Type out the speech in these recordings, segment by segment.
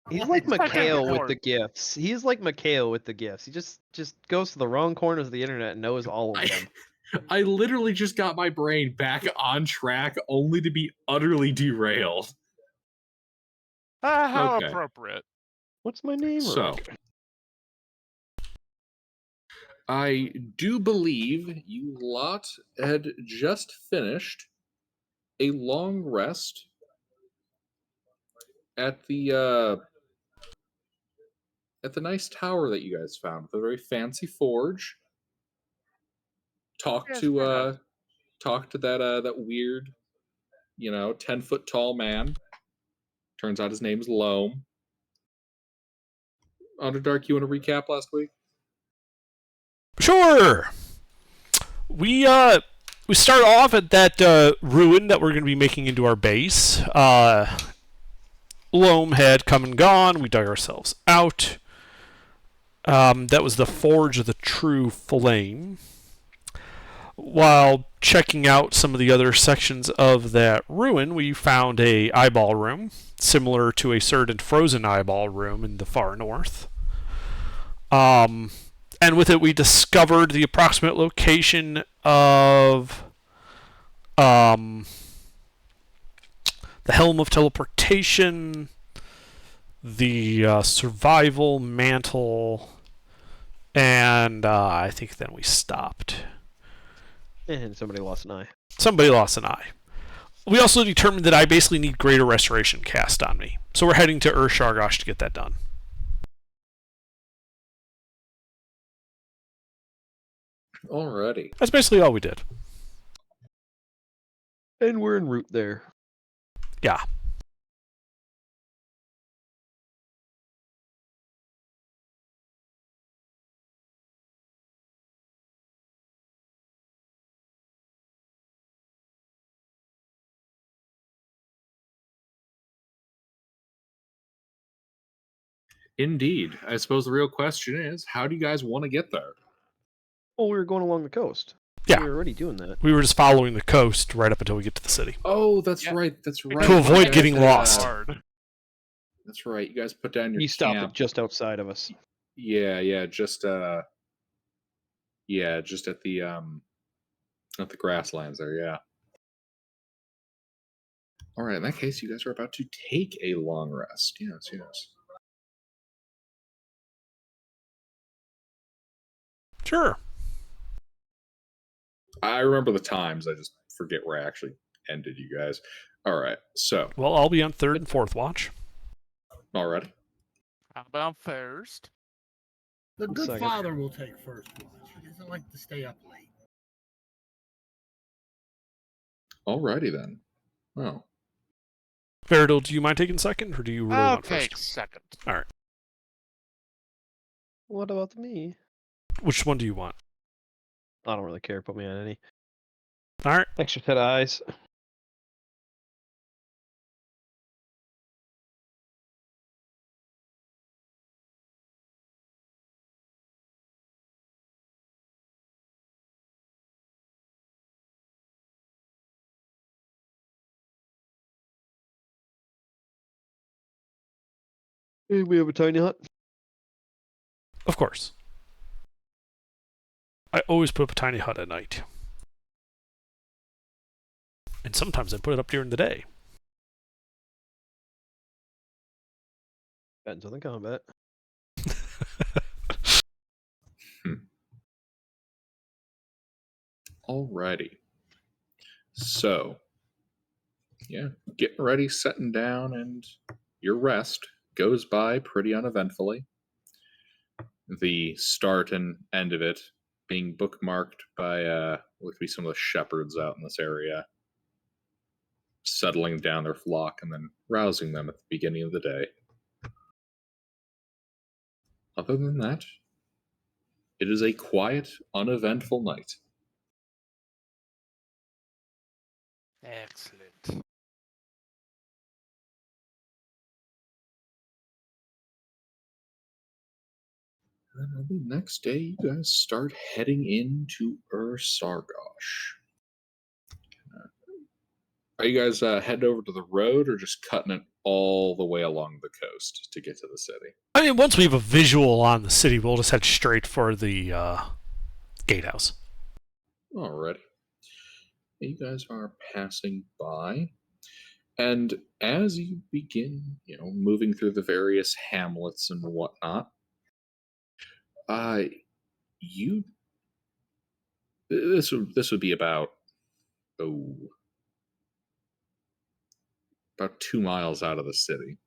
He's like McHale with the Second gifts. He's like McHale with the gifts. He just goes to the wrong corners of the internet and knows all of them. I literally just got my brain back on track only to be utterly derailed. How Okay. appropriate. What's my name? So, I do believe you lot had just finished a long rest at the nice tower that you guys found, the very fancy forge. Talk Yes, to very nice. that weird, 10-foot tall man. Turns out his name is Loam. Underdark, you want to recap last week? Sure. We start off at that ruin that we're going to be making into our base. Loam had come and gone. We dug ourselves out. That was the Forge of the True Flame. While checking out some of the other sections of that ruin, we found a eyeball room, similar to a certain frozen eyeball room in the far north. And with it, we discovered the approximate location of the Helm of Teleportation, the Survival Mantle, and I think then we stopped. And somebody lost an eye. Somebody lost an eye. We also determined that I basically need Greater Restoration cast on me. So we're heading to Shargosh to get that done. Alrighty. That's basically all we did. And we're en route there. Yeah. Indeed. I suppose the real question is, how do you guys want to get there? Well, we were going along the coast. Yeah. We were already doing that. We were just following the coast right up until we get to the city. Oh, that's right. That's right. To avoid You guys getting had, lost. That's right. You guys put down your You stopped camp. it just outside of us. Yeah, just at the grasslands there, yeah. All right, in that case, you guys are about to take a long rest. Yes. Sure. I remember the times. I just forget where I actually ended you guys. All right, so. Well, I'll be on third and fourth watch. Alrighty. How about first? The good Second. father will take first watch. He doesn't like to stay up late. Alrighty then. Oh. Veridil, do you mind taking second, or do you really I'll want take first? second. All right. What about me? Which one do you want? I don't really care. Put me on any. All right. Extra set of eyes. Hey, we have a tiny hut. Of course. I always put up a tiny hut at night. And sometimes I put it up during the day. Depends on the combat. Alrighty. So, yeah, getting ready, setting down, and your rest goes by pretty uneventfully. The start and end of it being bookmarked by what could be some of the shepherds out in this area, settling down their flock and then rousing them at the beginning of the day. Other than that, it is a quiet, uneventful night. Excellent. And then the next day, you guys start heading into Sargosh. Are you guys heading over to the road or just cutting it all the way along the coast to get to the city. I mean, once we have a visual on the city, we'll just head straight for the gatehouse. Alrighty. You guys are passing by, and as you begin, moving through the various hamlets and whatnot, you this would be about 2 miles out of the city,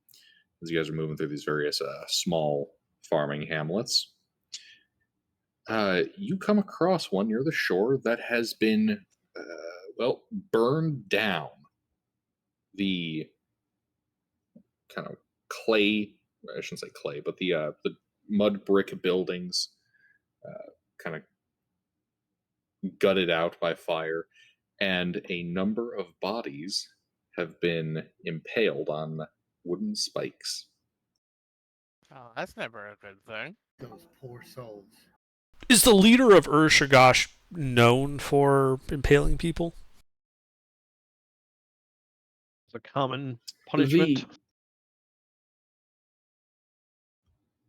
as you guys are moving through these various small farming hamlets. You come across one near the shore that has been, burned down. The kind of clay, I shouldn't say clay, but the mud brick buildings kind of gutted out by fire, and a number of bodies have been impaled on wooden spikes. Oh, that's never a good thing. Those poor souls. Is the leader of Shagash known for impaling people? It's a common punishment.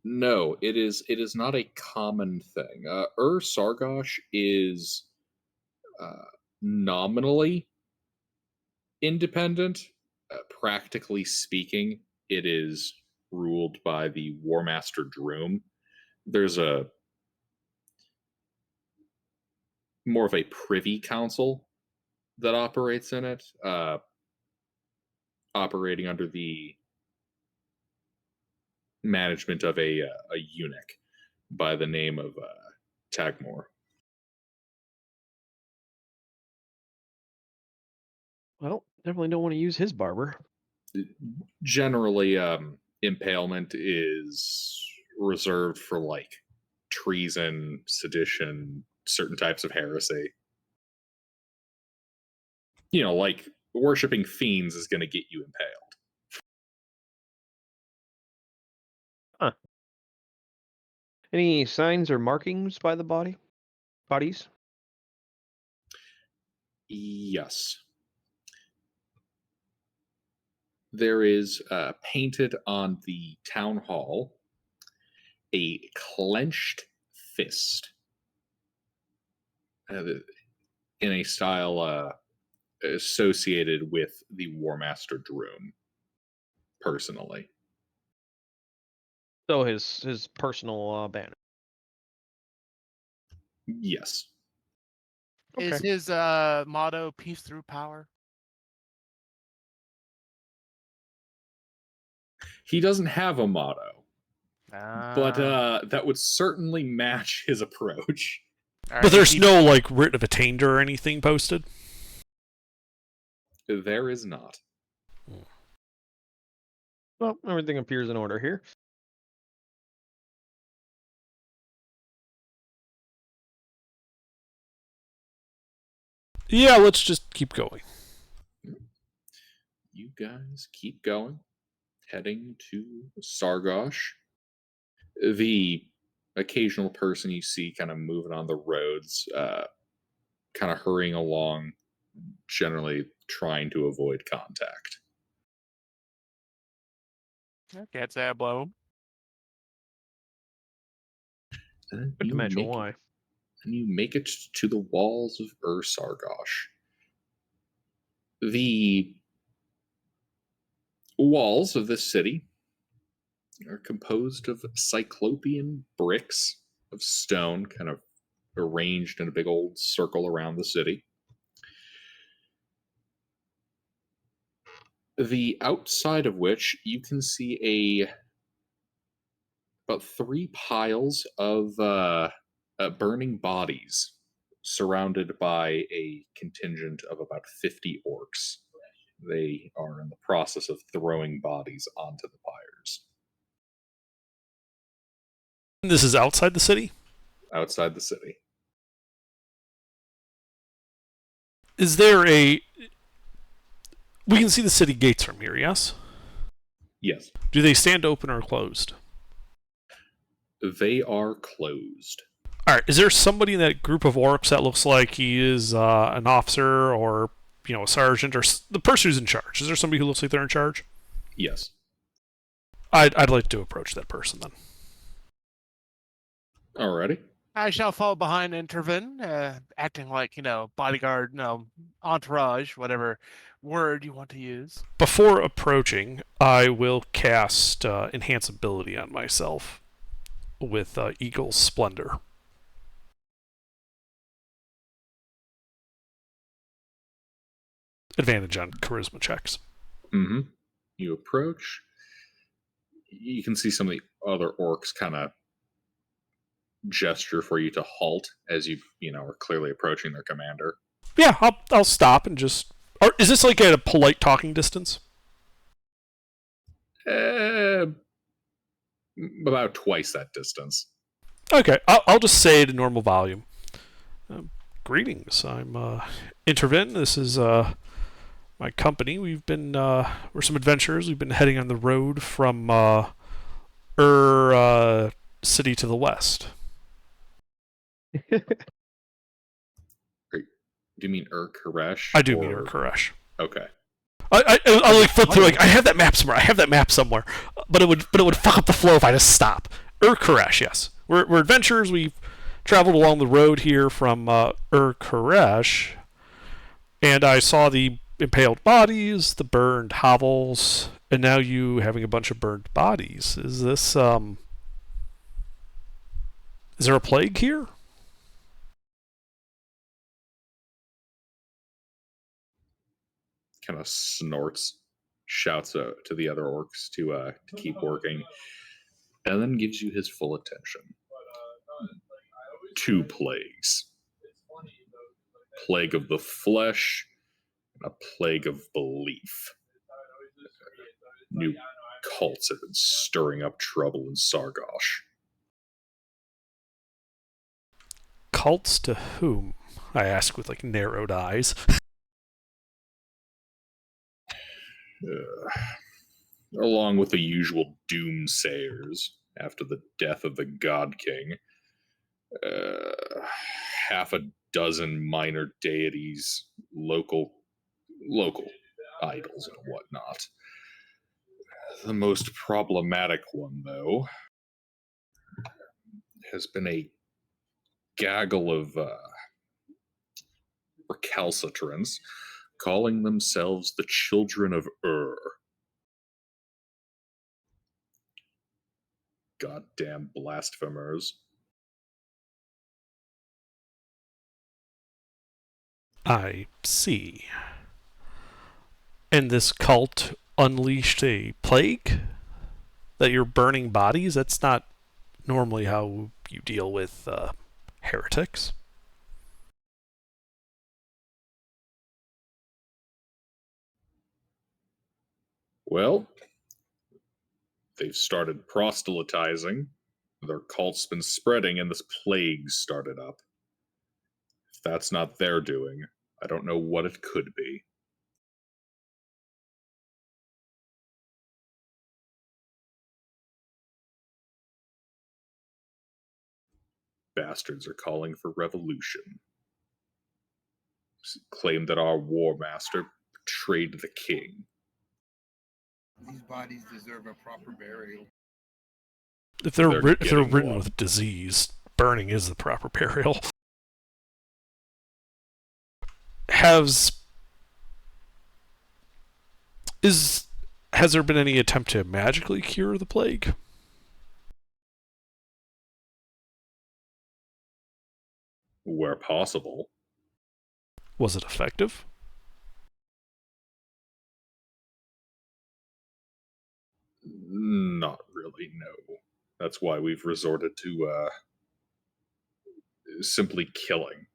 No, it is not a common thing. Sargosh is nominally independent. Practically speaking, it is ruled by the War Master Droom. There's a more of a privy council that operates in it, operating under the management of a eunuch by the name of Tagmore. Well, definitely don't want to use his barber. Generally, impalement is reserved for like treason, sedition, certain types of heresy. Like worshipping fiends is going to get you impaled. Huh. Any signs or markings by the bodies? Yes. There is painted on the town hall a clenched fist in a style associated with the War Master Droom, personally. So his personal banner. Yes. Is Okay. his motto "Peace through power"? He doesn't have a motto, but that would certainly match his approach. But there's no writ of attainder or anything posted? There is not. Well, everything appears in order here. Yeah, let's just keep going. You guys keep going, heading to Sargosh. The occasional person you see kind of moving on the roads, kind of hurrying along, generally trying to avoid contact. I can't say I blow him. And Good to mention why. And you make it to the walls of Sargosh. The walls of this city are composed of cyclopean bricks of stone, kind of arranged in a big old circle around the city. The outside of which you can see about 3 piles of burning bodies, surrounded by a contingent of about 50 orcs. They are in the process of throwing bodies onto the pyres. This is outside the city? Outside the city. Is there a... We can see the city gates from here, yes? Yes. Do they stand open or closed? They are closed. Alright, is there somebody in that group of orcs that looks like he is an officer or, a sergeant, or the person who's in charge? Is there somebody who looks like they're in charge? Yes. I'd like to approach that person then. Alrighty. I shall fall behind Intervin, acting like, bodyguard, entourage, whatever word you want to use. Before approaching, I will cast Enhance Ability on myself with Eagle's Splendor. Advantage on charisma checks. Mm-hmm. You approach. You can see some of the other orcs kind of gesture for you to halt as you are clearly approaching their commander. Yeah, I'll stop and just. Or is this like at a polite talking distance? About twice that distance. Okay, I'll just say it in normal volume. Greetings, I'm Intervin. This is my company. We're some adventurers. We've been heading on the road from city to the west. Do you mean Koresh? I do mean Koresh. Okay. I like flip through like I have that map somewhere, but it would fuck up the flow if I just stop. Koresh, yes. We're adventurers. We've traveled along the road here from Koresh, and I saw the impaled bodies, the burned hovels, and now you having a bunch of burned bodies. Is this Is there a plague here? Kind of snorts, shouts to the other orcs to keep working, and then gives you his full attention. 2 plagues. Plague of the flesh and a plague of belief. New cults have been stirring up trouble in Sargosh. Cults to whom? I ask with like narrowed eyes. Along with the usual doomsayers after the death of the God King. Half a dozen minor deities, local idols and whatnot. The most problematic one, though, has been a gaggle of recalcitrants calling themselves the Children of Goddamn blasphemers. I see. And this cult unleashed a plague? That you're burning bodies? That's not normally how you deal with heretics. Well, they've started proselytizing. Their cult's been spreading, and this plague started up. If that's not their doing, I don't know what it could be. Bastards are calling for revolution. Claim that our war master betrayed the king. These bodies deserve a proper burial. If they're They're ridden getting one. with disease, burning is the proper burial. Has there been any attempt to magically cure the plague? Where possible. Was it effective? Not really, no. That's why we've resorted to simply killing.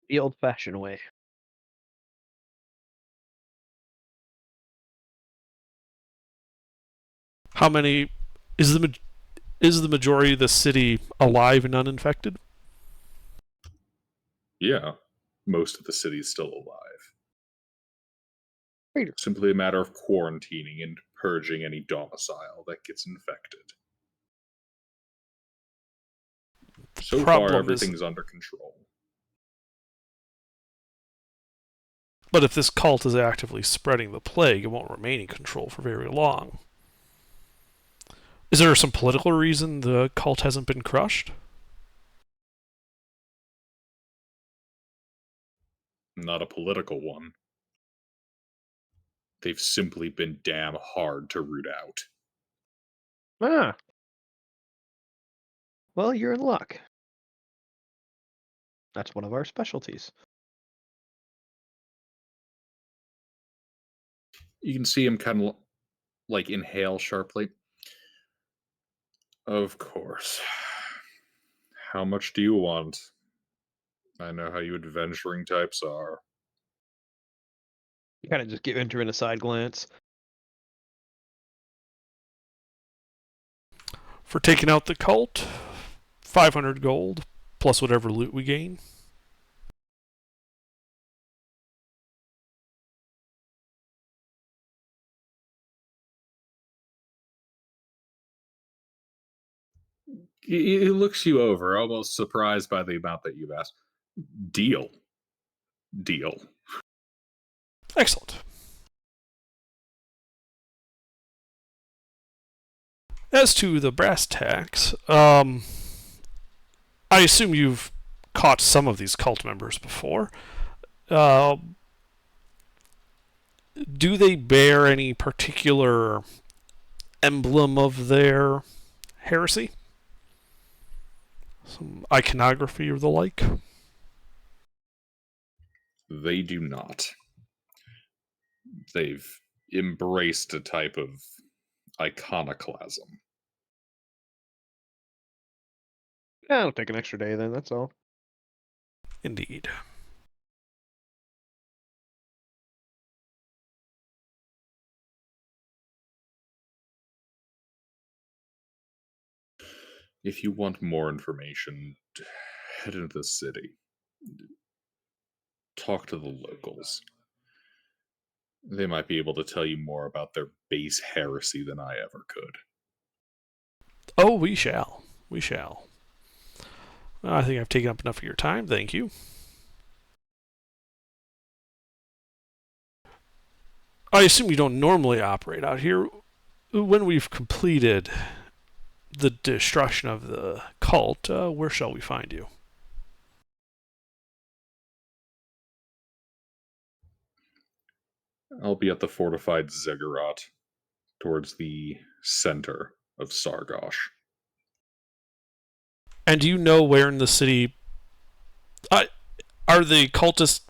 The old-fashioned way. How many is the majority of the city alive and uninfected? Yeah, most of the city is still alive. Great. Simply a matter of quarantining and purging any domicile that gets infected. So far, Problem is- everything's under control. But if this cult is actively spreading the plague, it won't remain in control for very long. Is there some political reason the cult hasn't been crushed? Not a political one. They've simply been damn hard to root out. Ah. Well, you're in luck. That's one of our specialties. You can see him kind of like inhale sharply. Of course. How much do you want? I know how you adventuring types are. You kind of just give Interin a side glance. For taking out the cult, 500 gold, plus whatever loot we gain. He looks you over, almost surprised by the amount that you've asked. Deal. Deal. Excellent. As to the brass tacks, I assume you've caught some of these cult members before. Do they bear any particular emblem of their heresy? Some iconography or the like? They do not. They've embraced a type of iconoclasm. Yeah, it'll take an extra day then, that's all. Indeed. If you want more information, head into the city. Talk to the locals. They might be able to tell you more about their base heresy than I ever could. Oh, we shall. We shall. I think I've taken up enough of your time. Thank you. I assume you don't normally operate out here. When we've completed the destruction of the cult, where shall we find you? I'll be at the fortified ziggurat towards the center of Sargosh. And do you know where in the city... are the cultists...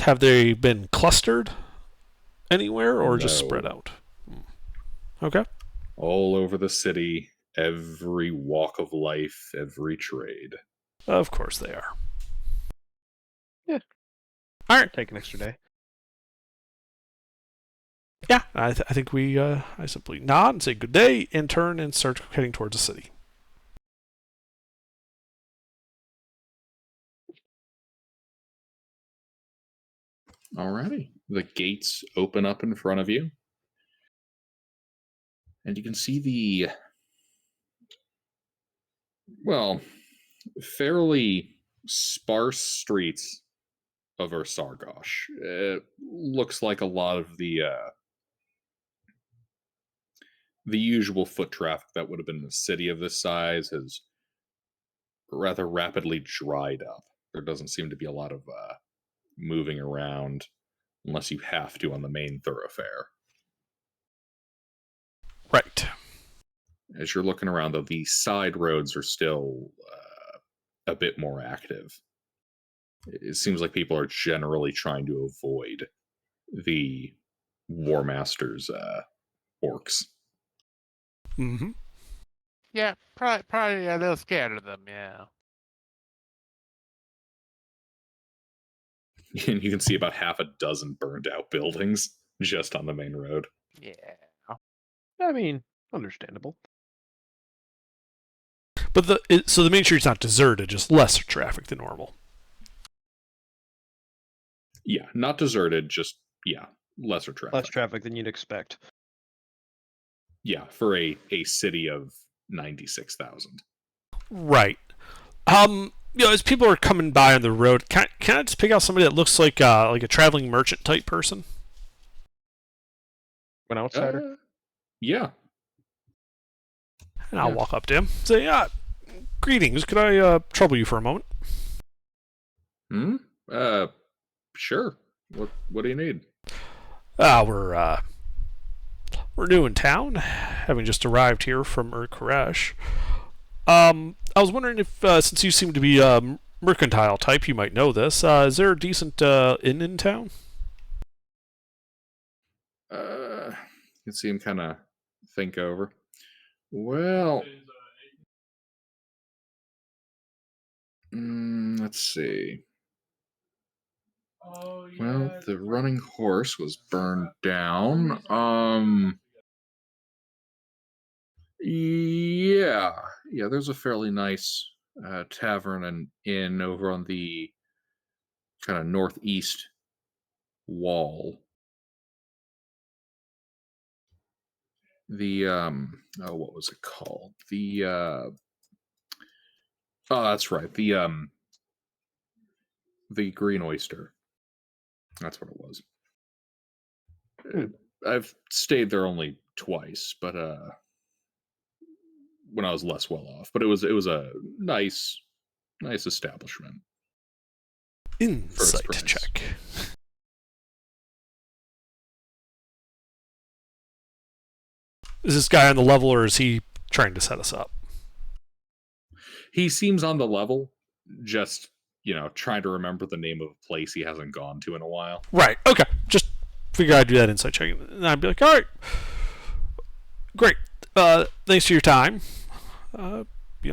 have they been clustered anywhere or just No. spread out? Okay. All over the city, every walk of life, every trade. Of course they are. Yeah. All right. Take an extra day. Yeah, I think we... I simply nod and say good day, in turn, and start heading towards the city. Alrighty. The gates open up in front of you. And you can see the, well, fairly sparse streets of Sargosh. It looks like a lot of the usual foot traffic that would have been in a city of this size has rather rapidly dried up. There doesn't seem to be a lot of moving around unless you have to on the main thoroughfare. Right. As you're looking around, though, the side roads are still a bit more active. It seems like people are generally trying to avoid the War Master's orcs. Mm-hmm. Yeah, probably a little scared of them, yeah. And you can see about half a dozen burned out buildings just on the main road. Yeah. I mean, understandable. But so the main street's not deserted, just lesser traffic than normal. Yeah, not deserted, just, yeah, lesser traffic. Less traffic than you'd expect. Yeah, for a city of 96,000. Right. as people are coming by on the road, can I just pick out somebody that looks like a traveling merchant type person? An outsider. Yeah. And I'll Yeah. walk up to him, say, "Greetings. Could I trouble you for a moment?" Hmm. Sure. What do you need? We're new in town, having just arrived here from Urkaresh. I was wondering if, since you seem to be a mercantile type, you might know this. Is there a decent inn in town? You can see him kind of think over. Well, let's see. Well, the running horse was burned down. Yeah, there's a fairly nice tavern and inn over on the kind of northeast wall. The what was it called? Oh, that's right. The Green Oyster. That's what it was. I've stayed there only twice, but when I was less well off. But it was a nice establishment. Insight price. check. Is this guy on the level, or is he trying to set us up? He seems on the level, just trying to remember the name of a place he hasn't gone to in a while. Right. Okay. Just figure I'd do that insight check, and I'd be like, all right, great. Thanks for your time.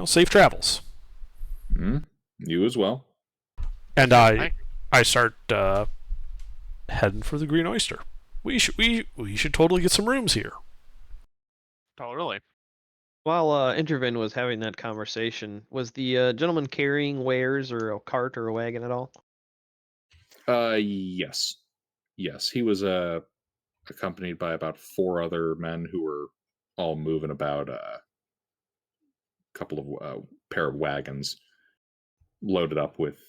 Safe travels. You as well. And I start heading for the Green Oyster. We should totally get some rooms here. Totally. While Intervin was having that conversation, was the gentleman carrying wares or a cart or a wagon at all? Yes. He was accompanied by about 4 other men who were all moving about a couple of pair of wagons loaded up with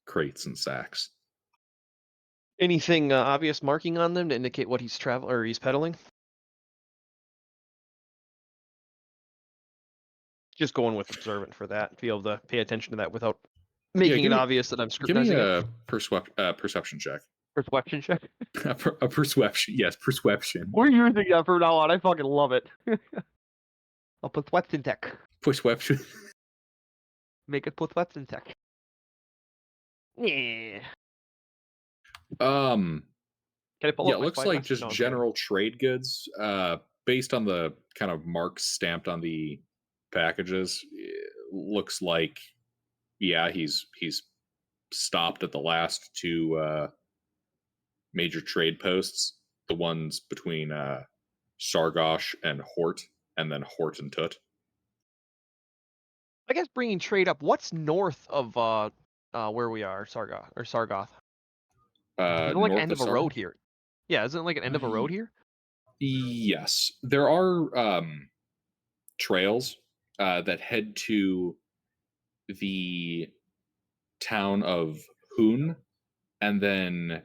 crates and sacks. Anything obvious marking on them to indicate what he's peddling? Just going with observant for that, be able to pay attention to that without making it obvious that I'm scrutinizing Give me it. a perception check. Perception check. a perception, yes, perception. We're using that from now on. I fucking love it. I'll put perception check. Perception. Make it perception check. Yeah. Can I pull it up my looks like spyglass? just No, I'm general trade goods. Based on the kind of marks stamped on the packages, it looks like he's stopped at the last 2 major trade posts, the ones between Sargosh and Hort, and then Hort and Tut. I guess bringing trade up. What's north of where we are, Sargoth? Isn't it like North end of a Sargoth? road here? Yeah, isn't it like an end of a road here? Yes, there are trails that head to the town of Hoon, and then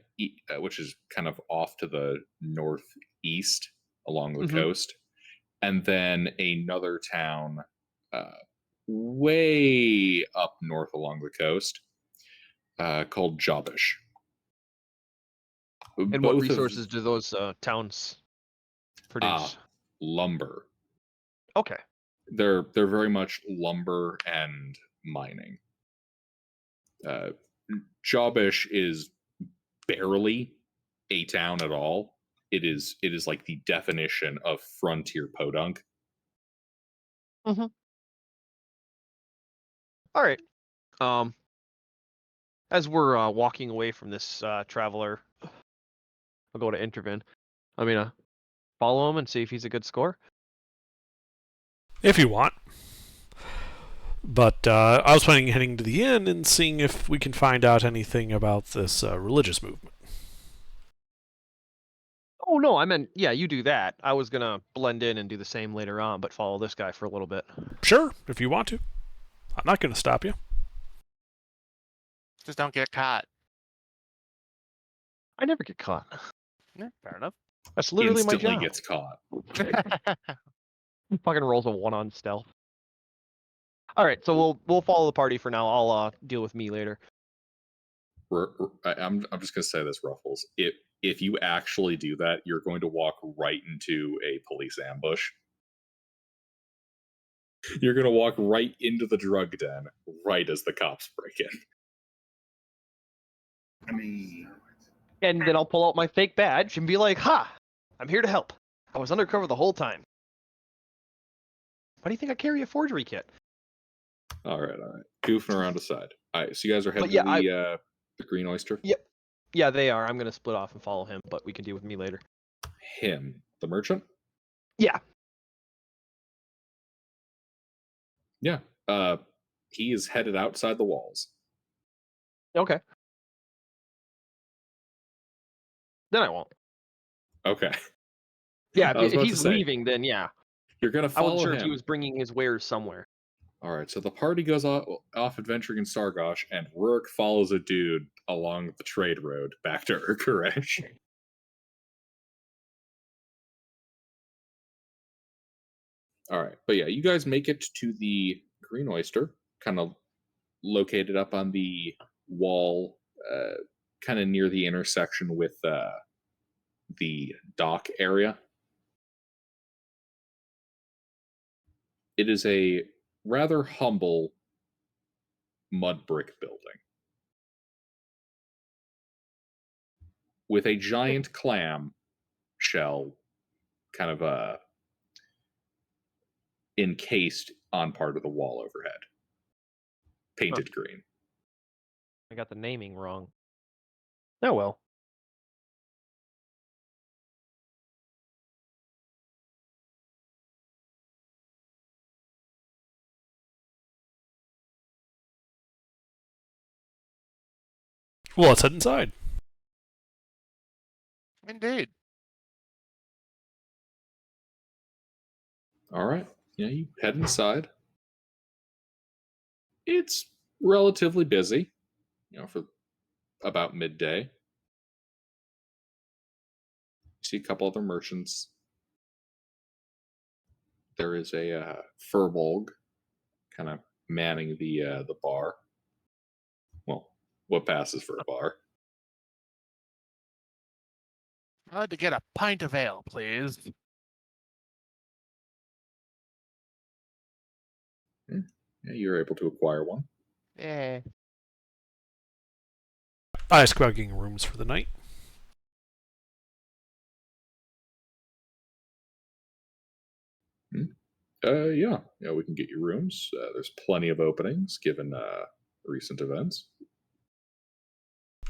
which is kind of off to the northeast along the coast, and then another town way up north along the coast called Jobish. And what resources do those towns produce? Lumber. Okay. They're very much lumber and mining. Jobish is barely a town at all. It is like the definition of frontier podunk. All right. As we're walking away from this traveler, I'll go to Intervin. I'm gonna follow him and see if he's a good score. If you want. But I was planning on heading to the inn and seeing if we can find out anything about this religious movement. Oh no, I meant you do that. I was gonna blend in and do the same later on, but follow this guy for a little bit. Sure, if you want to. I'm not going to stop you. Just don't get caught. I never get caught. Yeah, fair enough. That's literally my Instantly job. gets caught. Fucking rolls a 1 on stealth. All right, so we'll follow the party for now. I'll deal with me later. I'm just gonna say this, Ruffles. If you actually do that, you're going to walk right into a police ambush. You're gonna walk right into the drug den right as the cops break in. I mean, And then I'll pull out my fake badge and be like, "Ha! I'm here to help. I was undercover the whole time. Why do you think I carry a forgery kit?" All right. Goofing around aside. All right, so you guys are heading yeah, to the Green Oyster. Yep. Yeah, they are. I'm gonna split off and follow him, but we can deal with me later. Him, the merchant. Yeah. Yeah. He is headed outside the walls. Okay. Then I won't. Okay. Yeah, I was if about to he's say, leaving, then yeah. you're gonna I follow wasn't sure him. if he was bringing his wares somewhere. All right, so the party goes off adventuring in Sargosh, and Rourke follows a dude along the trade road back to Urkeresh. All right, but yeah, you guys make it to the Green Oyster, kind of located up on the wall, kind of near the intersection with the dock area. It is a rather humble mud brick building with a giant clam shell kind of encased on part of the wall overhead, painted green. I got the naming wrong. Oh well. Well, let's head inside. Indeed. All right, yeah, you head inside. It's relatively busy, for about midday. You see a couple other merchants. There is a furbolg kind of manning the bar. Well, what passes for a bar. I'd like to get a pint of ale, please. Yeah, you're able to acquire one. Yeah. I ask about getting rooms for the night. Yeah, we can get you rooms. There's plenty of openings given recent events.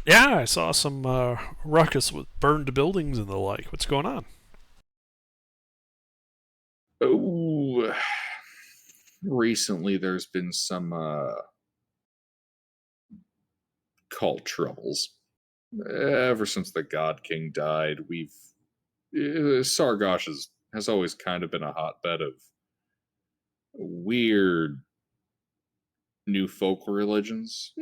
Yeah, I saw some ruckus with burned buildings and the like. What's going on? Oh, recently there's been some cult troubles. Ever since the God King died, we've Sargosh has always kind of been a hotbed of weird new folk religions.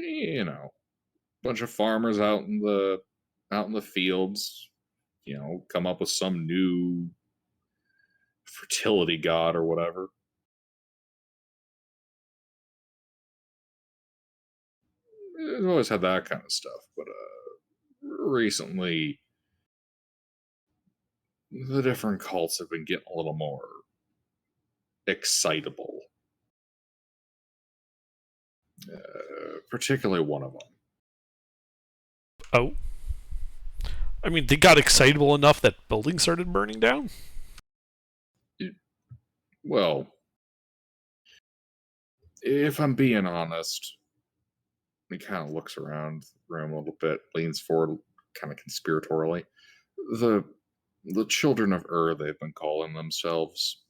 Bunch of farmers out in the fields, come up with some new fertility god or whatever. I've always had that kind of stuff, but recently the different cults have been getting a little more excitable. Particularly one of them. Oh. I mean, they got excitable enough that buildings started burning down? Well, if I'm being honest, he kind of looks around the room a little bit, leans forward kind of conspiratorially. The children of they've been calling themselves,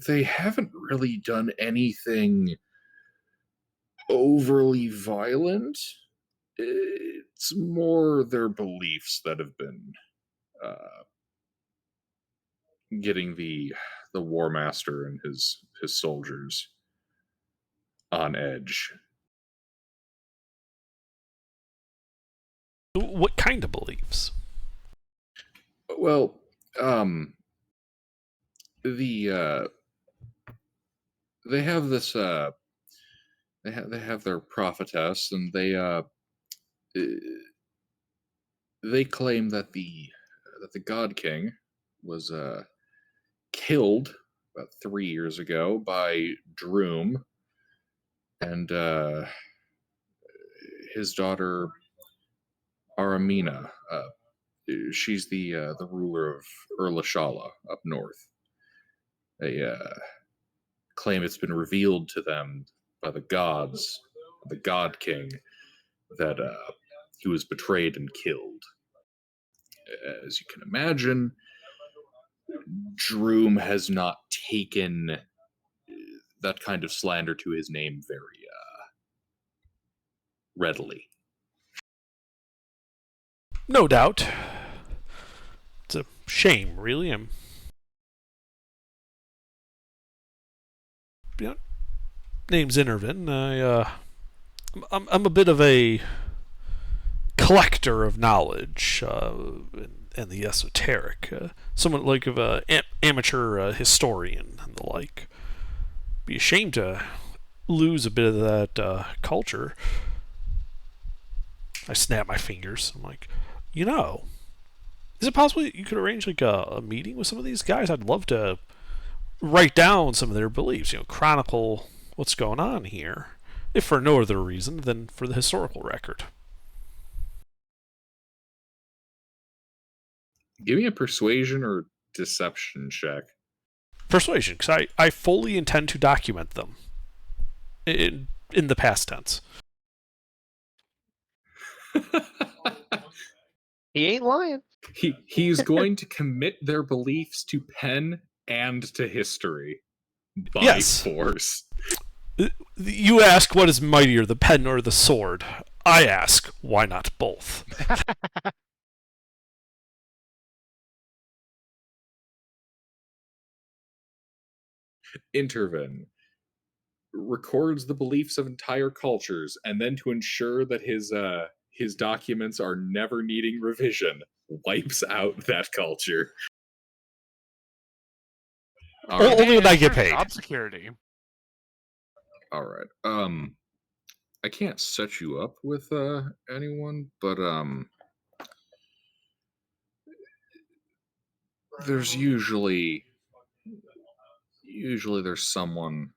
they haven't really done anything overly violent. It's more their beliefs that have been getting the war master and his soldiers on edge. What kind of beliefs? Well, the they have this they have their prophetess, and they claim that the God King was killed about 3 years ago by Droom and his daughter Aramina. She's the ruler of Erlashala up north. They claim it's been revealed to them by the gods, the God King, that he was betrayed and killed. As you can imagine, Droom has not taken that kind of slander to his name very readily. No doubt. It's a shame, really. Name's Intervin. I'm a bit of a collector of knowledge and the esoteric, somewhat like of a amateur historian and the like. Be ashamed to lose a bit of that culture. I snap my fingers. I'm like, is it possible you could arrange like a meeting with some of these guys? I'd love to write down some of their beliefs, chronicle what's going on here, if for no other reason than for the historical record. Give me a persuasion or deception check. Persuasion, because I fully intend to document them in the past tense. He ain't lying. He's going to commit their beliefs to pen and to history by force. You ask what is mightier, the pen or the sword. I ask, why not both? Intervin records the beliefs of entire cultures, and then to ensure that his documents are never needing revision, wipes out that culture. Only when I get paid. Job security. All right. I can't set you up with anyone, but there's usually there's someone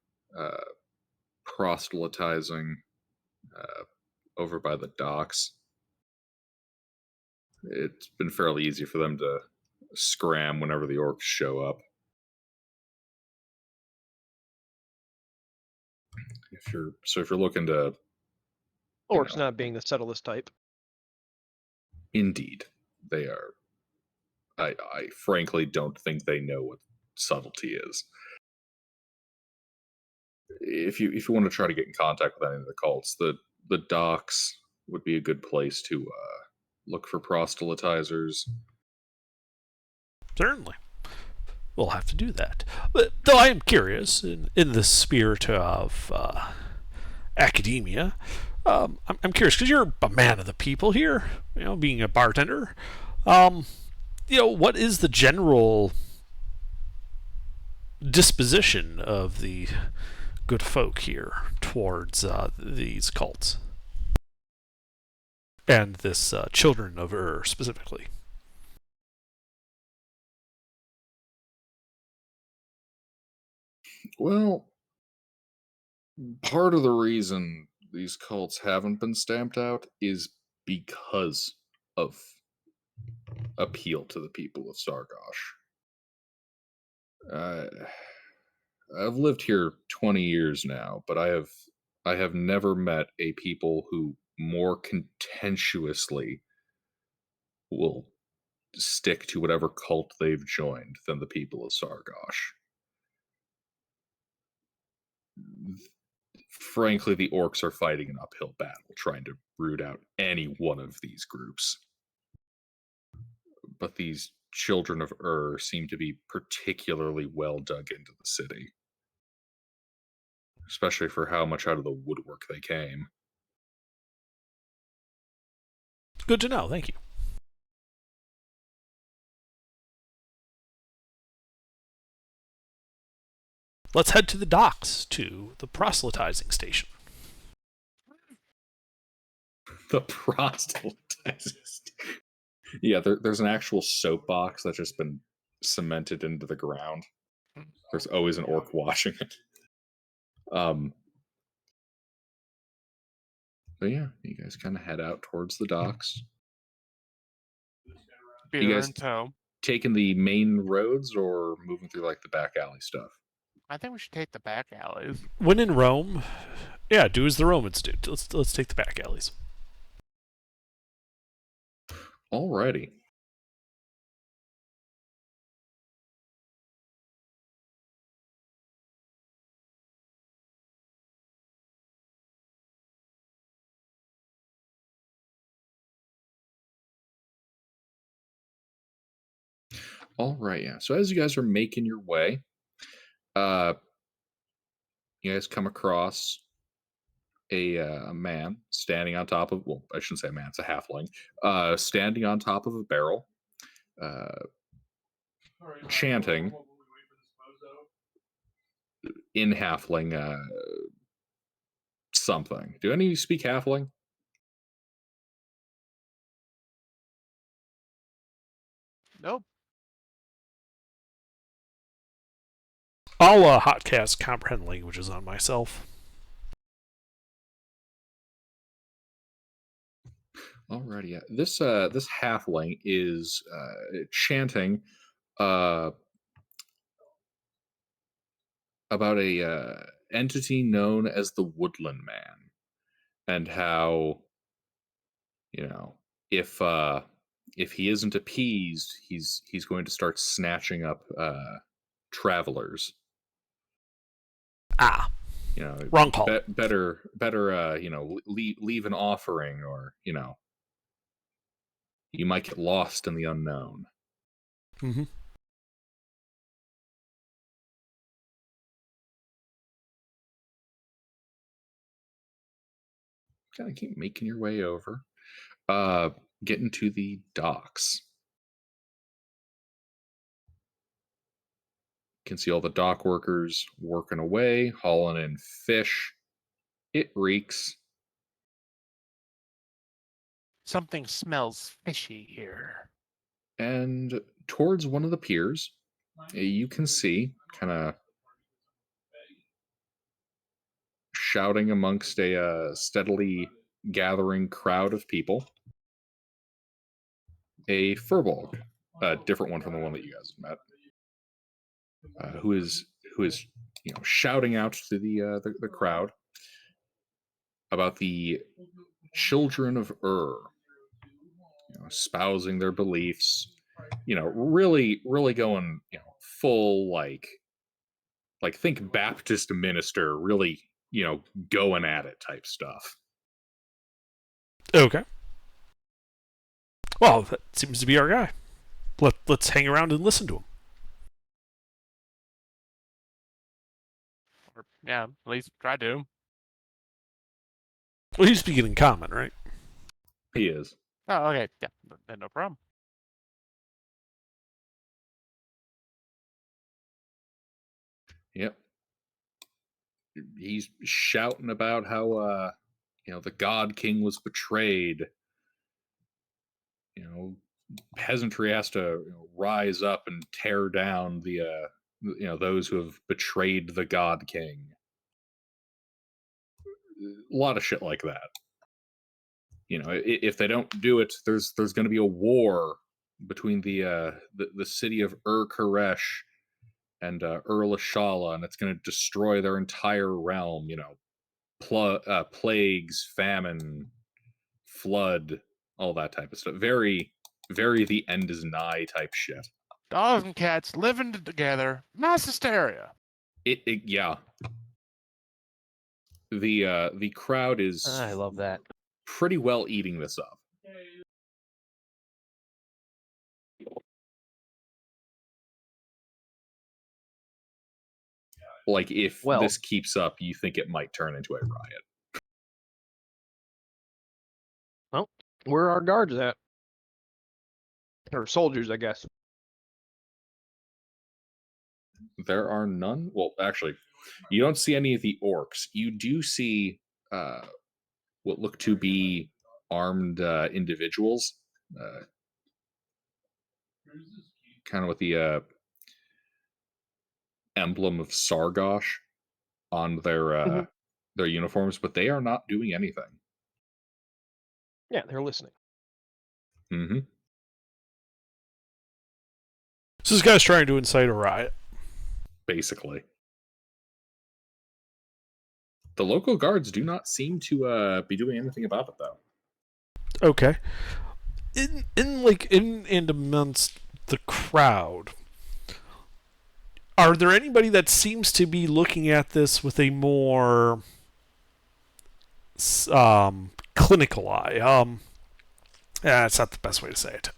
proselytizing over by the docks. It's been fairly easy for them to scram whenever the orcs show up. If you're looking to, Orcs not being the subtlest type. Indeed, they are. I frankly don't think they know what subtlety is. If you want to try to get in contact with any of the cults, the docks would be a good place to look for proselytizers. Certainly. We'll have to do that. But, though I am curious, in the spirit of academia, I'm curious, because you're a man of the people here, being a bartender. What is the general disposition of the good folk here towards these cults? And this Children of Ur specifically. Well, part of the reason these cults haven't been stamped out is because of appeal to the people of Sargosh. I've lived here 20 years now, but I have never met a people who more contentiously will stick to whatever cult they've joined than the people of Sargosh. Frankly, the orcs are fighting an uphill battle trying to root out any one of these groups. But these Children of Ur seem to be particularly well dug into the city. especially for how much out of the woodwork they came. Good to know. Thank you. Let's head to the docks, to the proselytizing station. The proselytizers. Yeah, there's an actual soapbox that's just been cemented into the ground. There's always an orc washing it. But yeah, you guys kind of head out towards the docks. Beer guys- in tow. Taking the main roads or moving through like the back alley stuff? I think we should take the back alleys. When in Rome, yeah, do as the Romans do. Let's take the back alleys. Alrighty. All right, yeah. So as you guys are making your way, you guys come across a man standing on top of, well, I shouldn't say a man, it's a halfling, standing on top of a barrel, chanting in halfling something. Do any of you speak halfling? Nope. I'll hotcast comprehend languages on myself. Alrighty, yeah. This halfling is chanting about a entity known as the Woodland Man, and how, you know, if he isn't appeased, he's going to start snatching up travelers. Ah, You know, wrong call. better you know, leave an offering, or you know, you might get lost in the unknown. Mm-hmm. Kind of keep making your way over, getting to the docks. You can see all the dock workers working away, hauling in fish. It reeks. Something smells fishy here. And towards one of the piers, you can see, kind of shouting amongst a steadily gathering crowd of people, a furbolg, a different one from the one that you guys have met, who is you know, shouting out to the crowd about the children of you know, espousing their beliefs, you know, really going, you know, full like think Baptist minister, really, you know, going at it type stuff. Okay. Well, that seems to be our guy. Let's hang around and listen to him. Or, yeah, at least try to. Well, he's speaking in common, right? He is. Oh, okay. Yeah, then no problem. Yep. He's shouting about how you know, the God King was betrayed. You know, peasantry has to, you know, rise up and tear down the you know, those who have betrayed the God King. A lot of shit like that. You know, if they don't do it, there's going to be a war between the city of Koresh and Shala, and it's going to destroy their entire realm. You know, plagues, famine, flood, all that type of stuff. Very, very the end is nigh type shit. Dogs and cats living together. Mass hysteria. Yeah. The crowd is I love that. pretty well eating this up. Like, if Well- this keeps up, you think it might turn into a riot. Where are our guards at? Or soldiers, I guess. There are none. Well, actually, you don't see any of the orcs. You do see what look to be armed individuals, kind of with the emblem of Sargosh on their uniforms, but they are not doing anything. Yeah, they're listening. Mm-hmm. So this guy's trying to incite a riot. Basically, the local guards do not seem to be doing anything about it, though. Okay. In and amongst the crowd, are there anybody that seems to be looking at this with a more clinical eye? That's not the best way to say it.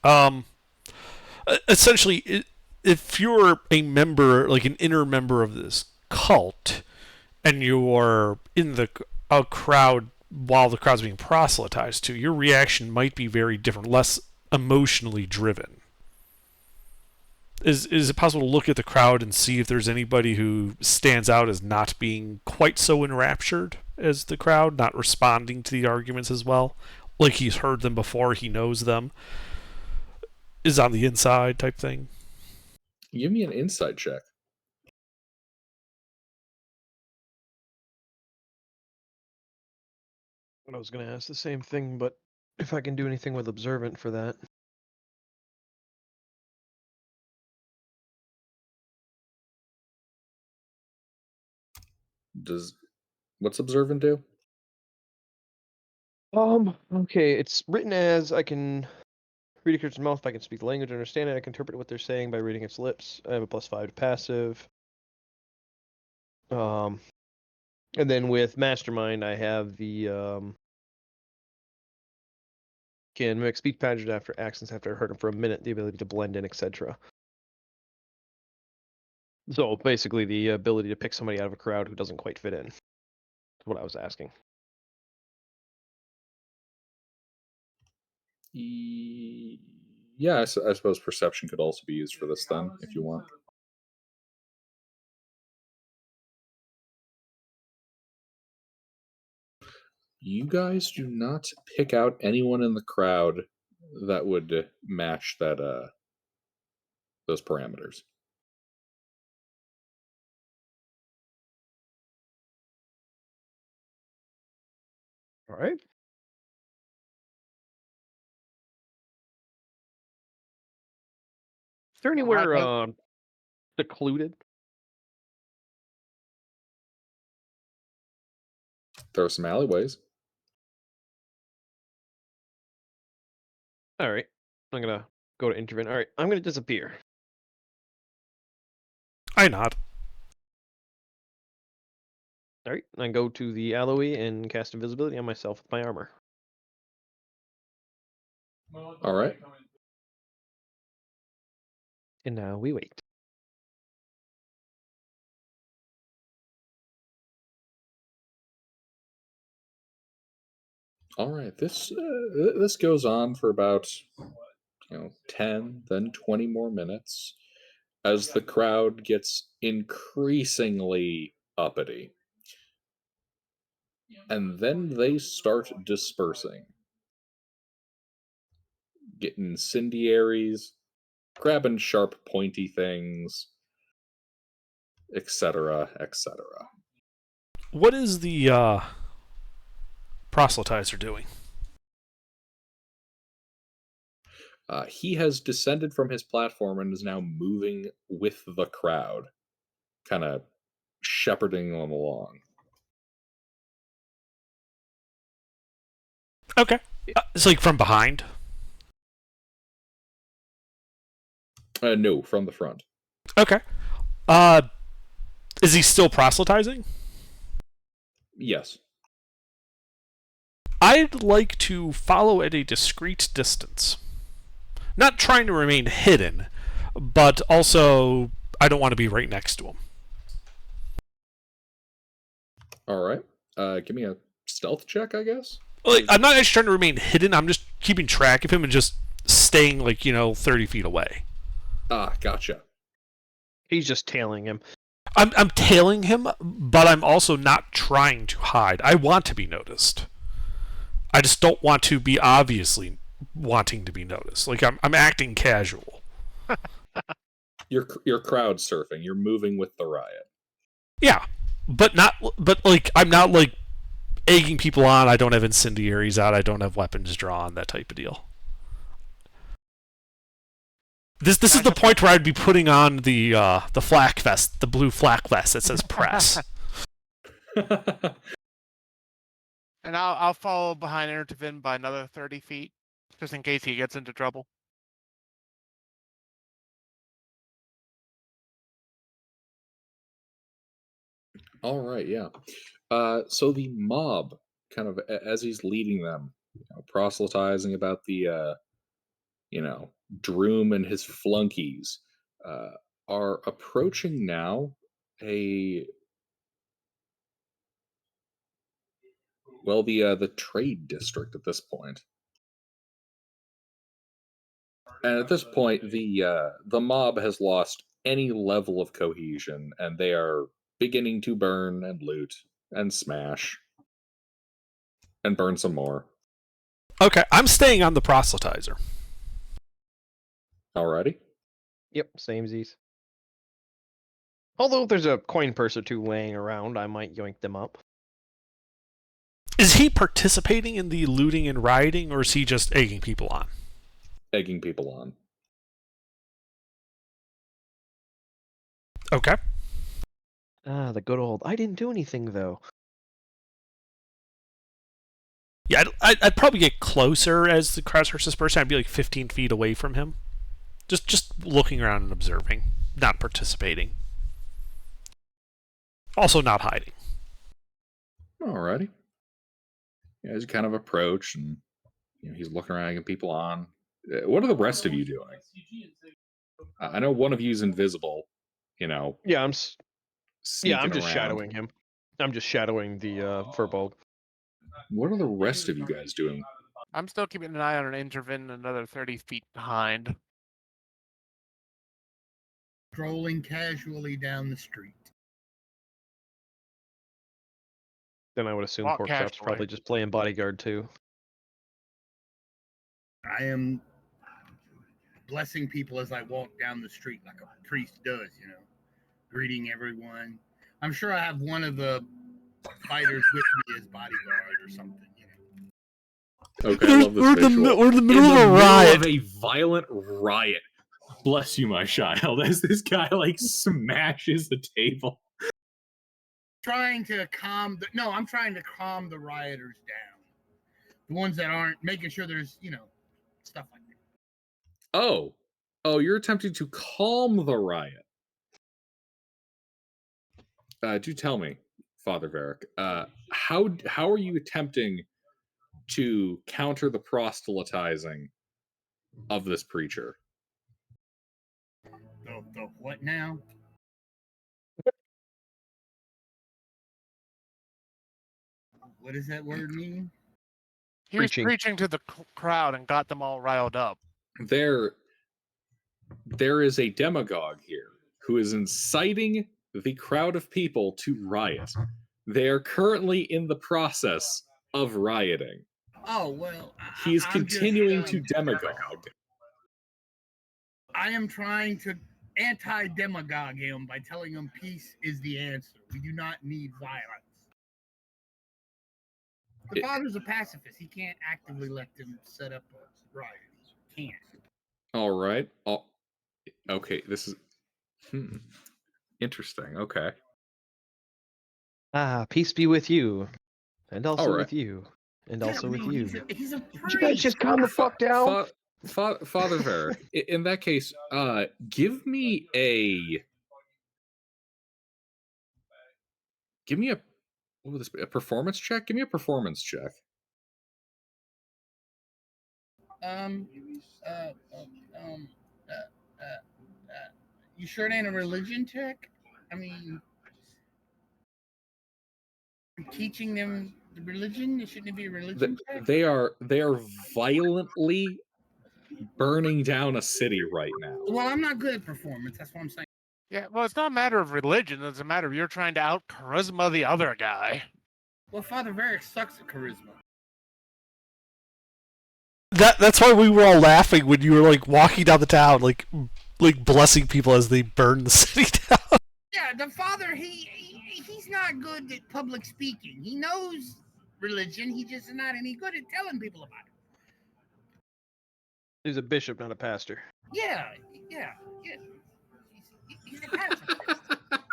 Essentially, if you're a member, like an inner member of this cult, and you're in a crowd while the crowd's being proselytized to, your reaction might be very different, less emotionally driven. Is it possible to look at the crowd and see if there's anybody who stands out as not being quite so enraptured as the crowd, not responding to the arguments as well? Like he's heard them before, he knows them, is on the inside type thing? Give me an insight check. I was going to ask the same thing, but if I can do anything with observant for that. What's observant do? Okay, it's written as I can read a creature's mouth, I can speak the language, understand it, I can interpret what they're saying by reading its lips. I have a +5 to passive. And then with Mastermind, I have the can mimic speech patterns after accents after I heard them for a minute, the ability to blend in, etc. So basically, the ability to pick somebody out of a crowd who doesn't quite fit in. That's what I was asking. Yeah, I suppose perception could also be used for this then, if you want. You guys do not pick out anyone in the crowd that would match that those parameters. All right. Is there anywhere secluded? There are some alleyways. All right. I'm gonna go to intervene. All right, I'm gonna disappear. I nod. All right, I go to the alloy and cast invisibility on myself with my armor. All right. And now we wait. All right. This goes on for about 10, then 20 more minutes as the crowd gets increasingly uppity. And then they start dispersing. Getting incendiaries, grabbing sharp, pointy things, etc., etc. What is the proselytizer doing? He has descended from his platform and is now moving with the crowd, kind of shepherding them along. Okay. It's like from behind. No, from the front. Okay. Is he still proselytizing? Yes. I'd like to follow at a discreet distance. Not trying to remain hidden, but also I don't want to be right next to him. All right. Give me a stealth check, I guess. Like, I'm not actually trying to remain hidden. I'm just keeping track of him and just staying, 30 feet away. Ah, gotcha. He's just tailing him. I'm tailing him, but I'm also not trying to hide. I want to be noticed. I just don't want to be obviously wanting to be noticed. Like, I'm acting casual. You're crowd surfing. You're moving with the riot. Yeah, but I'm not egging people on. I don't have incendiaries out. I don't have weapons drawn. That type of deal. This is the point where I'd be putting on the flak vest, the blue flak vest that says press. And I'll follow behind Intervin by another 30 feet, just in case he gets into trouble. All right, yeah. So the mob, kind of as he's leading them, proselytizing about the, Droom and his flunkies, are approaching now the trade district at this point. And at this point, the mob has lost any level of cohesion, and they are beginning to burn and loot and smash and burn some more. Okay, I'm staying on the proselytizer. Alrighty. Yep, samesies. Although if there's a coin purse or two laying around, I might yoink them up. Is he participating in the looting and rioting, or is he just egging people on? Egging people on. Okay. Ah, the good old, I didn't do anything, though. Yeah, I'd probably get closer as the crowd starts dispersing. I'd be 15 feet away from him. Just looking around and observing, not participating. Also not hiding. Alrighty. Yeah, as you kind of approach, and he's looking around, egging people on. What are the rest of you doing? I know one of you is invisible. Yeah, I'm just around. shadowing him. I'm just shadowing the Furbolg. What are the rest of you guys doing? I'm still keeping an eye on an Intervin another 30 feet behind. Strolling casually down the street. Then I would assume Walk Porkchop's casually. probably just playing bodyguard too. I am blessing people as I walk down the street like a priest does, greeting everyone. I'm sure I have one of the fighters with me as bodyguard or something. Okay, I love this visual. We're in the middle of a riot. Of a violent riot. Bless you, my child. As this guy smashes the table. I'm trying to calm the rioters down. The ones that aren't, making sure there's, stuff like that. Oh, you're attempting to calm the riot. Do tell me, Father Varric, how are you attempting to counter the proselytizing of this preacher? The what now? What does that word mean? He was preaching to the crowd and got them all riled up. There is a demagogue here who is inciting the crowd of people to riot. They are currently in the process of rioting. Oh, well. He's continuing to demagogue. I am trying to anti-demagogue him by telling him peace is the answer. We do not need violence. The father's a pacifist. He can't actively let them set up a riot. He can't. All right. Okay, this is interesting. Okay. Ah, peace be with you. And also right. with you. And also with you. He's a Would you guys just calm the fuck down? Father Varric, in that case, give me a performance check? Give me a performance check. You sure it ain't a religion check? I mean, Teaching them the religion? Shouldn't it be a religion check? They are violently burning down a city right now. Well, I'm not good at performance. That's what I'm saying. Yeah, well, it's not a matter of religion. It's a matter of you're trying to out charisma the other guy. Well, Father Varric sucks at charisma. That's why we were all laughing when you were like walking down the town, like blessing people as they burn the city down. Yeah, the father, he's not good at public speaking. He knows religion. He just is not any good at telling people about it. He's a bishop, not a pastor. Yeah. He's a pacifist.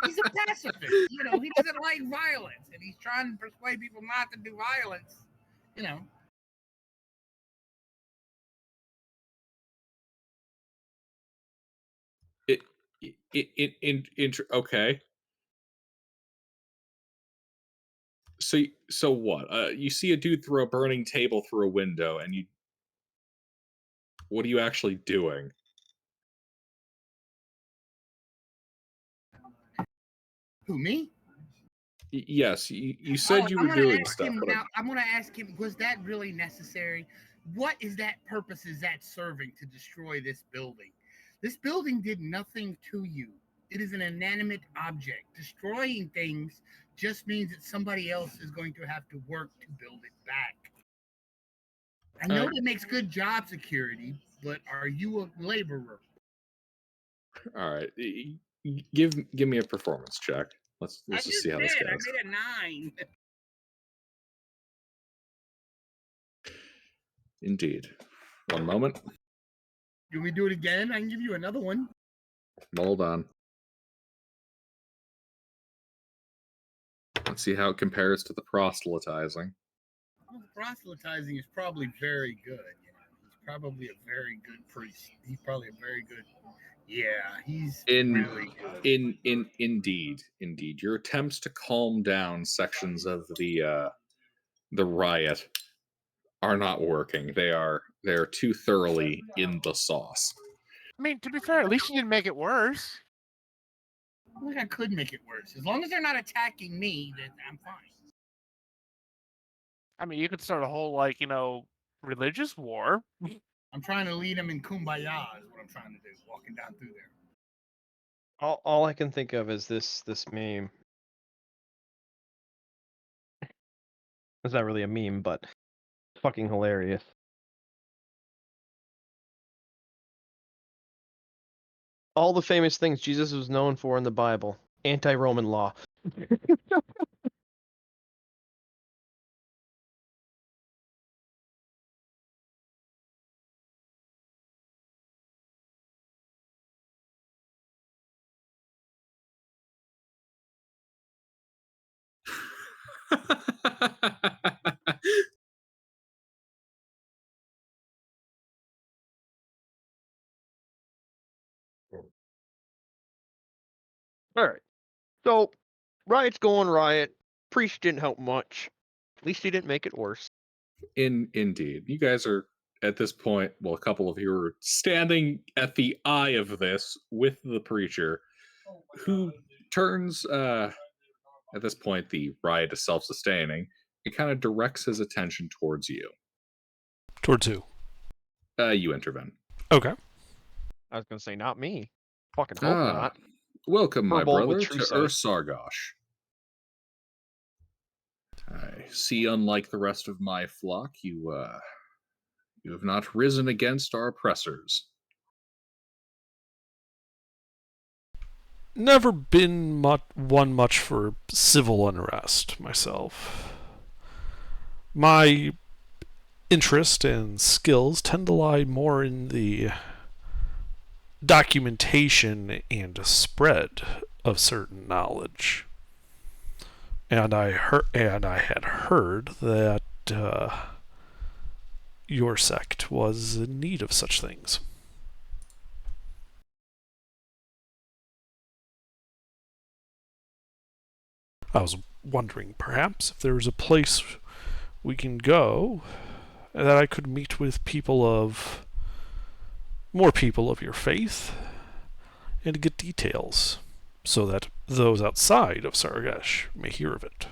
He's a pacifist. You know, he doesn't like violence, and he's trying to persuade people not to do violence. You know. Okay. So what? You see a dude throw a burning table through a window, and what are you actually doing? Who, me? Yes, you said you were doing stuff. I'm going to ask him, was that really necessary? What is that purpose is that serving to destroy this building? This building did nothing to you. It is an inanimate object. Destroying things just means that somebody else is going to have to work to build it back. I know that makes good job security, but are you a laborer? All right, give me a performance check. Let's just see how this goes. I made a 9. Indeed. One moment. Can we do it again? I can give you another one. Hold on. Let's see how it compares to the proselytizing. Well, proselytizing is probably very good. You know, he's probably a very good priest. He's probably a very good. Yeah, he's really good. Indeed. Your attempts to calm down sections of the riot are not working. They're too thoroughly in the sauce. I mean, to be fair, at least you didn't make it worse. I think I could make it worse. As long as they're not attacking me, then I'm fine. I mean, you could start a whole, like, religious war. I'm trying to lead them in kumbaya is what I'm trying to do, walking down through there. All I can think of is this meme. It's not really a meme, but it's fucking hilarious. All the famous things Jesus was known for in the Bible. Anti-Roman law. Alright. So, riot's going riot. Priest didn't help much. At least he didn't make it worse. Indeed. You guys are, at this point, well, a couple of you are standing at the eye of this with the preacher, who turns, at this point, the riot is self-sustaining. It kind of directs his attention towards you. Towards who? You intervene. Okay. I was gonna say, not me. Fucking hope not. Welcome, my Verbal with brother, true to sight. Sargosh. I see, unlike the rest of my flock, you have not risen against our oppressors. Never been one much for civil unrest myself. My interest and skills tend to lie more in the documentation and spread of certain knowledge. And I had heard that your sect was in need of such things. I was wondering, perhaps, if there was a place we can go that I could meet with more people of your faith, and get details, so that those outside of Sargash may hear of it.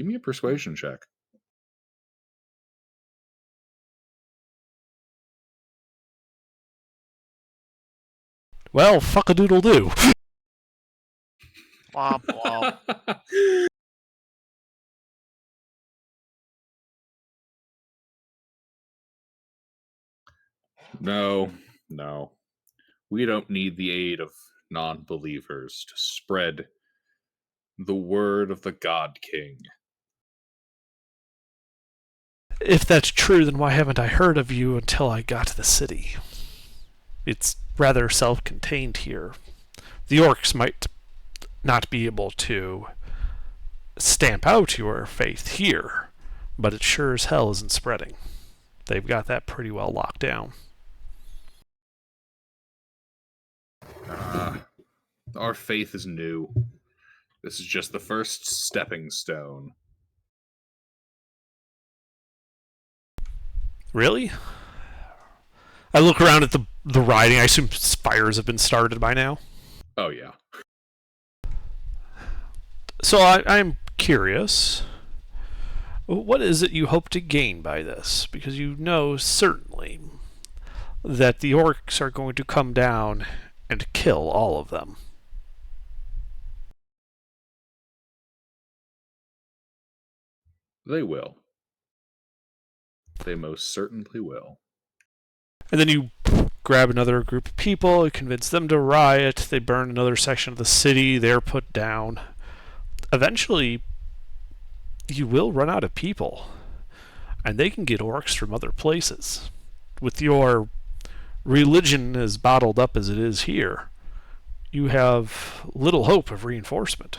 Give me a persuasion check. Well, fuck-a-doodle-doo. Womp womp. No. We don't need the aid of non-believers to spread the word of the God King. If that's true, then why haven't I heard of you until I got to the city? It's rather self-contained here. The orcs might not be able to stamp out your faith here, but it sure as hell isn't spreading. They've got that pretty well locked down. Our faith is new. This is just the first stepping stone. Really? I look around at the riding. I assume fires have been started by now. Oh, yeah. So I'm curious. What is it you hope to gain by this? Because you know certainly that the orcs are going to come down and kill all of them. They will. They most certainly will. And then you grab another group of people, you convince them to riot, they burn another section of the city, they're put down. Eventually, you will run out of people. And they can get orcs from other places. With your religion as bottled up as it is here, you have little hope of reinforcement.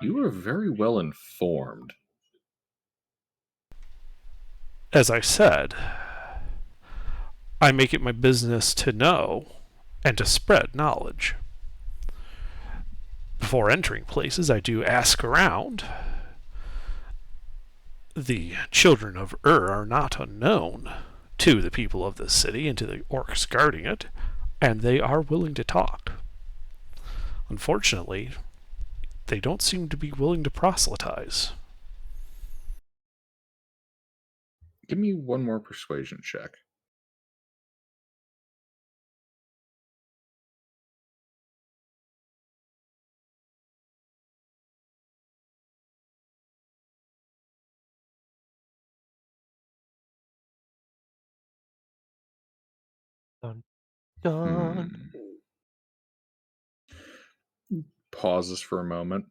You are very well informed. As I said, I make it my business to know and to spread knowledge. Before entering places, I do ask around. The children of are not unknown to the people of this city and to the orcs guarding it, and they are willing to talk. Unfortunately, they don't seem to be willing to proselytize. Give me one more persuasion check. Dun, dun. Pauses for a moment.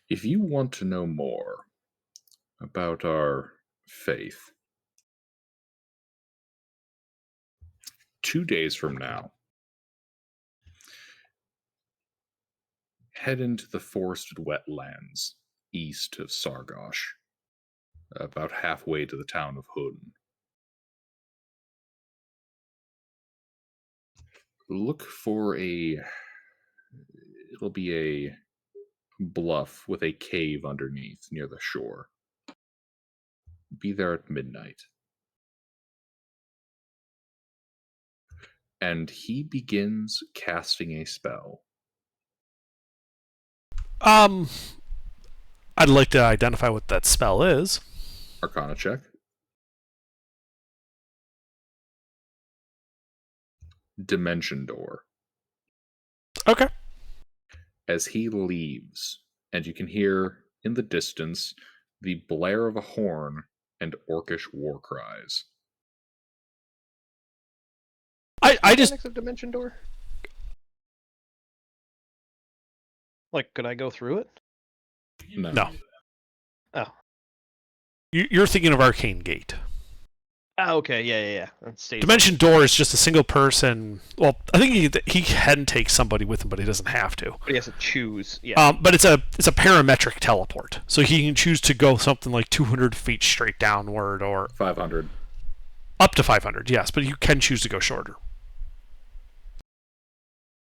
If you want to know more about our faith, 2 days from now, head into the forested wetlands east of Sargosh, about halfway to the town of Huden. Look for it'll be a bluff with a cave underneath near the shore. Be there at midnight. And he begins casting a spell. I'd like to identify what that spell is. Arcana check. Dimension Door. Okay. As he leaves, and you can hear in the distance the blare of a horn and orcish war cries. I just Mechanics of Dimension Door? Like, could I go through it? No. Oh. You're thinking of Arcane Gate. Oh, okay, yeah. That stays Dimension Door is just a single person. Well, I think he can take somebody with him, but he doesn't have to. But he has to choose. Yeah. But it's a parametric teleport, so he can choose to go something like 200 feet straight downward, or 500. up to 500. Yes, but you can choose to go shorter.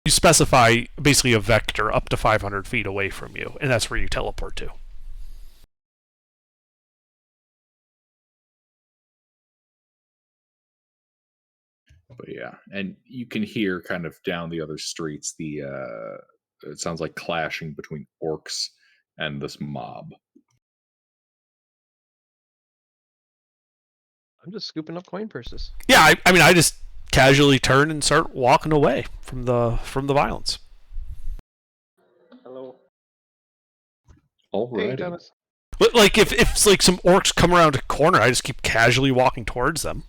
You specify basically a vector up to 500 feet away from you, and that's where you teleport to. But yeah, and you can hear kind of down the other streets the it sounds like clashing between orcs and this mob. I'm just scooping up coin purses. Yeah, I mean, I just casually turn and start walking away from the violence. Hello. Alrighty. Hey, Dennis. But like, if like some orcs come around a corner, I just keep casually walking towards them.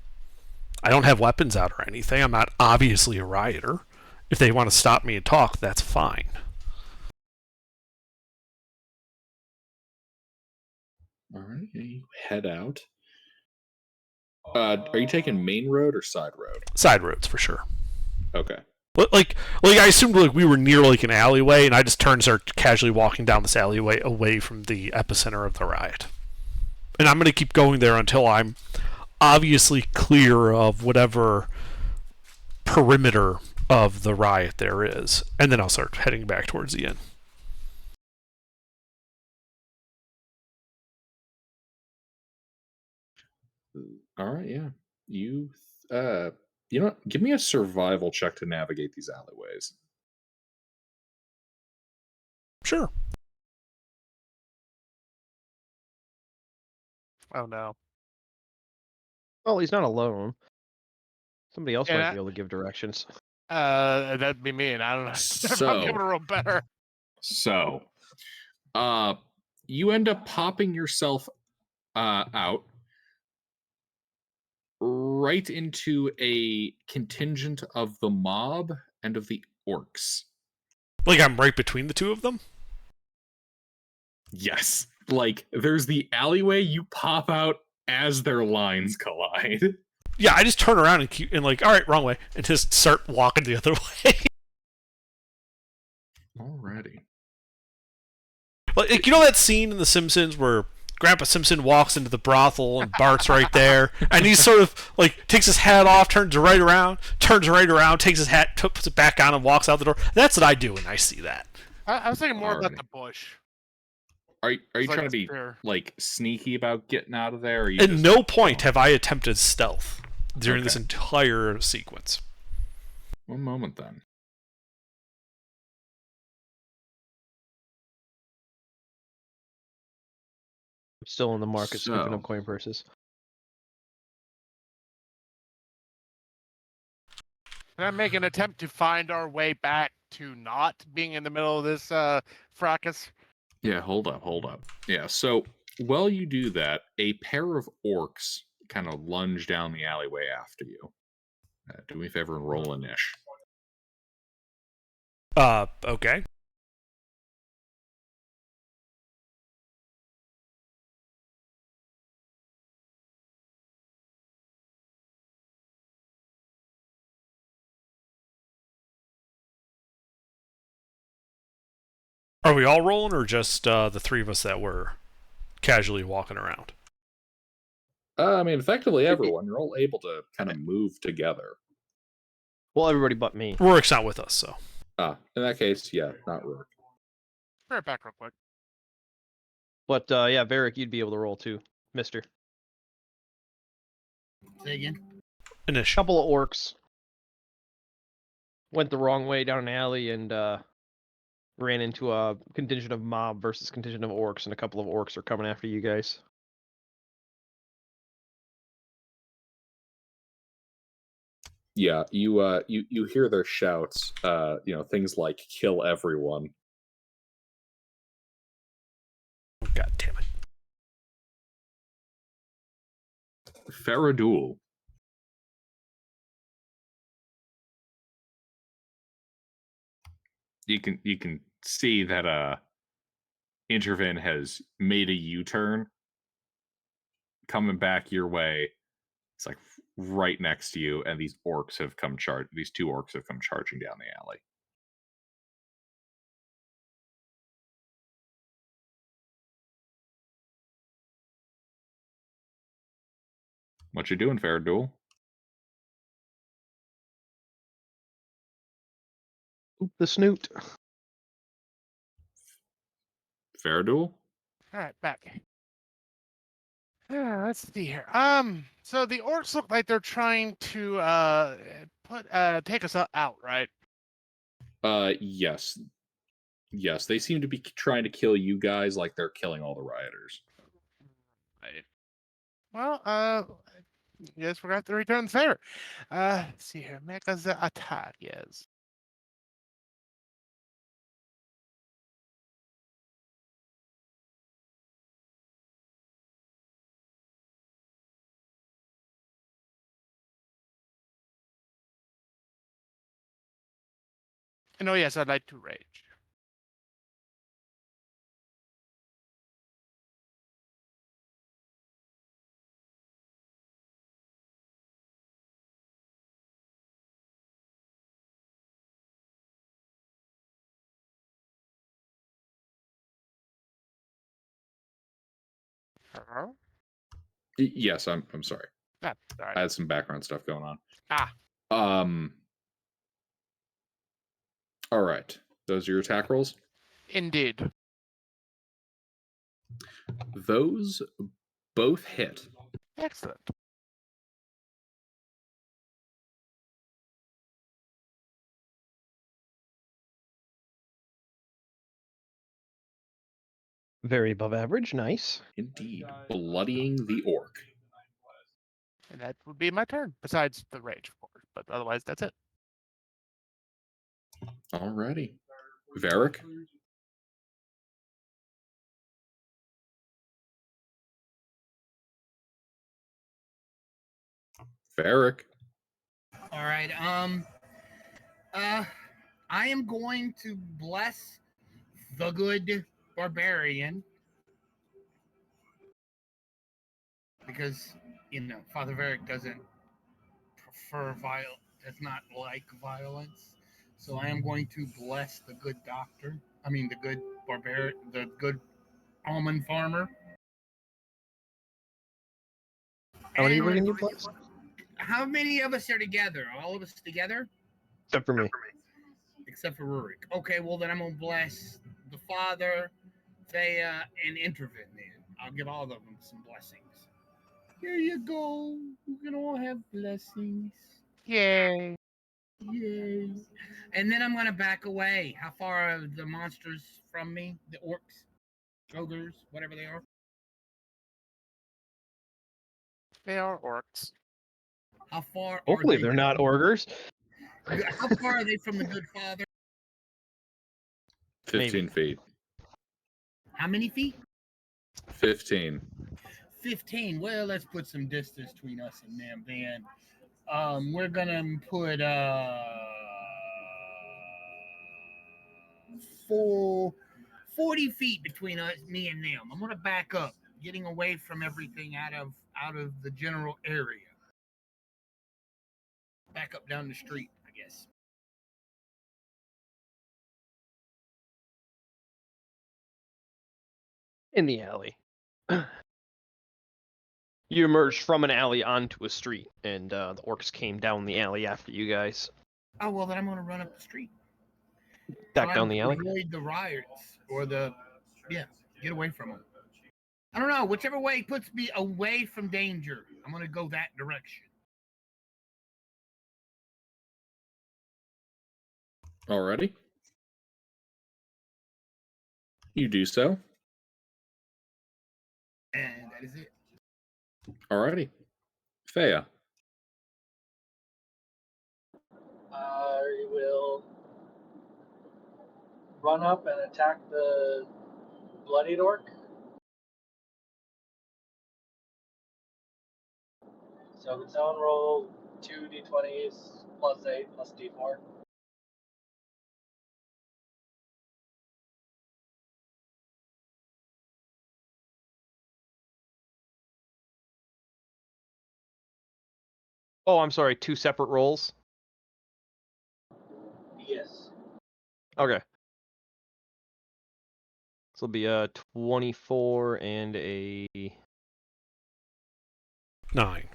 I don't have weapons out or anything. I'm not obviously a rioter. If they want to stop me and talk, that's fine. Alright, you head out. Are you taking main road or side road? Side roads for sure. Okay. Like I assumed like we were near like an alleyway, and I just turned and started casually walking down this alleyway away from the epicenter of the riot. And I'm gonna keep going there until I'm obviously clear of whatever perimeter of the riot there is, and then I'll start heading back towards the inn. Alright, yeah. You you know what? Give me a survival check to navigate these alleyways. Sure. Oh no. Well, he's not alone. Somebody else Yeah, might be able to give directions. That'd be me, and I don't know if I'm able to roll better. So, you end up popping yourself out right into a contingent of the mob and of the orcs. Like I'm right between the two of them? Yes. Like, there's the alleyway, you pop out as their lines collide. Yeah, I just turn around and keep and like, all right, wrong way, and just start walking the other way. Alrighty. Like you know that scene in The Simpsons where Grandpa Simpson walks into the brothel and Bart's right there, and he sort of like takes his hat off, turns right around, takes his hat, puts it back on, and walks out the door. That's what I do when I see that. I was thinking more about Alrighty. the bush. Are you It's like trying a to be spear. like sneaky about getting out of there? Or you At just- no point have I attempted stealth during this Okay. entire sequence. One moment then. I'm still in the market scooping So- up coin purses. Can I make an attempt to find our way back to not being in the middle of this fracas? Yeah, hold up. Yeah, so while you do that, a pair of orcs kind of lunge down the alleyway after you. Do me a favor and roll a niche. Okay. Are we all rolling, or just the three of us that were casually walking around? I mean, effectively everyone. You're all able to kind of move together. Well, everybody but me. Rorik's not with us, so. In that case, yeah, not Rourke. Be right back real quick. But yeah, Varric, you'd be able to roll too, Mister. Say again. Inish. Couple of orcs went the wrong way down an alley and ran into a contingent of mob versus contingent of orcs, and a couple of orcs are coming after you guys. Yeah, you hear their shouts. Things like "kill everyone." God damn it. Faradul. You can see that Intervin has made a U-turn coming back your way. It's like right next to you, and these two orcs have come charging down the alley. What you doing, Faradul? Oop, the snoot. Faradul? All right, back. Let's see here. So the orcs look like they're trying to take us out, right? Yes. Yes, they seem to be trying to kill you guys like they're killing all the rioters. Right. Well, yes, we're gonna have to return the favor. Let's see here. Make us the attack, yes. And oh yes, I'd like to rage. Hello? Yes, I'm sorry. Ah, all right. I had some background stuff going on. Ah, All right. Those are your attack rolls? indeed. Those both hit. Excellent. Very above average. Nice. Indeed. Bloodying the orc. And that would be my turn. Besides the rage, of course, but otherwise that's it. Alrighty. Varric? Varric? All right. I am going to bless the good barbarian because Father Varric doesn't prefer does not like violence. So I am going to bless the good doctor. I mean, the good the good almond farmer. How many And were you blessed? how many of us are together? All of us together? Except for me. Except for Rurik. Okay, well then I'm gonna bless the father, Thea, and Intervin then. I'll give all of them some blessings. Here you go. We can all have blessings. Yay. Yay. And then I'm gonna back away. How far are the monsters from me? The orcs, ogres, whatever they are. They are orcs. How far Hopefully are they're not ogres. How far are they from the good father? 15 Maybe. feet. How many feet? 15. 15. Well, let's put some distance between us and them then. We're gonna put full 40 feet between us, me and them. I'm gonna back up, getting away from everything out of the general area. Back up down the street, I guess. In the alley. You emerged from an alley onto a street, and the orcs came down the alley after you guys. Oh well, then I'm gonna run up the street. Back down the alley. Avoid the riots or get away from them. I don't know. Whichever way puts me away from danger, I'm gonna go that direction. Alrighty. You do so. And that is it. Alrighty. Thea. I will run up and attack the bloodied orc. So the zone roll 2d20s plus 8 plus d4. Oh, I'm sorry. 2 separate rolls. Yes. Okay. This will be a 24 and a 9.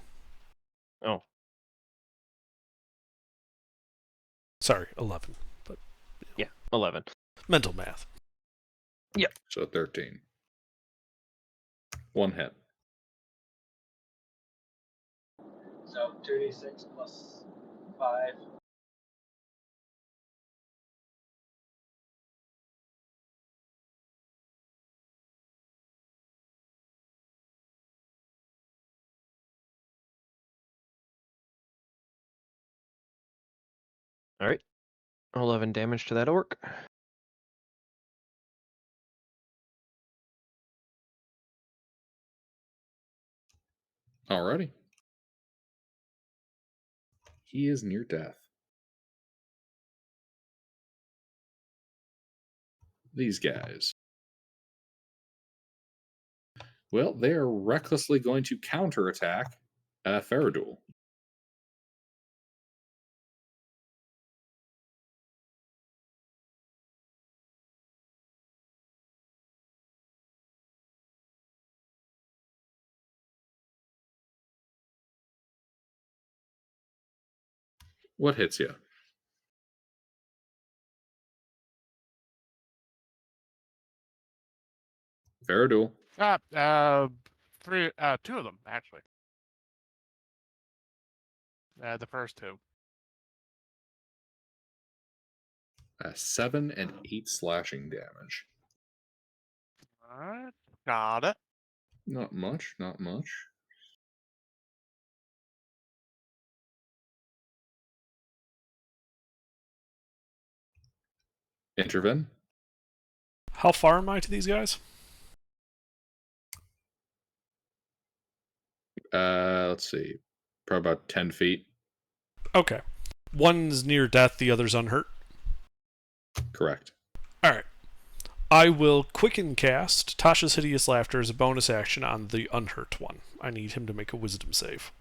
Oh. Sorry, 11. But Yeah, 11. mental math. So 13. One hit. So 2d6 plus 5. All right. 11 damage to that orc. Alrighty. He is near death. These guys. Well, they are recklessly going to counterattack Faradul. What hits you? Faradul. Two of them actually. The first two. 7 and 8 slashing damage. All right, got it. Not much, not much. Intervene. How far am I to these guys? Let's see. Probably about 10 feet. Okay. One's near death, the other's unhurt. Correct. Alright. I will quicken cast Tasha's Hideous Laughter as a bonus action on the unhurt one. I need him to make a wisdom save.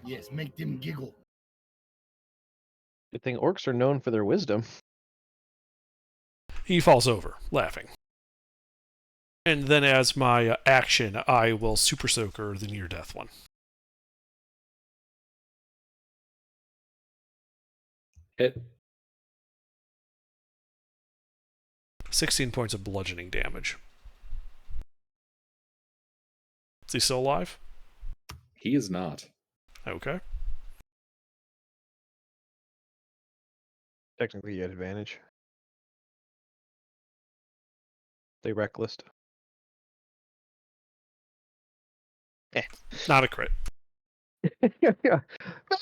Yes, make them giggle. Good thing orcs are known for their wisdom. He falls over, laughing. And then as my action, I will Super Soaker the near death one. Hit. 16 points of bludgeoning damage. Is he still alive? He is not. Okay. Technically, you had advantage. They reckless. Not a crit. Yeah.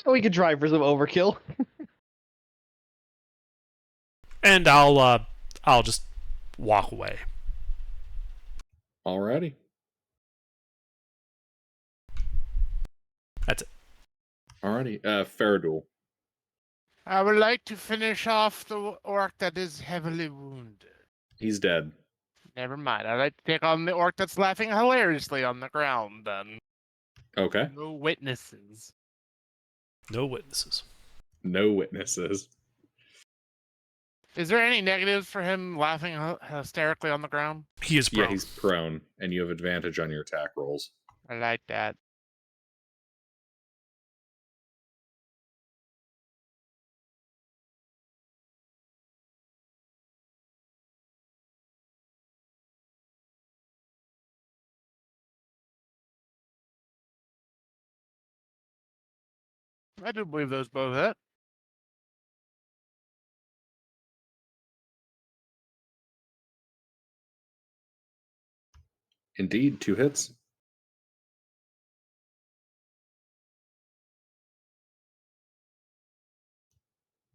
We could try for some overkill. And I'll just walk away. Alrighty. That's it. Alrighty. Faradul. I would like to finish off the orc that is heavily wounded. He's dead. Never mind. I'd like to take on the orc that's laughing hilariously on the ground then. Okay. No witnesses. No witnesses. No witnesses. Is there any negatives for him laughing hysterically on the ground? He is prone. Yeah, he's prone, and you have advantage on your attack rolls. I like that. I do believe those both hit. Indeed, 2 hits.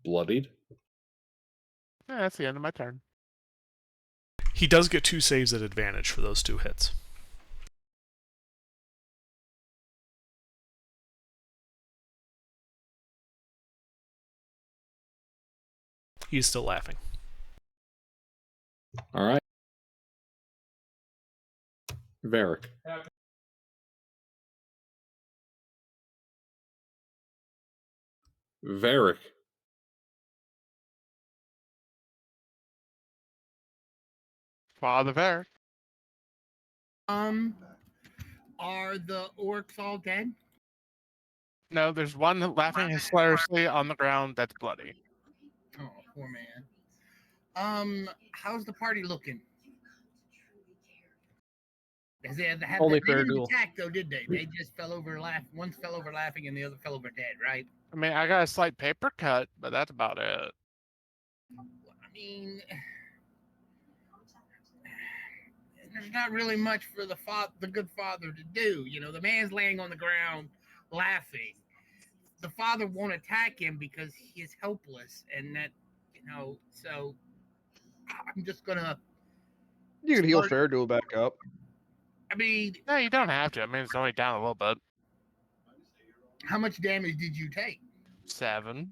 Bloodied. Yeah, that's the end of my turn. He does get 2 saves at advantage for those 2 hits. He's still laughing. Alright. Varric. Varric. Father Bear. Are the orcs all dead? No, there's one laughing hilariously on the ground that's bloody. Oh, poor man. How's the party looking? Only they fair didn't duel. attack though, did they? They just fell over laughing. One fell over laughing, and the other fell over dead, right? I mean, I got a slight paper cut, but that's about it. I mean, there's not really much for the good father to do. You know, the man's laying on the ground laughing. The father won't attack him because he is helpless, and that, so I'm just gonna. You can heal start- fair duel back up. I mean, No, you don't have to. I mean, it's only down a little bit. how much damage did you take? 7.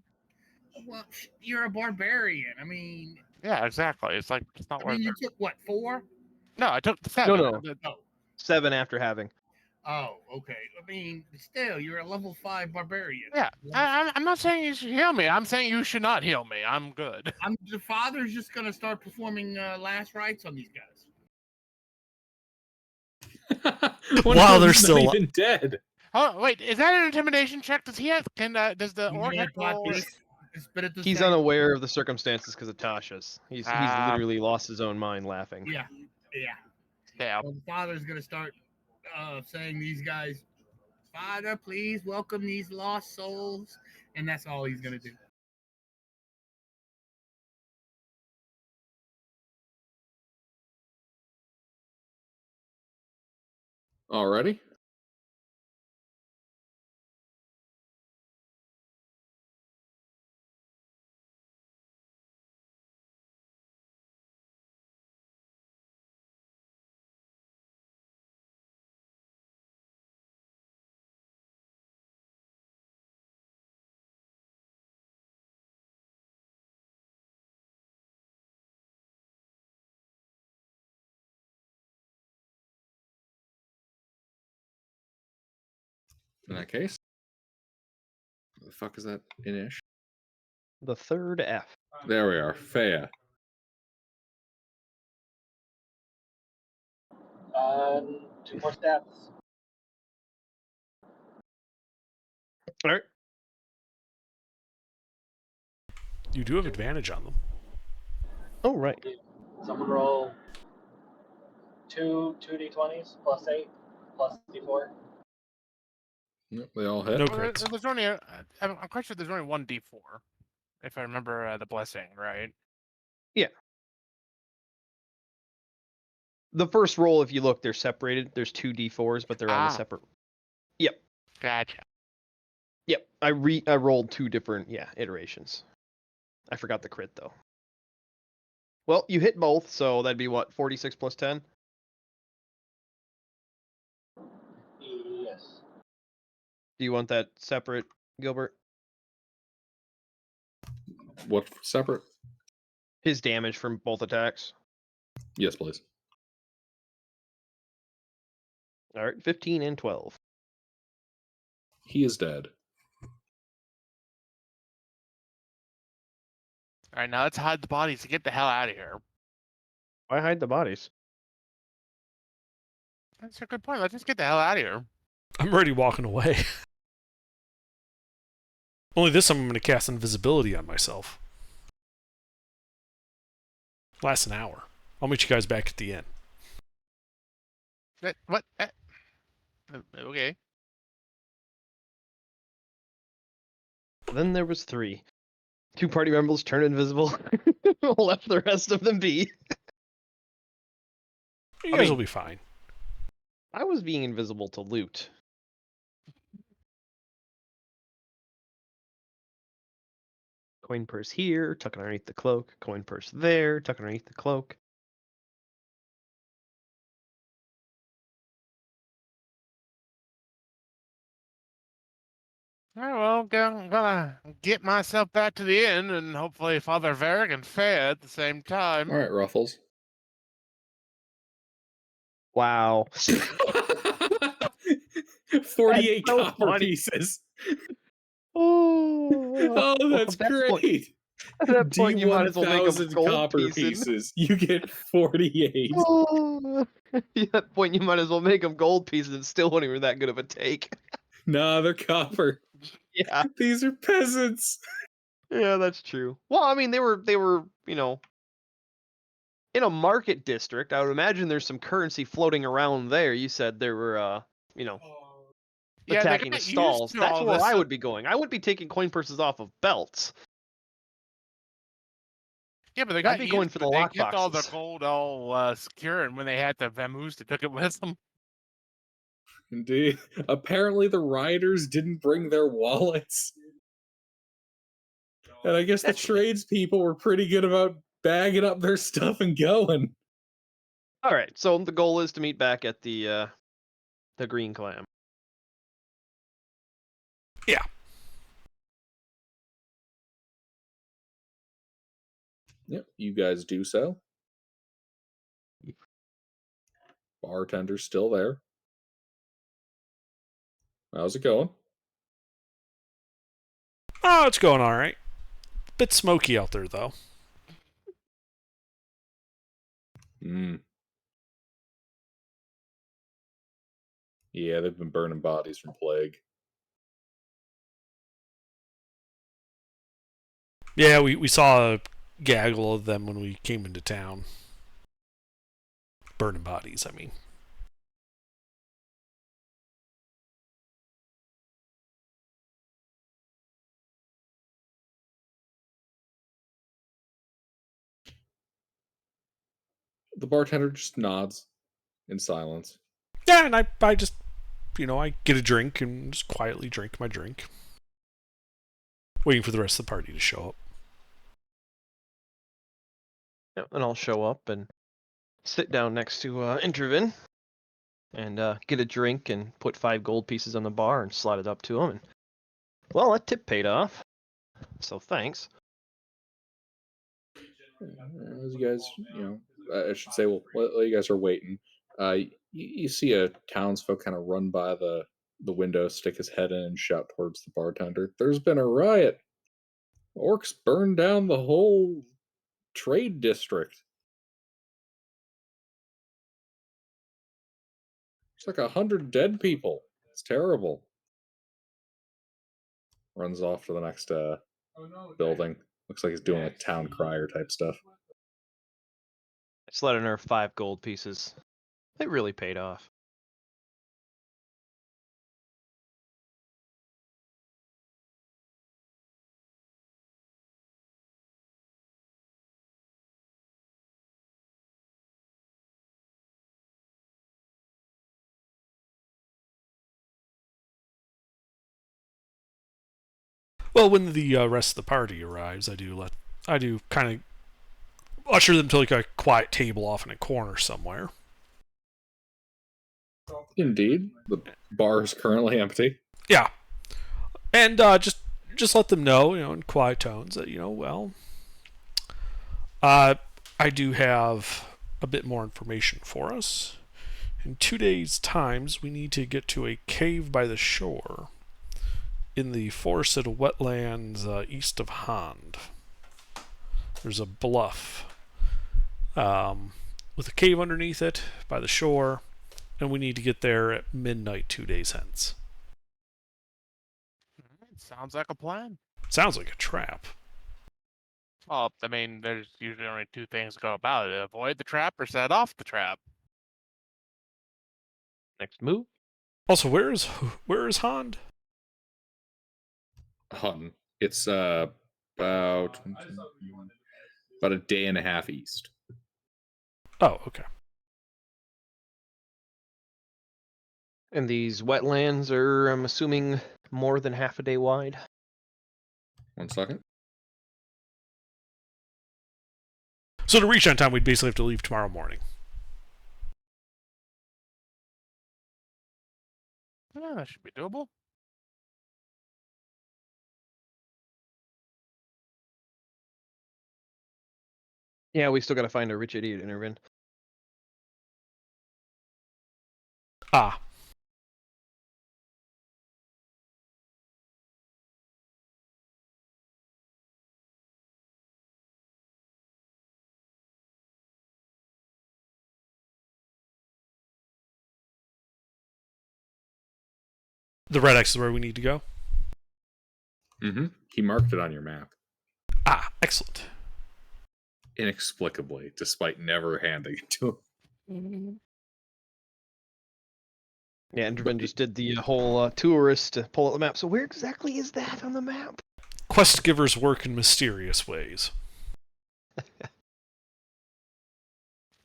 Well, you're a barbarian. I mean, Yeah, exactly. It's like it's not I worth mean, you it. took what, 4? No, I took the 7. No. Oh, 7 after having. oh, okay. I mean, still, you're a level 5 barbarian. Yeah, I'm not saying you should heal me. I'm saying you should not heal me. I'm good. The father's just gonna start performing last rites on these guys. One While of they're them's still- not even dead. Oh wait, is that an intimidation check? Does he have? Does the You orc may have have thought roll? this, but at the He's same, unaware of the circumstances because of Tasha's. He's Ah. literally lost his own mind laughing. yeah. Yeah. Well, the father's gonna start saying these guys, Father, please welcome these lost souls, and that's all he's gonna do. Already? In that case. What the fuck is that Inish? The third F. There we are. Fea. Two more stats. All right. You do have advantage on them. Oh, right. Someone roll 2d20s plus 8 plus d4. Yep, they all hit. No Well, crits. there's only. I'm quite sure there's only one D4, if I remember the blessing right. The first roll, if you look, they're separated. There's 2 d4s, but they're on a Ah. separate. Yep. Gotcha. Yep. I rolled 2 different iterations. I forgot the crit though. Well, you hit both, so that'd be what, 46 plus 10? Yes. Do you want that separate, Gilbert? What separate? His damage from both attacks. Yes, please. All right, 15 and 12. He is dead. All right, now let's hide the bodies to get the hell out of here. Why hide the bodies? That's a good point. Let's just get the hell out of here. I'm already walking away. Only this time I'm going to cast invisibility on myself. Lasts an hour. I'll meet you guys back at the inn. What? Okay. Then there was 3. 2 party members turned invisible. Left the rest of them be. You I guys mean- will be fine. I was being invisible to loot. Coin purse here, tucking underneath the cloak. Coin purse there, tucking underneath the cloak. All right, well, I'm gonna get myself back to the inn and hopefully Father Varric and Fea at the same time. All right, Ruffles. Wow. 48 That's so copper funny. pieces. Oh, Oh, that's at that point- great. At that point, you might as well make them D1000 gold copper pieces. You get 48. Oh, at that point, you might as well make them gold pieces. It still won't even that good of a take. Nah, they're copper. Yeah, These are peasants. yeah, that's true. Well, I mean, they were, in a market district, I would imagine there's some currency floating around there. You said there were, Yeah, they attacking the got used stalls. to That's all where this. I would be going. I wouldn't be taking coin purses off of belts. Yeah, but they I'd got be used going for to the it. They lock kept all their boxes. gold all secure, and when they had the vamoose, they took it with them. Indeed. Apparently, the rioters didn't bring their wallets. And I guess the tradespeople were pretty good about bagging up their stuff and going. All right, so the goal is to meet back at the Green Clam. Yeah. Yep, you guys do so. Bartender's still there. How's it going? Oh, it's going all right. Bit smoky out there, though. Yeah, they've been burning bodies from plague. Yeah, we saw a gaggle of them when we came into town. Burning bodies, I mean. The bartender just nods in silence. Yeah, and I just, I get a drink and just quietly drink my drink. Waiting for the rest of the party to show up. Yeah, and I'll show up and sit down next to Intervin and get a drink and put 5 gold pieces on the bar and slide it up to him. And, well, that tip paid off, so thanks. As you guys, I should say, well, while you guys are waiting, you see a townsfolk kind of run by the window, stick his head in, and shout towards the bartender. There's been a riot. Orcs burned down the whole trade district. It's like 100 dead people. It's terrible. Runs off to the next building. Looks like he's doing like town crier type stuff. I just let her 5 gold pieces. It really paid off. Well, when the rest of the party arrives, I do kind of usher them to like a quiet table off in a corner somewhere. Indeed, the bar is currently empty. Yeah, and just let them know, in quiet tones that I do have a bit more information for us. In 2 days' times, we need to get to a cave by the shore in the forested wetlands east of Hand. There's a bluff with a cave underneath it by the shore, and we need to get there at midnight 2 days hence. Sounds like a plan. Sounds like a trap. Well, I mean, there's usually only 2 things to go about it: avoid the trap or set off the trap. Next move. Also, where is Hand? Hutton. It's about a day and a half east. Oh, okay. And these wetlands are, I'm assuming, more than half a day wide. 1 second. So to reach on time, we'd basically have to leave tomorrow morning. Yeah, that should be doable. Yeah, we still got to find a rich idiot Intervin. Ah. The red X is where we need to go? Mm-hmm. He marked it on your map. Ah, excellent. inexplicably, despite never handing it to him. Yeah, Intervin just did the whole tourist to pull out the map. So where exactly is that on the map? Quest givers work in mysterious ways.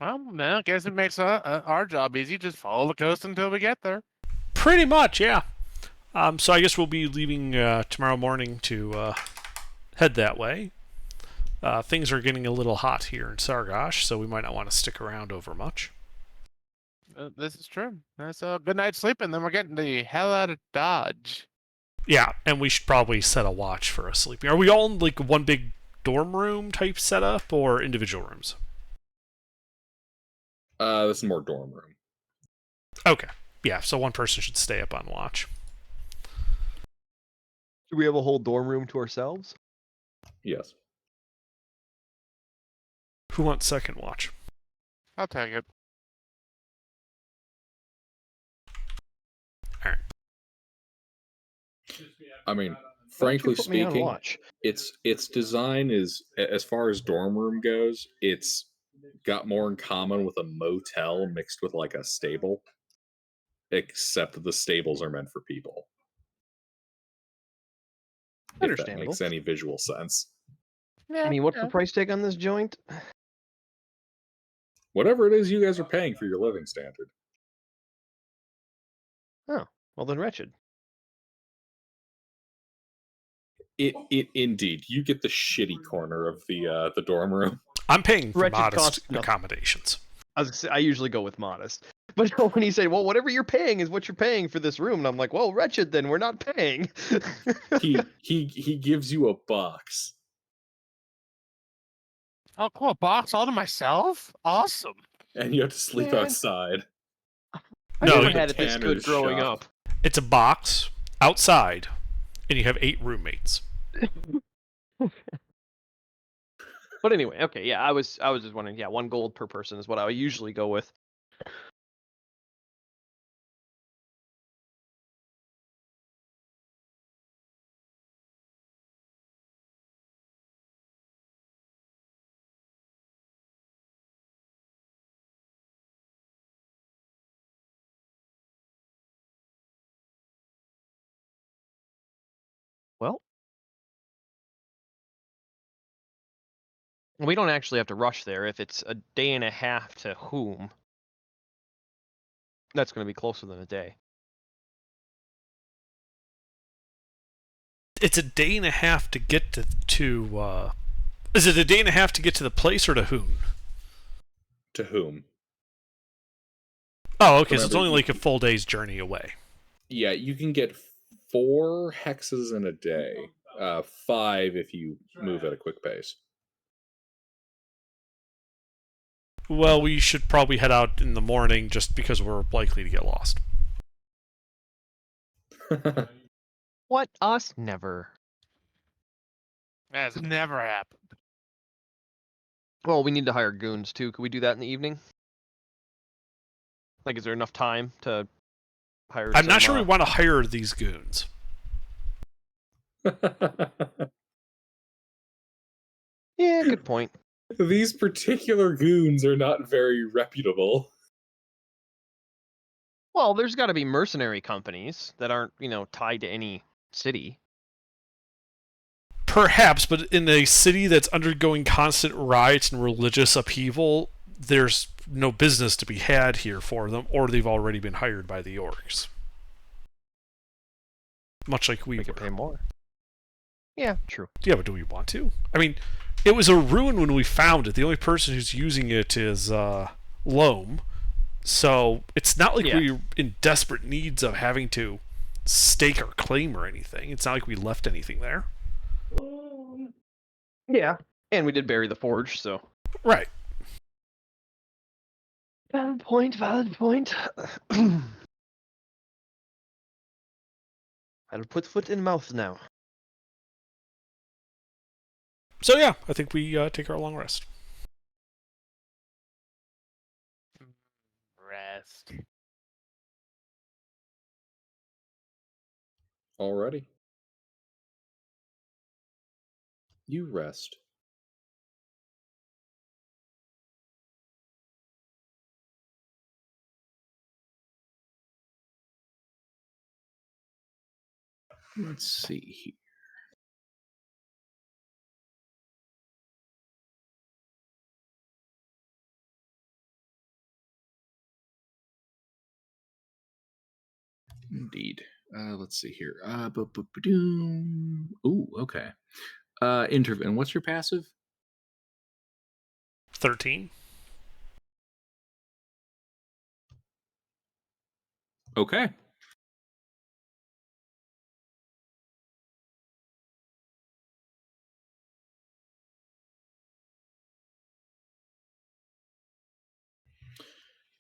Well, no, I guess it makes our job easy. Just follow the coast until we get there. Pretty much, yeah. So I guess we'll be leaving tomorrow morning to head that way. Things are getting a little hot here in Sargosh, so we might not want to stick around over much. This is true. That's a good night's sleep, and then we're getting the hell out of Dodge. Yeah, and we should probably set a watch for us sleeping. Are we all in like one big dorm room type setup or individual rooms? This is more dorm room. Okay. Yeah, so one person should stay up on watch. Do we have a whole dorm room to ourselves? Yes. Who wants second watch? I'll take it. I mean, Why don't you frankly put me on speaking, watch? its design is, as far as dorm room goes, it's got more in common with a motel mixed with like a stable, except that the stables are meant for people. If that Understandable. makes any visual sense. Yeah, I mean, what's the price tag on this joint? Whatever it is you guys are paying for your living standard. Oh, well then wretched. It indeed. You get the shitty corner of the dorm room. I'm paying for Wretched modest costs nothing. accommodations. I usually go with modest. But when he said, well, whatever you're paying is what you're paying for this room, and I'm like, well, wretched, then we're not paying. He gives you a box. Oh, cool. A box all to myself? Awesome. And you have to sleep Man. outside. I No, never you- had it this good Tanner's growing shop. up. It's a box outside, and you have 8 roommates. But anyway, okay, yeah, I was just wondering, yeah, 1 gold per person is what I usually go with. Well, we don't actually have to rush there if it's a day and a half to whom. That's going to be closer than a day. It's a day and a half to get to is it a day and a half to get to the place or to Hoon? To whom? Oh, okay, so it's Remember, only you- like a full day's journey away. Yeah, you can get 4 hexes in a day. 5 if you move at a quick pace. Well, we should probably head out in the morning just because we're likely to get lost. What? Us? Never. That's never happened. Well, we need to hire goons too. Could we do that in the evening? Like, is there enough time to hire I'm not some, sure we want to hire these goons. Yeah, good point. These particular goons are not very reputable. Well, there's got to be mercenary companies that aren't, tied to any city. Perhaps, but in a city that's undergoing constant riots and religious upheaval, there's no business to be had here for them, or they've already been hired by the orcs. Much like we We could were. pay more. Yeah, true. Yeah, but do we want to? I mean, it was a ruin when we found it. The only person who's using it is Loam. So it's not like Yeah. we're in desperate needs of having to stake our claim or anything. It's not like we left anything there. Yeah. And we did bury the forge, so. Right. Valid point, valid point. I'll put foot in mouth now. So yeah, I think we take our long rest. Rest. Alrighty. You rest. Let's see here. Indeed. Let's see here. Ooh, okay. And what's your passive? 13. Okay.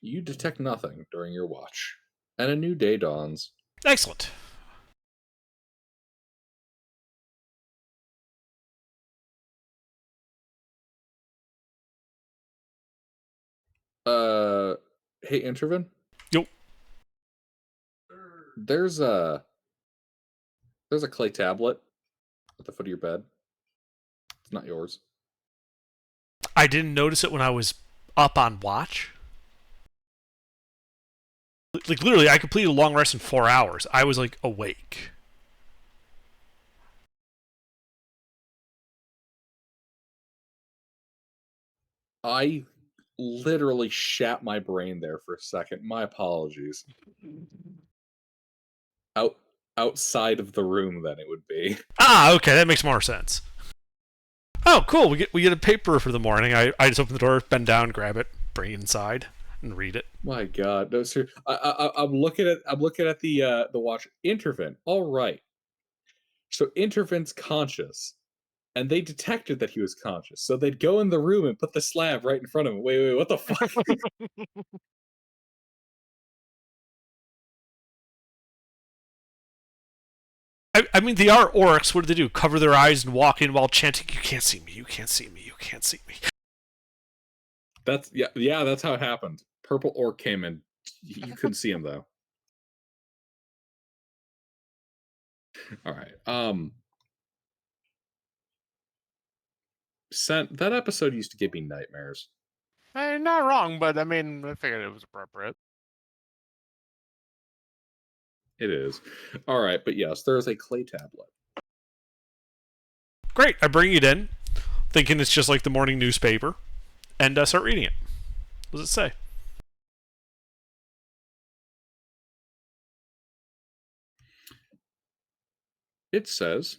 You detect nothing during your watch, and a new day dawns. Excellent. Hey, Intervin? Yo. There's a clay tablet at the foot of your bed. It's not yours. I didn't notice it when I was up on watch. Like, literally, I completed a long rest in 4 hours. I was, like, awake. I literally shat my brain there for a second. My apologies. Outside of the room, then it would be. Ah, okay, that makes more sense. Oh, cool. We get a paper for the morning. I just open the door, bend down, grab it, bring it inside, and read it. My God, no, sir. I'm looking at the watch. Intervin. All right. So Intervin's conscious, and they detected that he was conscious. So they'd go in the room and put the slab right in front of him. Wait, what the fuck? I mean, they are orcs. What do they do? Cover their eyes and walk in while chanting, "You can't see me. You can't see me. You can't see me." That's that's how it happened. Purple orc came in. You couldn't see him though. All right. That episode used to give me nightmares. Not wrong, but I mean, I figured it was appropriate. It is. All right, but yes, there is a clay tablet. Great. I bring it in, thinking it's just like the morning newspaper, and start reading it. What does it say? It says,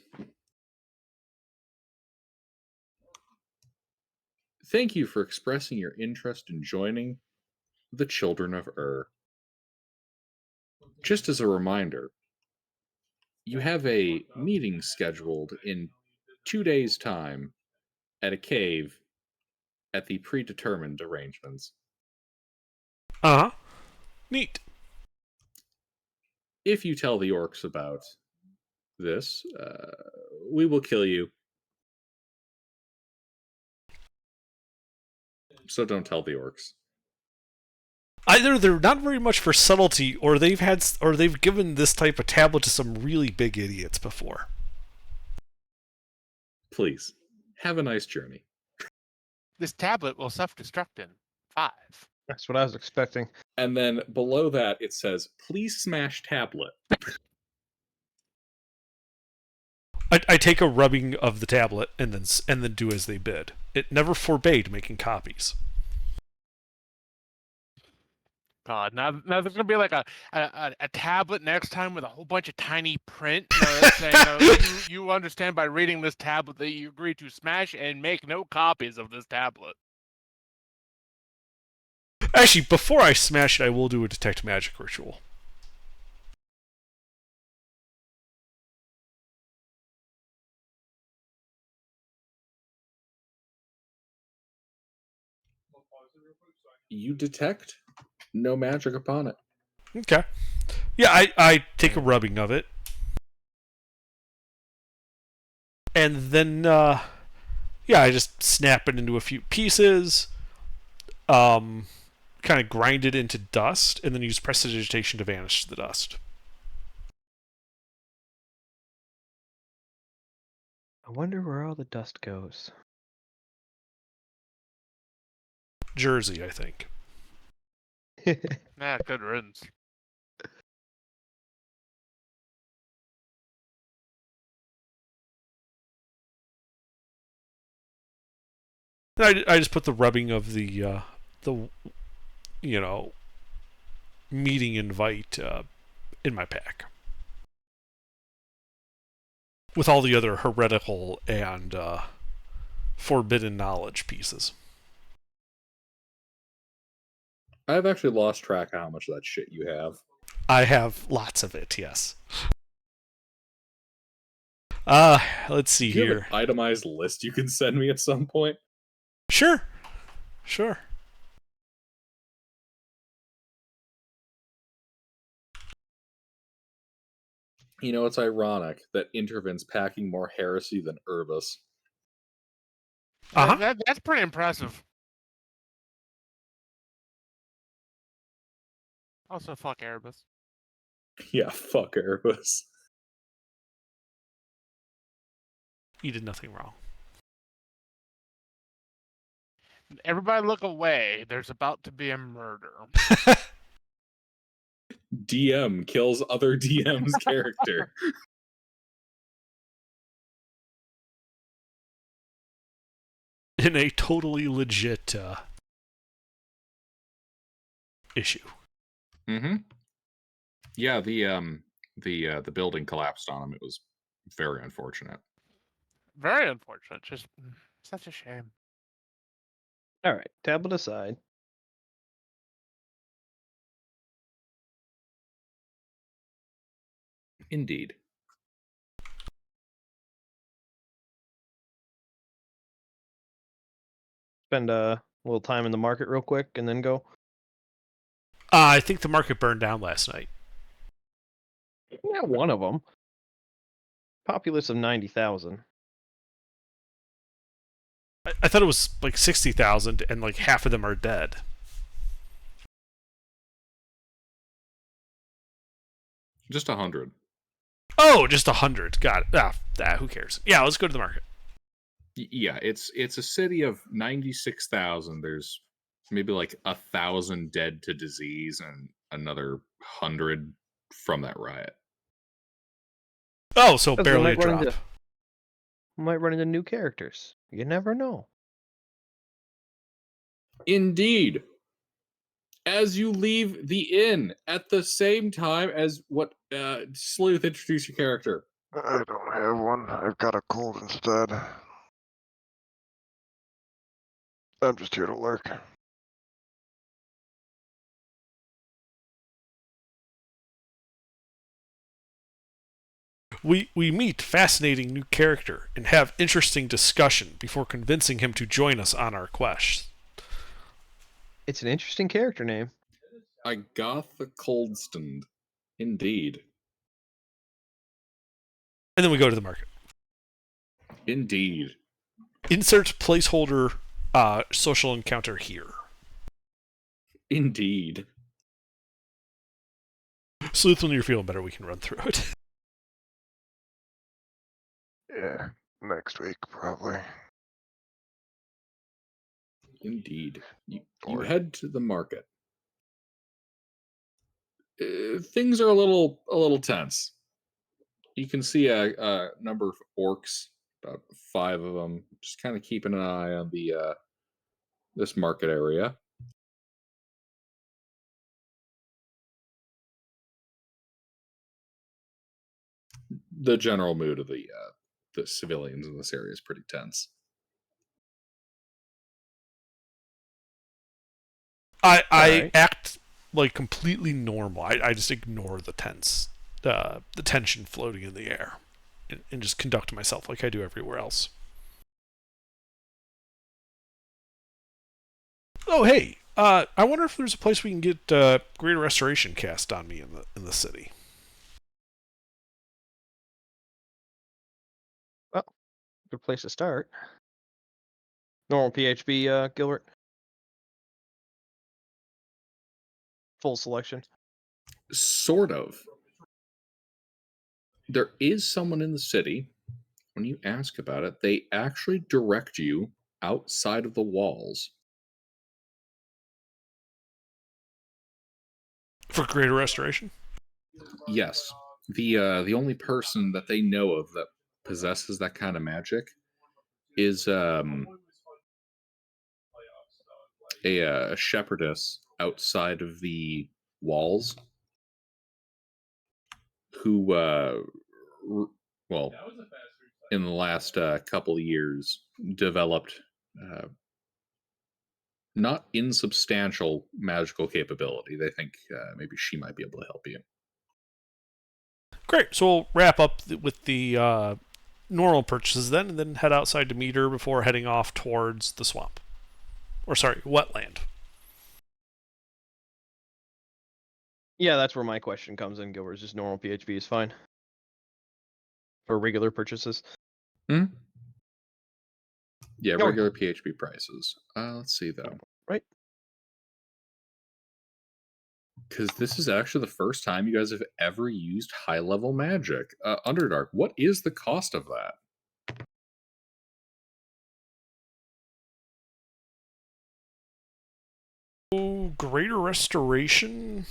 "Thank you for expressing your interest in joining the Children of Just as a reminder, you have a meeting scheduled in 2 days' time at a cave at the predetermined arrangements. Uh-huh. Neat. If you tell the orcs about this, we will kill you. So don't tell the orcs." Either they're not very much for subtlety, or they've given this type of tablet to some really big idiots before. Please, have a nice journey. This tablet will self-destruct in 5. That's what I was expecting. And then below that it says, "Please smash tablet." I take a rubbing of the tablet and then do as they bid. It never forbade making copies. God, now there's gonna be like a tablet next time with a whole bunch of tiny print that saying, you understand by reading this tablet that you agree to smash and make no copies of this tablet. Actually, before I smash it, I will do a detect magic ritual. You detect no magic upon it. Okay. Yeah, I take a rubbing of it. And then, I just snap it into a few pieces. Kind of grind it into dust, and then use prestidigitation to vanish the dust. I wonder where all the dust goes. Jersey, I think. Nah, good riddance. I just put the rubbing of the meeting invite in my pack with all the other heretical and forbidden knowledge pieces. I've actually lost track of how much of that shit you have. I have lots of it, yes. Let's see Do you have here. an itemized list you can send me at some point? Sure. You know, it's ironic that Intervin's packing more heresy than Urbis. Uh-huh. That's pretty impressive. Also, fuck Erebus. Yeah, fuck Urbis. You did nothing wrong. Everybody look away. There's about to be a murder. DM kills other DM's character. In a totally legit issue. Mm-hmm. Yeah, the building collapsed on him. It was very unfortunate. Very unfortunate. Just such a shame. All right, tablet aside. Indeed. Spend a little time in the market real quick and then go. I think the market burned down last night. Yeah, one of them. Populace of 90,000. I thought it was like 60,000, and like half of them are dead. Just 100. Oh, just 100. Got it. Who cares? Yeah, let's go to the market. Yeah, it's a city of 96,000. There's maybe like 1,000 dead to disease and another 100 from that riot. Oh, so Because barely a drop. We might run into new characters. You never know. Indeed. As you leave the inn at the same time as what Sleuth, introduce your character. I don't have one. I've got a cold instead. I'm just here to lurk. We meet fascinating new character and have interesting discussion before convincing him to join us on our quest. It's an interesting character name. Agatha Coldstund. Indeed. And then we go to the market. Indeed. Insert placeholder social encounter here. Indeed. Sleuth, when you're feeling better, we can run through it. Yeah, next week probably. Indeed. You Or- head to the market. Things are a little tense. You can see a number of orcs, about 5 of them, just kind of keeping an eye on the this market area. The general mood of the civilians in this area is pretty tense. I Alright. act like completely normal. I just ignore the tension floating in the air, and just conduct myself like I do everywhere else. Oh, hey, I wonder if there's a place we can get Greater Restoration cast on me in the city. Good place to start. Normal PHB, Gilbert. Full selection. Sort of. There is someone in the city. When you ask about it, they actually direct you outside of the walls. For Greater Restoration? Yes. The only person that they know of that possesses that kind of magic is a shepherdess outside of the walls who, well, in the last couple of years, developed not insubstantial magical capability. They think maybe she might be able to help you. Great. So we'll wrap up with the normal purchases then, and then head outside to meet her before heading off towards the swamp. Or sorry, wetland. Yeah, that's where my question comes in, Gilbert. Just normal PHP is fine for regular purchases. Hmm? Yeah, Oh, regular PHP prices. Let's see though. right. Because this is actually the first time you guys have ever used high-level magic. Underdark, what is the cost of that? Oh, greater restoration.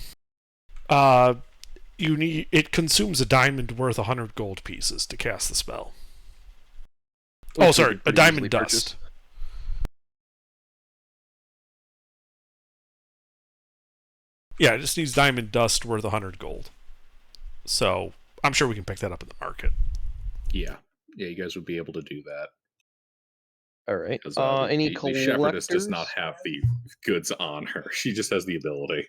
It consumes a diamond worth 100 gold pieces to cast the spell. Which sorry, could be a pretty diamond easily dust. purchased. Yeah, it just needs diamond dust worth 100 gold. So I'm sure we can pick that up in the market. Yeah, you guys would be able to do that. All right. 'Cause, Any the shepherdess collectors? does not have the goods on her. She just has the ability.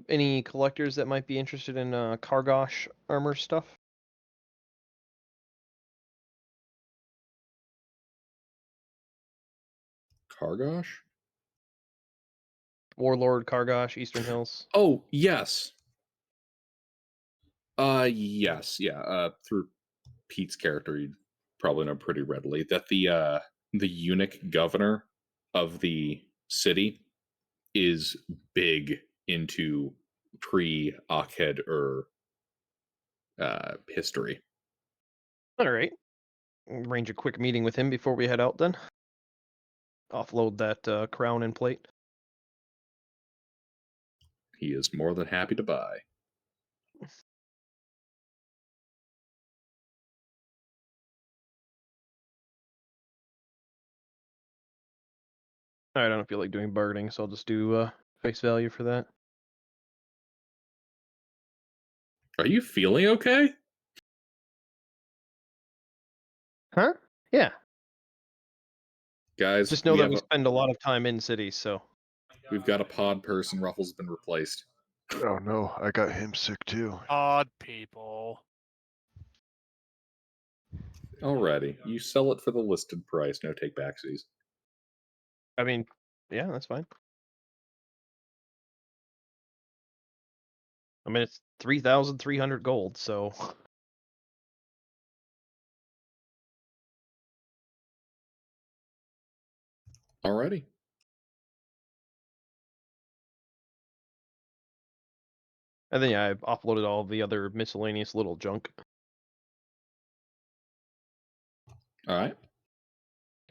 Any collectors that might be interested in Kargosh armor stuff? Kargosh? Warlord Kargosh, Eastern Hills. Oh, yes. Yes, yeah. Through Pete's character, you'd probably know pretty readily that the eunuch governor of the city is big into pre-Akhed history. All right. Arrange a quick meeting with him before we head out then. Offload that crown and plate. He is more than happy to buy. All right, I don't feel like doing bargaining, so I'll just do face value for that. Are you feeling okay? Huh? Yeah. Guys, Just know that we spend a lot of time in cities, so. we've got a pod person. Ruffles has been replaced. Oh no, I got him sick too. Odd people. Alrighty, you sell it for the listed price, no take backsies. I mean, yeah, that's fine. I mean, it's 3,300 gold, so. Alrighty. And then, yeah, I've offloaded all the other miscellaneous little junk. Alright.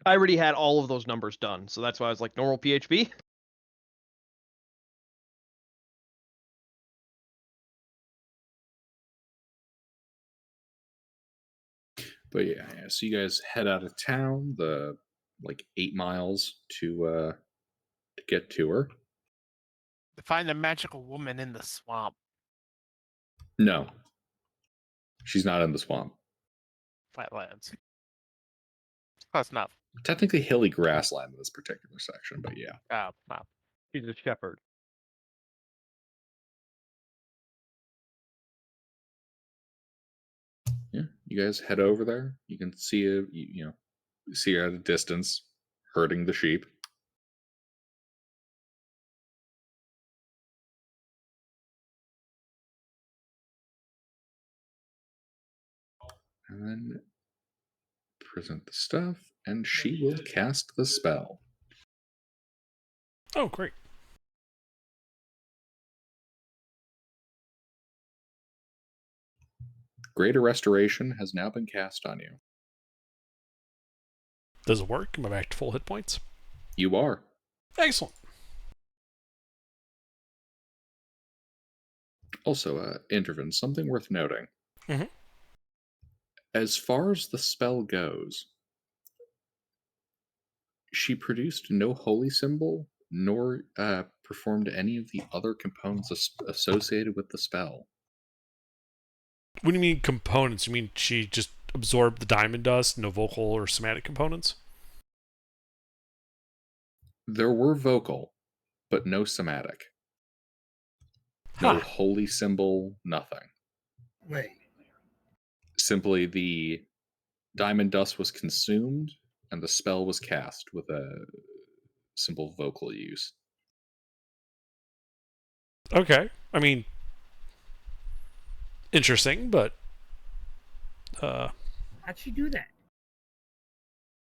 I already had all of those numbers done, so that's why I was like, normal PHP. But yeah, so you guys head out of town, the like 8 miles to get to her. To find the magical woman in the swamp. No. She's not in the swamp. Flatlands. Close enough. Technically hilly grassland in this particular section, but yeah. Oh, wow. She's a shepherd. Yeah, you guys head over there. You can see you see her at a distance herding the sheep. And then present the stuff, and she will cast the spell. Oh, great. Greater Restoration has now been cast on you. Does it work? Am I back to full hit points? You are. Excellent. Also, Intervin, something worth noting. Mhm. As far as the spell goes, She produced no holy symbol, nor performed any of the other components associated with the spell. What do you mean components? You mean she just absorbed the diamond dust, no vocal or somatic components? There were vocal, but no somatic. No Huh. holy symbol, nothing. Wait. Simply the diamond dust was consumed and the spell was cast with a simple vocal use. Okay. I mean, interesting, but How'd she do that?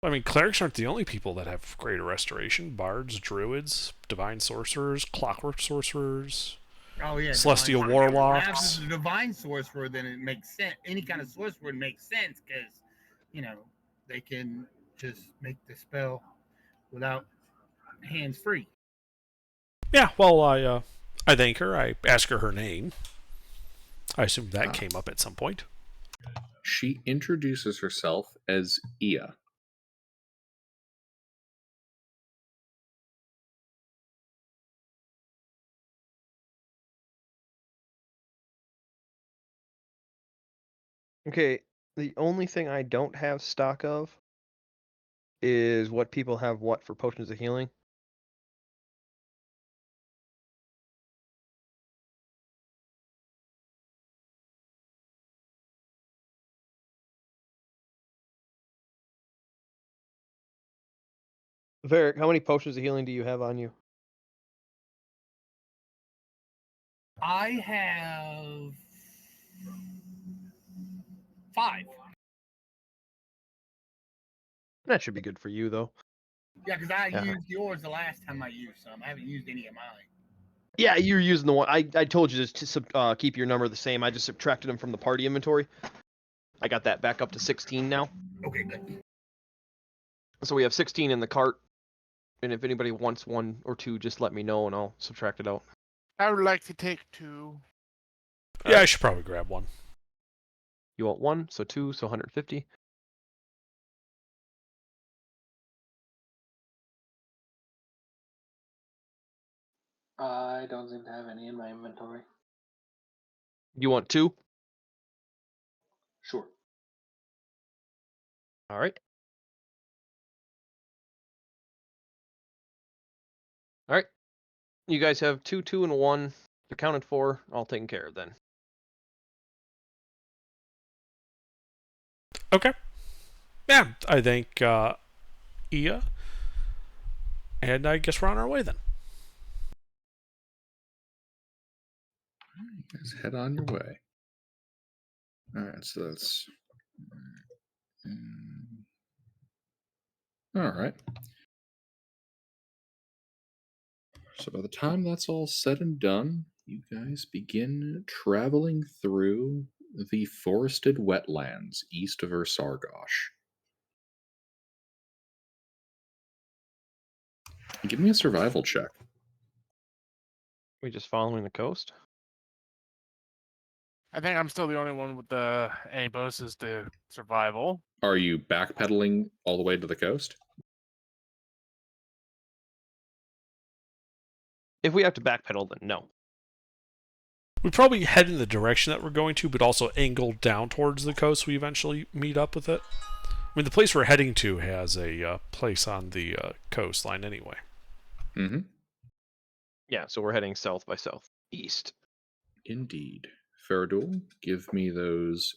I mean, clerics aren't the only people that have greater restoration. Bards, druids, divine sorcerers, clockwork sorcerers, Oh yeah, celestial divine. warlocks. If it's a divine sorcerer, then it makes sense. Any kind of sorcerer would make sense because, they can just make the spell without hands free. Yeah, well, I thank her. I ask her name. I assume that came up at some point. She introduces herself as Ia. Okay, the only thing I don't have stock of is what people have what for potions of healing. Varric, how many potions of healing do you have on you? I have 5. That should be good for you, though. Yeah, because I Yeah. used yours the last time I used some. I haven't used any of mine. Yeah, you're using the one. I told you to keep your number the same. I just subtracted them from the party inventory. I got that back up to 16 now. Okay, good. So we have 16 in the cart. And if anybody wants 1 or 2, just let me know and I'll subtract it out. I would like to take 2. Yeah, I should probably grab one. You want 1, so 2, so 150. I don't seem to have any in my inventory. You want 2? Sure. All right. All right. You guys have 2, 2, and 1. They're counted for. All taken care of then. Okay. Yeah, I thank Ia. And I guess we're on our way then. You guys head on your way. Alright, so that's. Alright. So by the time that's all said and done, you guys begin traveling through the forested wetlands east of Ursargosh. Give me a survival check. We just following the coast? I think I'm still the only one with any bonuses to survival. Are you backpedaling all the way to the coast? If we have to backpedal, then no. We probably head in the direction that we're going to, but also angle down towards the coast. We eventually meet up with it. I mean, the place we're heading to has a place on the coastline anyway. Mm-hmm. Yeah, so we're heading south by southeast. Indeed. Faradul, give me those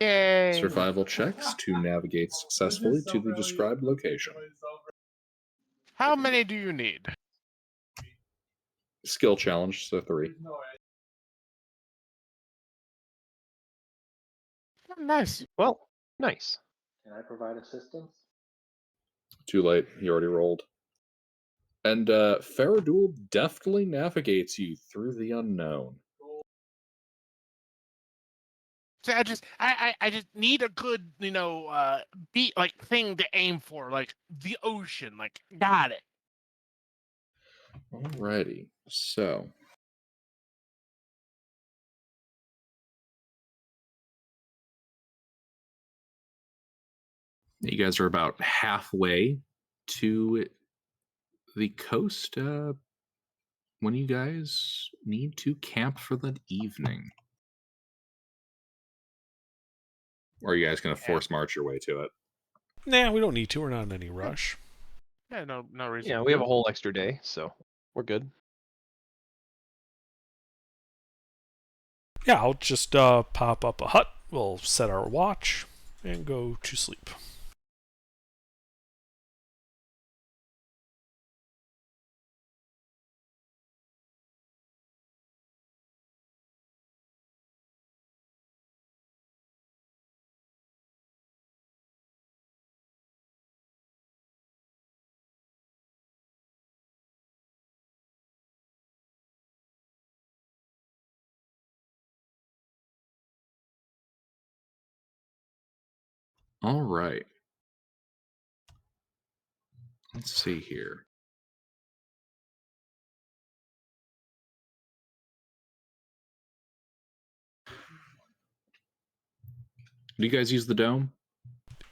Yay! survival checks to navigate successfully to the described location. How many do you need? Skill challenge, so 3. Nice. Well, nice. Can I provide assistance? Too late. He already rolled. And Faradul deftly navigates you through the unknown. So I just need a good, beat like thing to aim for, like the ocean. Like, got it. Alrighty. So. You guys are about halfway to the coast when you guys need to camp for the evening. Or are you guys going to force march your way to it? Nah, we don't need to. We're not in any rush. Yeah, no reason. Yeah, to we have do a whole extra day, so we're good. Yeah, I'll just pop up a hut. We'll set our watch and go to sleep. All right. Let's see here. Do you guys use the dome?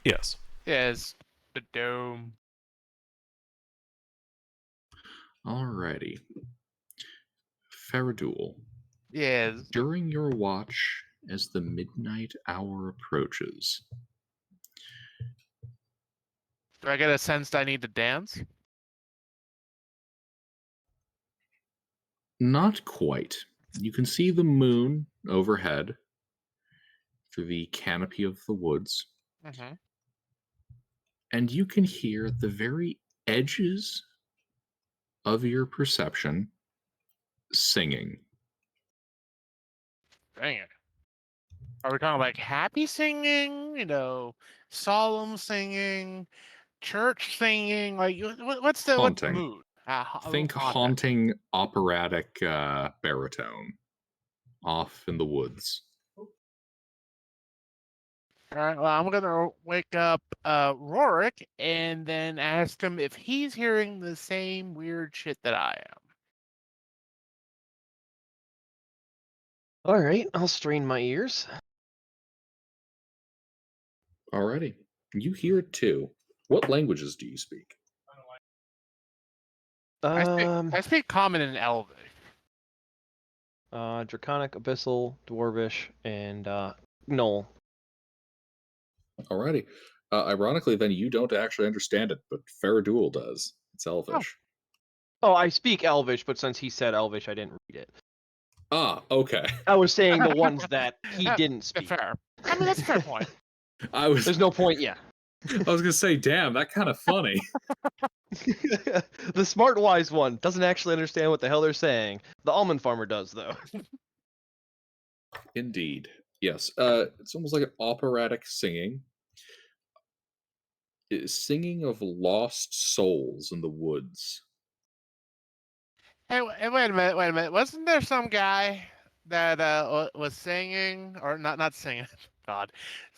Yes. Yes, the dome. Alrighty. Faradul, Yes. during your watch as the midnight hour approaches, Do I get a sense that I need to dance? not quite. You can see the moon overhead through the canopy of the woods, Mm-hmm. and you can hear at the very edges of your perception singing. Dang it. Are we talking like happy singing? Solemn singing, church singing? Like, what's the Haunting. mood? Think haunting operatic baritone off in the woods. All right. Well, I'm gonna wake up Rorik and then ask him if he's hearing the same weird shit that I am. All right, I'll strain my ears. Alrighty. You hear it too. What languages do you speak? I speak Common and Elvish. Draconic, Abyssal, Dwarvish, and Gnoll. Alrighty. Ironically, then you don't actually understand it, but Faradul does. It's Elvish. Oh, I speak Elvish, but since he said Elvish, I didn't read it. Ah, okay. I was saying the ones that he didn't speak. Fair. I mean, that's a fair point. There's no point, yeah. I was gonna say, damn, that kind of funny. The smart, wise one doesn't actually understand what the hell they're saying. The almond farmer does, though. Indeed. Yes. It's almost like an operatic singing. It's singing of lost souls in the woods. Hey, wait a minute. Wasn't there some guy that was singing, or not singing, God,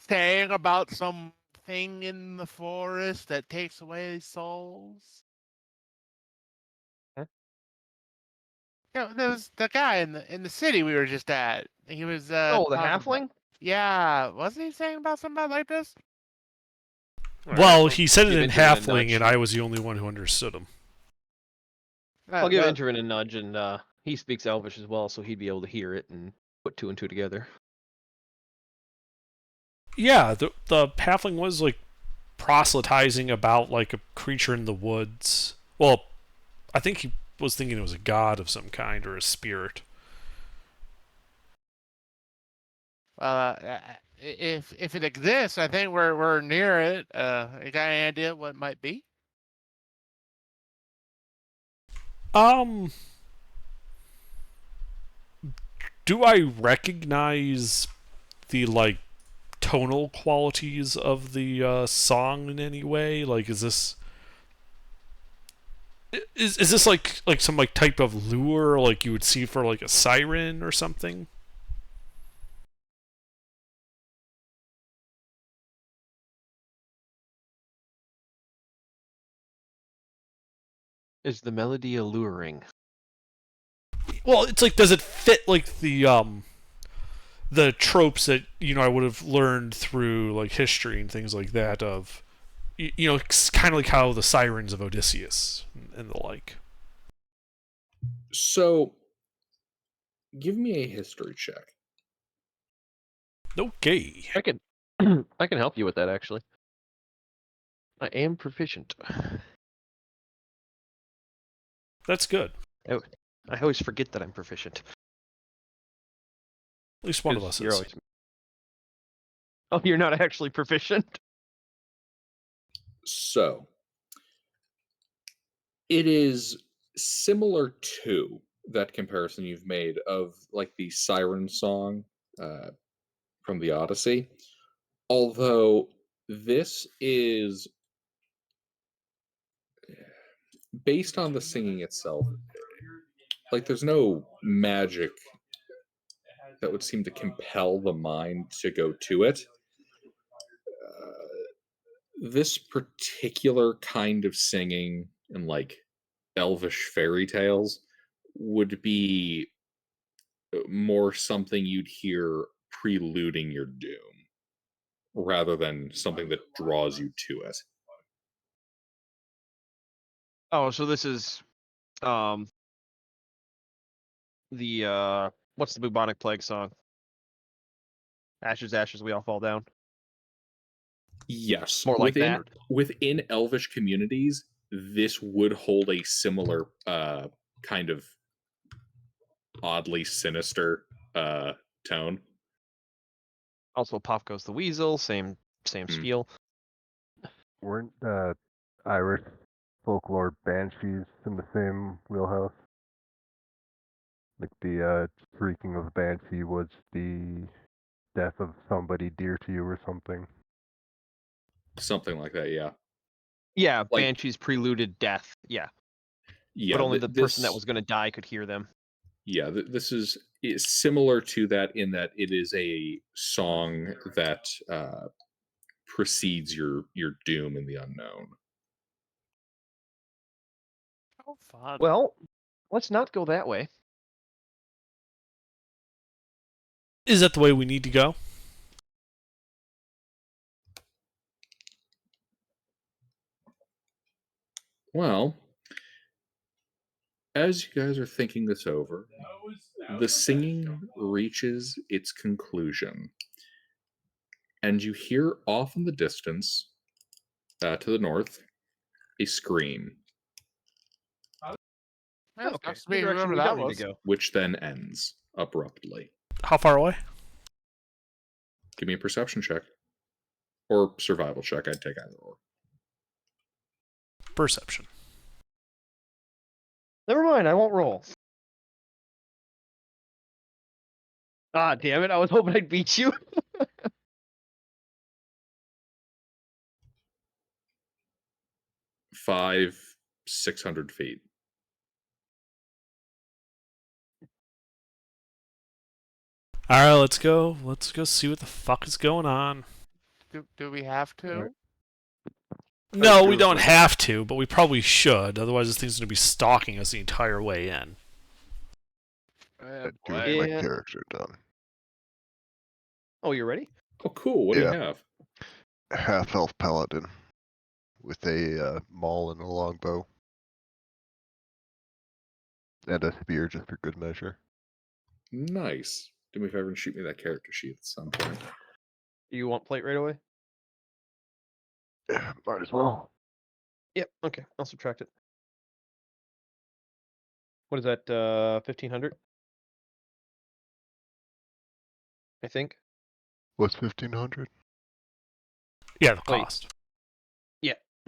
saying about something in the forest that takes away souls? Huh? Yeah, there was the guy in the city we were just at. He was Oh, the talking about- halfling? Yeah, wasn't he saying about something like this? Well, he said it give in Intamin a halfling, nudge. and I was the only one who understood him. I'll give Interin a nudge, and he speaks Elvish as well, so he'd be able to hear it and put two and two together. Yeah, the halfling was like proselytizing about like a creature in the woods. Well, I think he was thinking it was a god of some kind or a spirit. If it exists, I think we're near it. You got any idea what it might be? Do I recognize the like tonal qualities of the song in any way? Like, is this like some like type of lure like you would see for like a siren or something? Is the melody alluring? Well, it's like, does it fit like the tropes that I would have learned through like history and things like that of you know, it's kind of like how the sirens of Odysseus and the like. So, give me a history check. Okay. I can I can help you with that actually. I am proficient. That's good. I always forget that I'm proficient. At least one of 'Cause us you're is. always... Oh, you're not actually proficient? So, it is similar to that comparison you've made of like the siren song from the Odyssey, although this is based on the singing itself. Like, there's no magic that would seem to compel the mind to go to it. This particular kind of singing and like elvish fairy tales would be more something you'd hear preluding your doom rather than something that draws you to it. Oh, so this is the what's the bubonic plague song? Ashes, ashes, we all fall down. Yes, More like that. within elvish communities, this would hold a similar kind of oddly sinister tone. Also, Pop Goes the Weasel, same spiel. Weren't Irish folklore banshees in the same wheelhouse? Like the shrieking of a banshee was the death of somebody dear to you or something. Something like that, yeah. Yeah, Like- banshees preluded death. Yeah, Yeah, but only the person that this- was going to die could hear them. Yeah, this is similar to that in that it is a song that precedes your doom in the unknown. How fun. Well, let's not go that way. Is that the way we need to go? Well, as you guys are thinking this over, the singing reaches its conclusion, and you hear off in the distance, to the north, a scream, That's Okay, to me, the direction whoever we that don't need was. to go. which then ends abruptly. How far away? Give me a perception check. Or survival check, I'd take either or. Perception. Never mind, I won't roll. Ah, damn it! I was hoping I'd beat you. 600 feet. All right, let's go. Let's go see what the fuck is going on. Do we have to? Alright. No, do we it don't with- have to, but we probably should. Otherwise, this thing's going to be stalking us the entire way in. Do boy. with my Yeah. character done. Oh, you ready? Oh, cool. What do Yeah. you have? Half elf paladin with a maul and a longbow. And a spear just for good measure. Nice. Do me a favor and shoot me that character sheet at some point. Do you want plate right away? Yeah, might as well. Yep. Okay, I'll subtract it. What is that? 1,500. I think. What's 1,500? Yeah, the Wait. cost.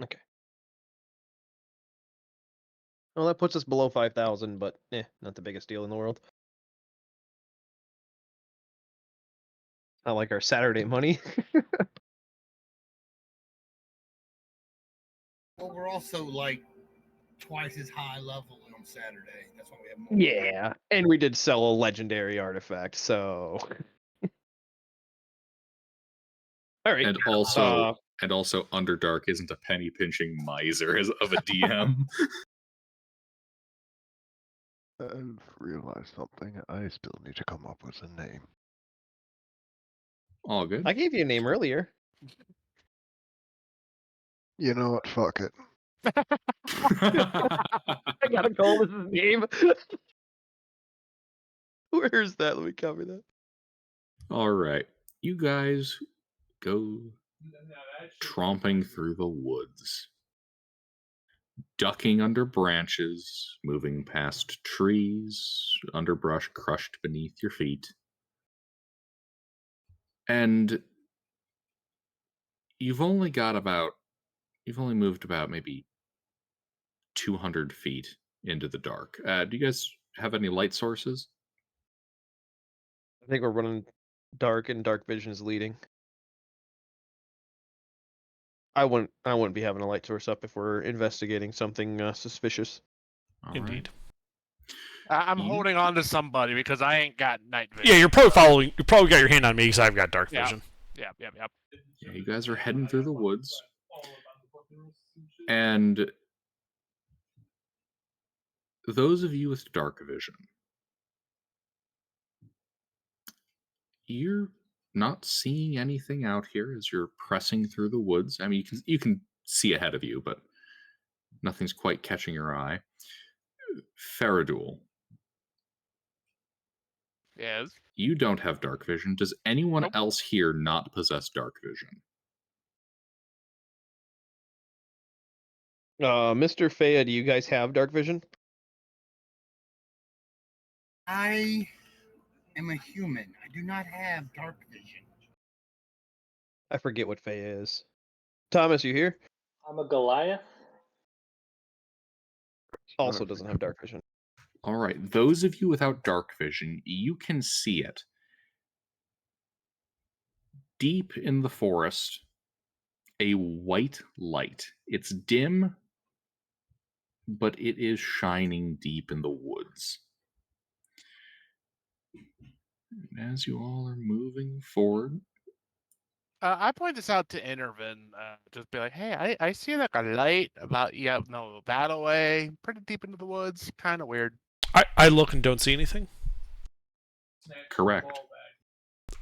Okay. Well, that puts us below 5,000, but not the biggest deal in the world. Not like our Saturday money. Well, we're also like twice as high level on Saturday. That's why we have more. Yeah, and we did sell a legendary artifact, so. All right. And also Underdark isn't a penny pinching miser of a DM. I've realized something. I still need to come up with a name. All good. I gave you a name earlier. You know what? Fuck it. I gotta call this his name. Where is that? Let me cover that. All right. You guys go tromping through the woods, ducking under branches, moving past trees, underbrush crushed beneath your feet. And you've only moved about maybe 200 feet into the dark. Do you guys have any light sources? I think we're running dark, and dark vision is leading. I wouldn't be having a light source up if we're investigating something suspicious. All right. Indeed. I'm You- holding on to somebody because I ain't got night vision. Yeah, you're probably following. You probably got your hand on me because I've got dark Yeah. vision. Yep. Yeah, you guys are heading through the woods, and those of you with dark vision, you're not seeing anything out here as you're pressing through the woods. I mean, you can see ahead of you, but nothing's quite catching your eye. Faradul, Yes. you don't have dark vision. Does anyone Nope. else here not possess dark vision? Mr. Faya, do you guys have dark vision? I am a human. I do not have dark vision. I forget what Faya is. Thomas, you here? I'm a Goliath. Also doesn't have dark vision. All right, those of you without dark vision, you can see it. Deep in the forest, a white light. It's dim, but it is shining deep in the woods. And as you all are moving forward, I point this out to Intervin. Just be like, hey, I see like a light about that away, pretty deep into the woods. Kind of weird. I look and don't see anything. correct.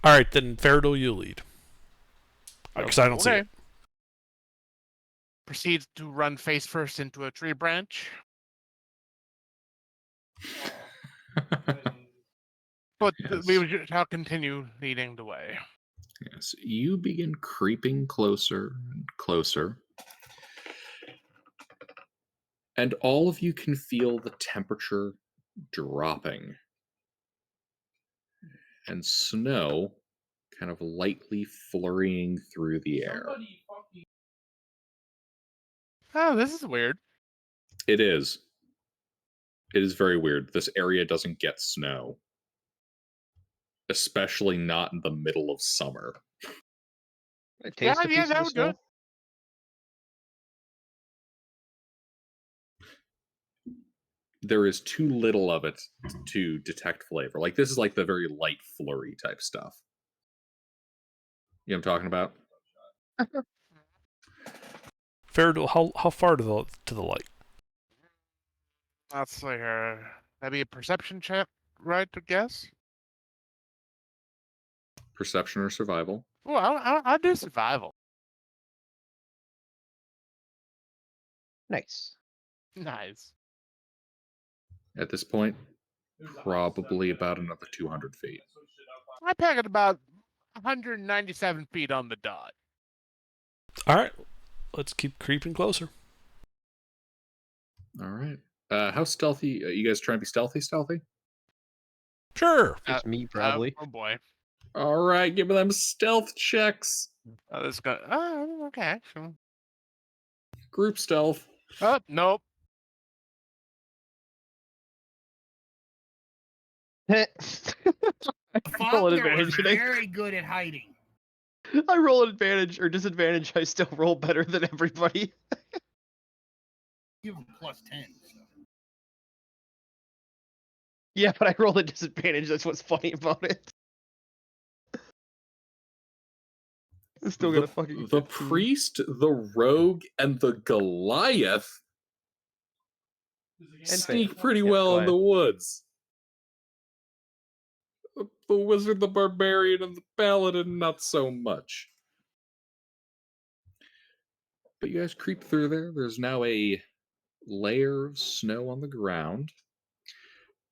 All right, then Faradul, you lead. Because I don't see it. Proceeds to run face first into a tree branch. But Yes. we shall continue leading the way. Yes, you begin creeping closer and closer. And all of you can feel the temperature dropping. And snow kind of lightly flurrying through the air. Oh, this is weird. It is. It is very weird. This area doesn't get snow. Especially not in the middle of summer. I taste a piece that of would snow. good. There is too little of it to detect flavor. Like, this is like the very light flurry type stuff. You know what I'm talking about? Faradul, how far to the light? Let's see here. Maybe a perception check, right? To guess. Perception or survival? Well, I'll do survival. Nice. Nice. At this point, probably about another 200 feet. I peg at about 197 feet on the dot. All right, let's keep creeping closer. All right. How stealthy? You guys trying to be stealthy? Sure. Just me, probably. Oh boy. All right, give me them stealth checks. This guy. Oh, okay. Sure. Group stealth. Oh, nope. I roll an Father was advantage. and I- very good at hiding. I roll an advantage or disadvantage. I still roll better than everybody. You have a plus 10. So. Yeah, but I rolled a disadvantage. That's what's funny about it. I'm still gonna fucking The 15. priest, the rogue, and the Goliath sneak Faye. pretty Yeah, well in Goliath. the woods. The wizard, the barbarian, and the paladin, not so much. But you guys creep through there. There's now a layer of snow on the ground,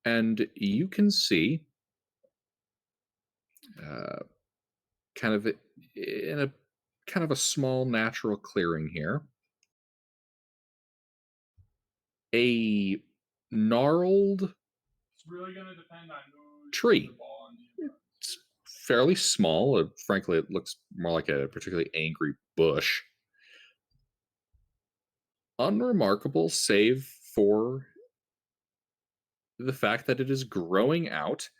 and you can see, kind of in a kind of a small natural clearing here, a gnarled tree. It's fairly small. Frankly, it looks more like a particularly angry bush. Unremarkable, save for the fact that it is growing out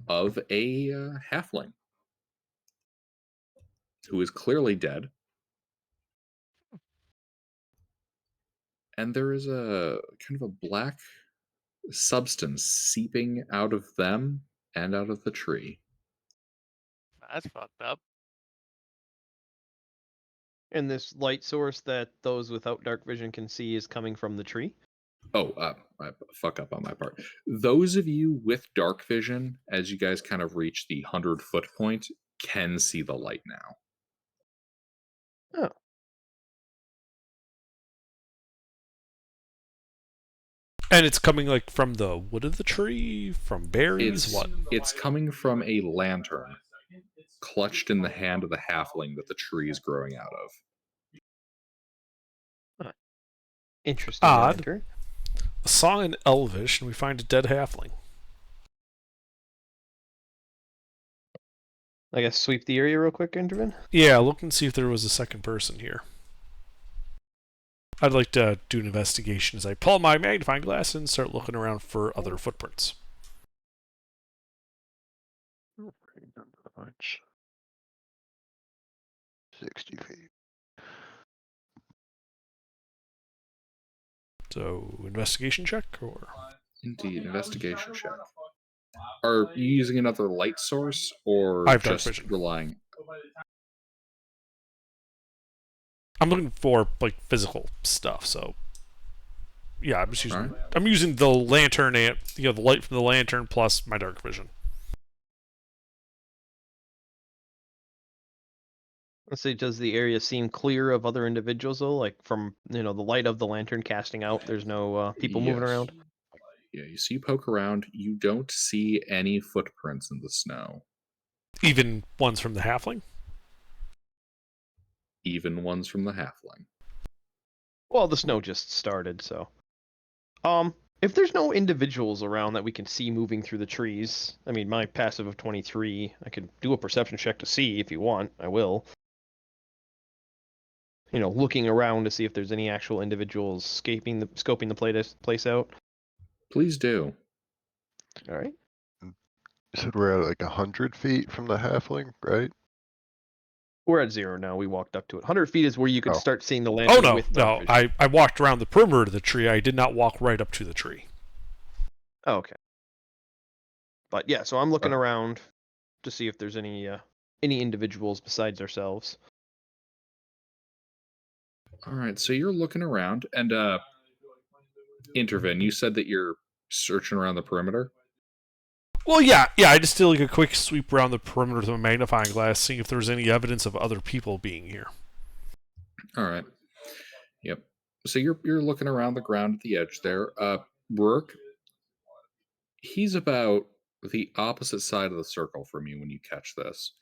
of a halfling who is clearly dead. And there is a kind of a black substance seeping out of them and out of the tree. That's fucked up. And this light source that those without dark vision can see is coming from the tree? Oh, I fuck up on my part. Those of you with dark vision, as you guys kind of reach the 100-foot point, can see the light now. Oh. And it's coming like from the wood of the tree, from berries, what? It's coming from a lantern clutched in the hand of the halfling that the tree is growing out of. Interesting Odd. lantern. A song in Elvish, and we find a dead halfling. I guess sweep the area real quick, Intervin. Yeah, look and see if there was a second person here. I'd like to do an investigation as I pull my magnifying glass and start looking around for other footprints. Much. 60 feet. So, investigation check, or? Indeed, investigation check. Are you using another light source, or I have dark just vision. relying? I'm looking for like physical stuff, so yeah, I'm just using. Alright. I'm using the lantern and the light from the lantern plus my dark vision. Let's see, does the area seem clear of other individuals though? Like from the light of the lantern casting out, there's no people moving Yes. around? Yeah, you see, poke around. You don't see any footprints in the snow, Even ones from the halfling. even ones from the halfling. Well, the snow just started, so. If there's no individuals around that we can see moving through the trees, I mean, my passive of 23, I could do a perception check to see if you want. I will. Looking around to see if there's any actual individuals scoping the place out. Please do. All right. You said we're at like 100 feet from the halfling, right? We're at 0 now. We walked up to it. 100 feet is where you could Oh. start seeing the lantern Oh no, with dark no! vision. I walked around the perimeter of the tree. I did not walk right up to the tree. Oh, okay. But yeah, so I'm looking Uh. around to see if there's any individuals besides ourselves. All right, so you're looking around, and Intervin, you said that you're searching around the perimeter. Well, yeah. I just did like a quick sweep around the perimeter with a magnifying glass, seeing if there was any evidence of other people being here. All right. Yep. So you're looking around the ground at the edge there. Rourke, he's about the opposite side of the circle from you when you catch this.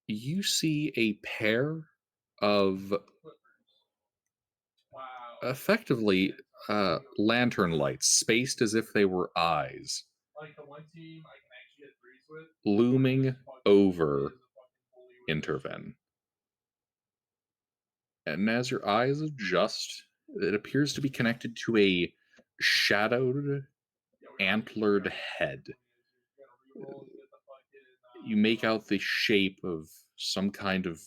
You see a pair of effectively lantern lights, spaced as if they were eyes, looming over Interven. And as your eyes adjust, it appears to be connected to a shadowed, antlered head. You make out the shape of some kind of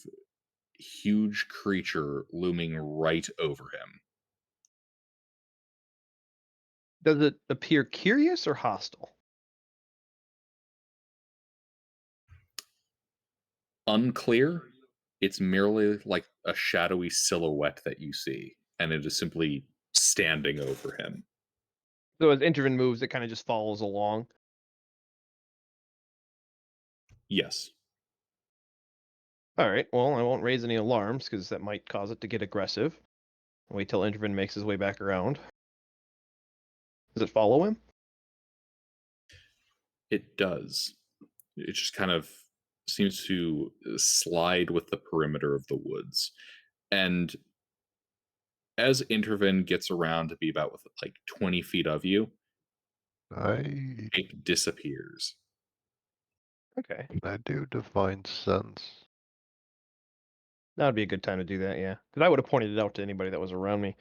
huge creature looming right over him. Does it appear curious or hostile? Unclear. It's merely like a shadowy silhouette that you see, and it is simply standing over him. So as Intervin moves, it kind of just follows along. Yes. All right. Well, I won't raise any alarms because that might cause it to get aggressive. Wait till Intervin makes his way back around. Does it follow him? It does. It just kind of seems to slide with the perimeter of the woods. And as Intervin gets around to be about with like 20 feet of you, I it disappears. Okay. I do divine sense. That would be a good time to do that, yeah. Because I would have pointed it out to anybody that was around me.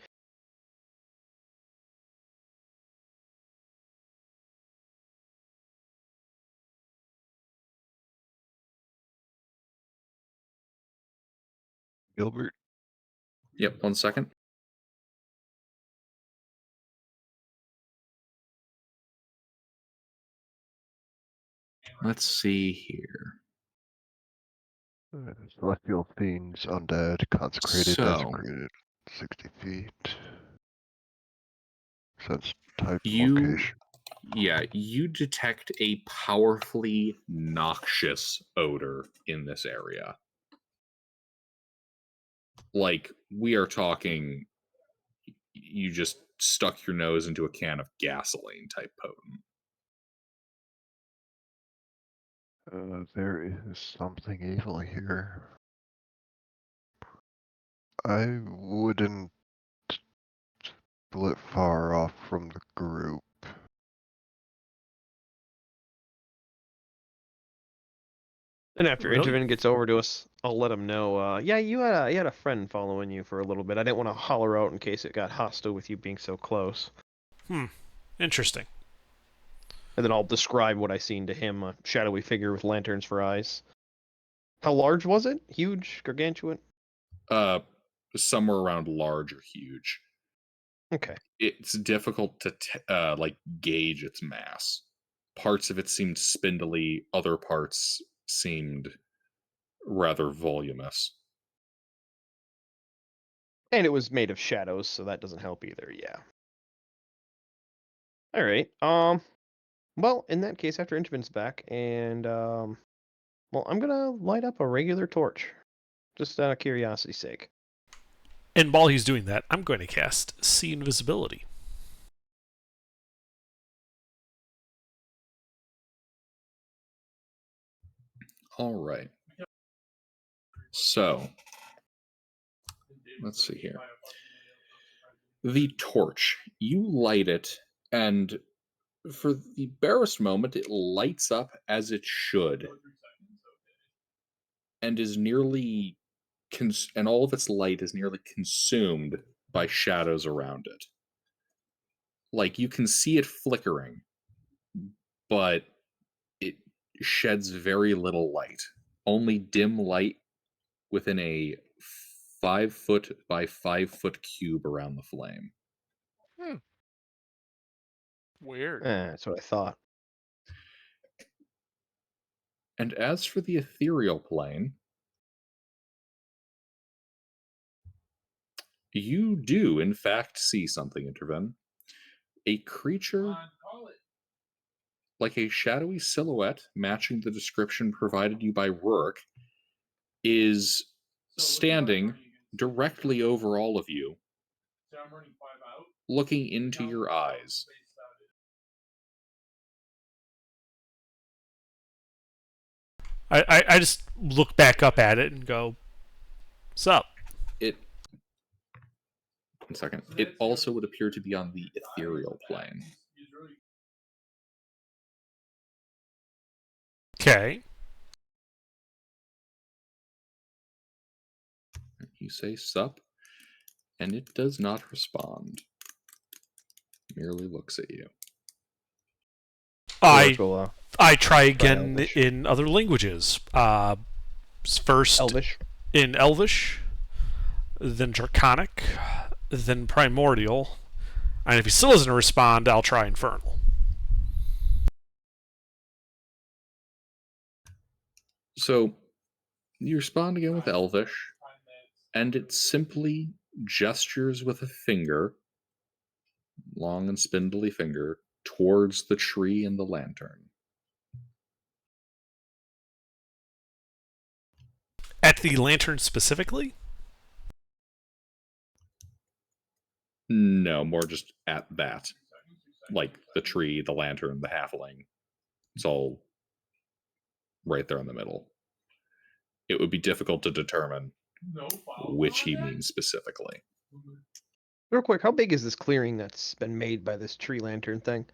Gilbert, Yep, 1 second. Let's see here. celestial fiends, undead, consecrated, So- desecrated, 60 feet. Sense type, You- location. Yeah, you detect a powerfully noxious odor in this area. Like, we are talking, you just stuck your nose into a can of gasoline type potent. There is something evil here. I wouldn't split far off from the group. And after Really? Intervin gets over to us, I'll let him know, yeah, you had a friend following you for a little bit. I didn't want to holler out in case it got hostile with you being so close. Interesting. And then I'll describe what I seen to him, a shadowy figure with lanterns for eyes. How large was it? Huge? Gargantuan? Somewhere around large or huge. Okay. It's difficult to like gauge its mass. Parts of it seemed spindly, other parts seemed rather voluminous. And it was made of shadows, so that doesn't help either, yeah. Alright, well, in that case, after Intervin's back, and, well, I'm gonna light up a regular torch. Just out of curiosity's sake. And while he's doing that, I'm going to cast See Invisibility. All right. So, let's see here. The torch, you light it, and for the barest moment, it lights up as it should, and is nearly, and all of its light is nearly consumed by shadows around it. Like, you can see it flickering, but it sheds very little light. Only dim light within a 5-foot by 5-foot cube around the flame. Weird. That's what I thought. And as for the ethereal plane, you do, in fact, see something, Interven. A creature like a shadowy silhouette matching the description provided you by Rurik is standing directly over all of you, looking into your eyes. I just look back up at it and go, "Sup?" It 1 second. It also would appear to be on the ethereal plane. Okay. You say sup, and it does not respond. It merely looks at you. I Will, try again Elvish. in other languages. First Elvish. in Elvish, then Draconic, then Primordial, and if he still doesn't respond, I'll try Infernal. So you respond again with Elvish, and it simply gestures with a finger, long and spindly finger, towards the tree and the lantern. At at the lantern specifically? No, more just at that. Like the tree, the lantern, the halfling. It's all right there in the middle. It would be difficult to determine which he means specifically. Real quick, how big is this clearing that's been made by this tree lantern thing?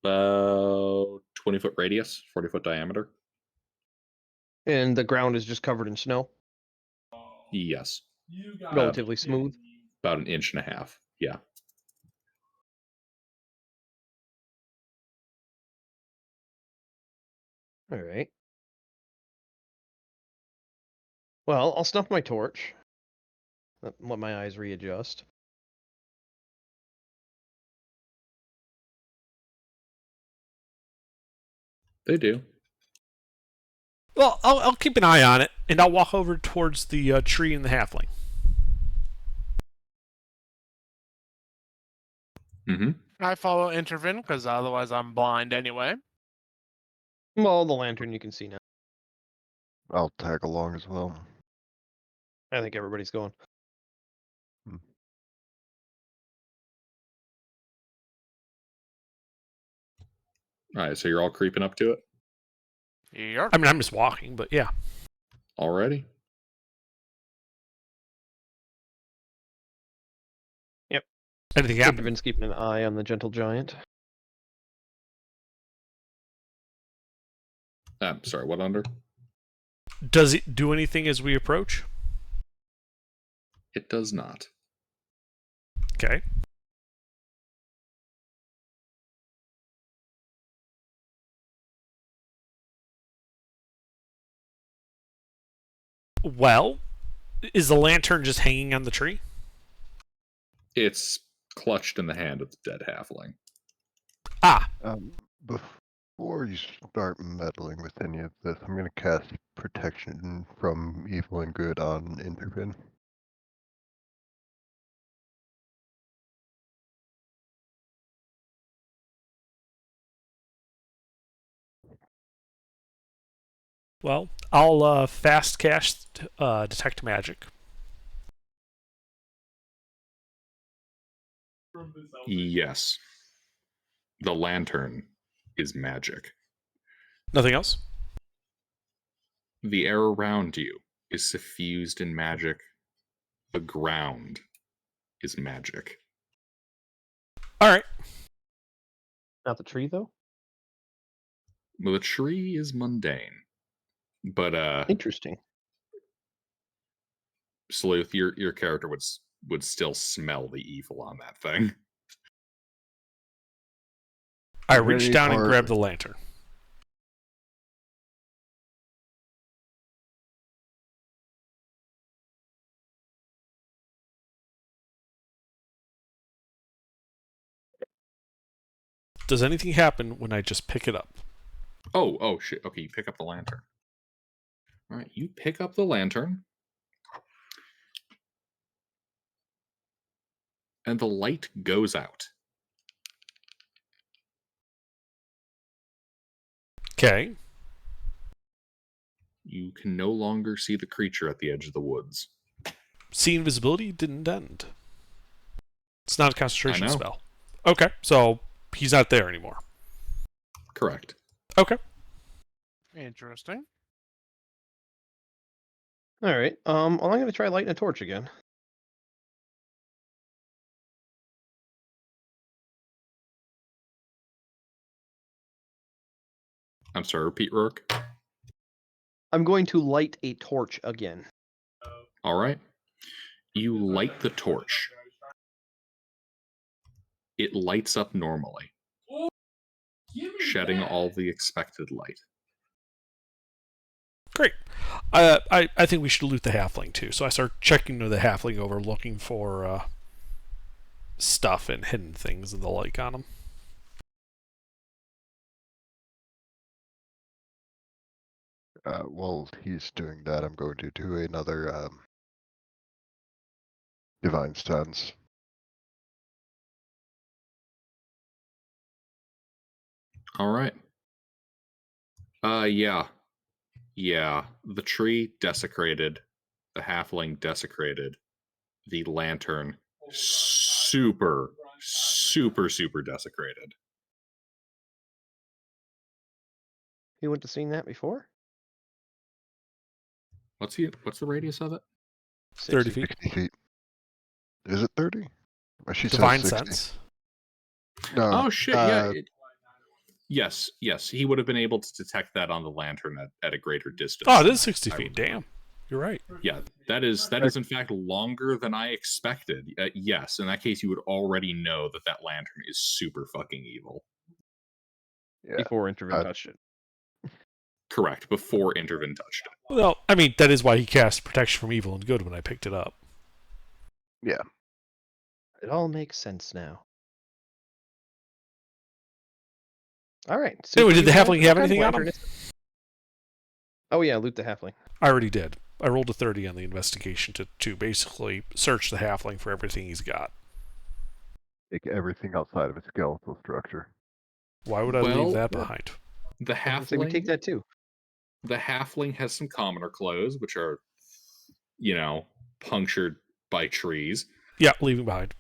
About 20-foot radius, 40-foot diameter. And the ground is just covered in snow, Yes. relatively smooth. About 1.5 inches. Yeah. All right. Well, I'll snuff my torch. Let my eyes readjust. They do. Well, I'll keep an eye on it, and I'll walk over towards the tree and the halfling. Mm-hmm. I follow Intervin because otherwise I'm blind anyway. Well, the lantern you can see now. I'll tag along as well. I think everybody's going. All right, so you're all creeping up to it? Yep. I mean, I'm just walking, but yeah. Already? Yep. Anything happen? Intervin's keeping an eye on the gentle giant. Sorry, what under? Does it do anything as we approach? It does not. Okay. Well, is the lantern just hanging on the tree? It's clutched in the hand of the dead halfling. Ah, Before you start meddling with any of this, I'm going to cast Protection from Evil and Good on Intervin. well, I'll fast cast Detect Magic. Yes. The lantern is magic. Nothing else? The air around you is suffused in magic. The ground is magic. All right. Not the tree, though? Well, the tree is mundane. But Interesting. Sleuth, your character would still smell the evil on that thing. I Is there reach any down and part- grab the lantern. Does anything happen when I just pick it up? Oh shit. Okay, you pick up the lantern. All right, you pick up the lantern. And the light goes out. Okay. You can no longer see the creature at the edge of the woods. See invisibility didn't end. It's not a concentration I know. spell. Okay, so he's not there anymore. Correct. Okay. Interesting. All right. Well, I'm going to try lighting a torch again. I'm sorry, repeat, Rourke. I'm going to light a torch again. All right. You light the torch. It lights up normally, shedding all the expected light. Great. I think we should loot the halfling too. So I start checking the halfling over, looking for stuff and hidden things and the like on him. While he's doing that, I'm going to do another Divine Sense. All right. Yeah. Yeah. The tree desecrated. The halfling desecrated. The lantern super, super desecrated. You wouldn't have seen that before? What's the radius of it? 30 60. feet. 60 feet. Is it 30? She says Divine 60. sense. No. Oh shit! Yeah. Yes. He would have been able to detect that on the lantern at a greater distance. Oh, it than is 60 I feet. remember. Damn. You're right. Yeah, that is in fact longer than I expected. Yes, in that case, you would already know that that lantern is super fucking evil. Yeah. Before Intervin touched it. Correct. Before Intervin touched it. Well, I mean, that is why he cast protection from evil and good when I picked it up. Yeah. It all makes sense now. All right. Anyway, did the evil halfling have What kind of anything on lantern him? is it? Oh yeah, loot the halfling. I already did. I rolled a 30 on the investigation to basically search the halfling for everything he's got. Take everything outside of a skeletal structure. Why would I Well, leave that behind? The I was gonna say we take halfling, that too. the halfling has some commoner clothes, which are, punctured by trees, Yeah, leaving behind.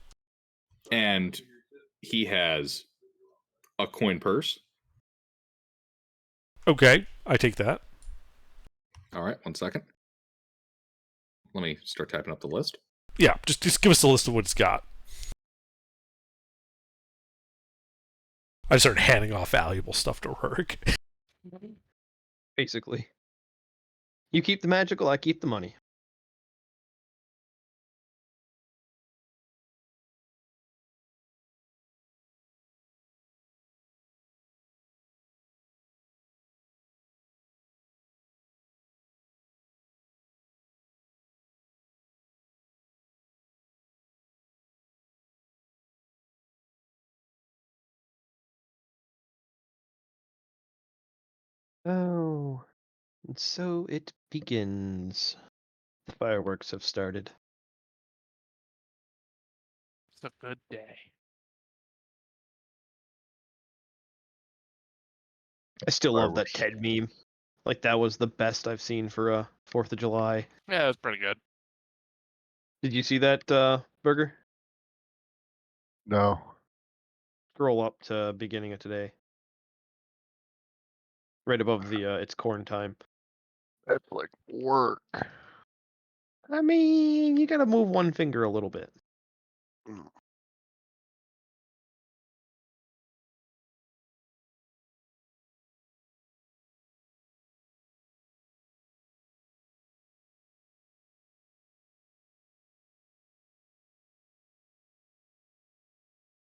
and he has a coin purse. Okay, I take that. All right, 1 second. Let me start typing up the list. Yeah, just give us a list of what it's got. I started handing off valuable stuff to work. Basically. You keep the magical, I keep the money. Oh, and so it begins. The fireworks have started. It's a good day. I still love that Fireworks. Ted meme. Like that was the best I've seen for 4th of July. Yeah, that's pretty good. Did you see that, Burger? No. Scroll up to beginning of today. Right above the it's corn time. That's like work. I mean, you gotta move one finger a little bit. Mm.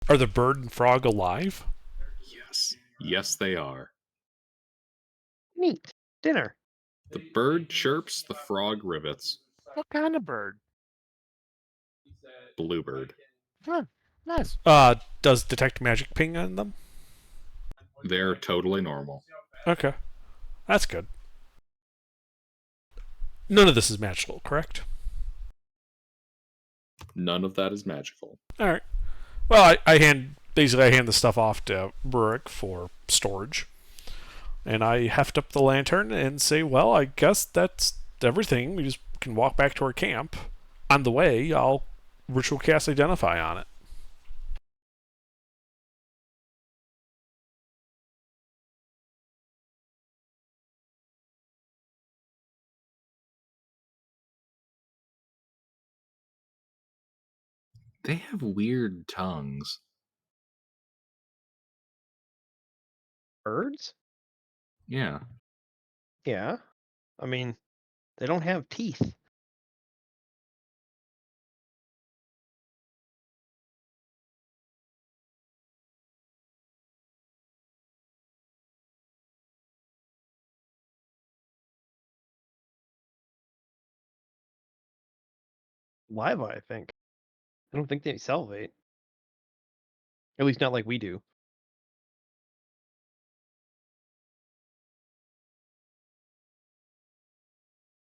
Are the bird and frog alive? Yes, they are. Neat. Dinner. The bird chirps, the frog rivets. What kind of bird? Bluebird. Huh, nice. Does detect magic ping on them? They're totally normal. Okay, that's good. None of this is magical, correct? None of that is magical. All right. Well, I hand the stuff off to Burrick for storage, and I heft up the lantern and say, "Well, I guess that's everything. We just can walk back to our camp. On the way, I'll ritual cast Identify on it." They have weird tongues. Birds? Yeah. Yeah. I mean, they don't have teeth. Live, I think. I don't think they salivate. At least not like we do.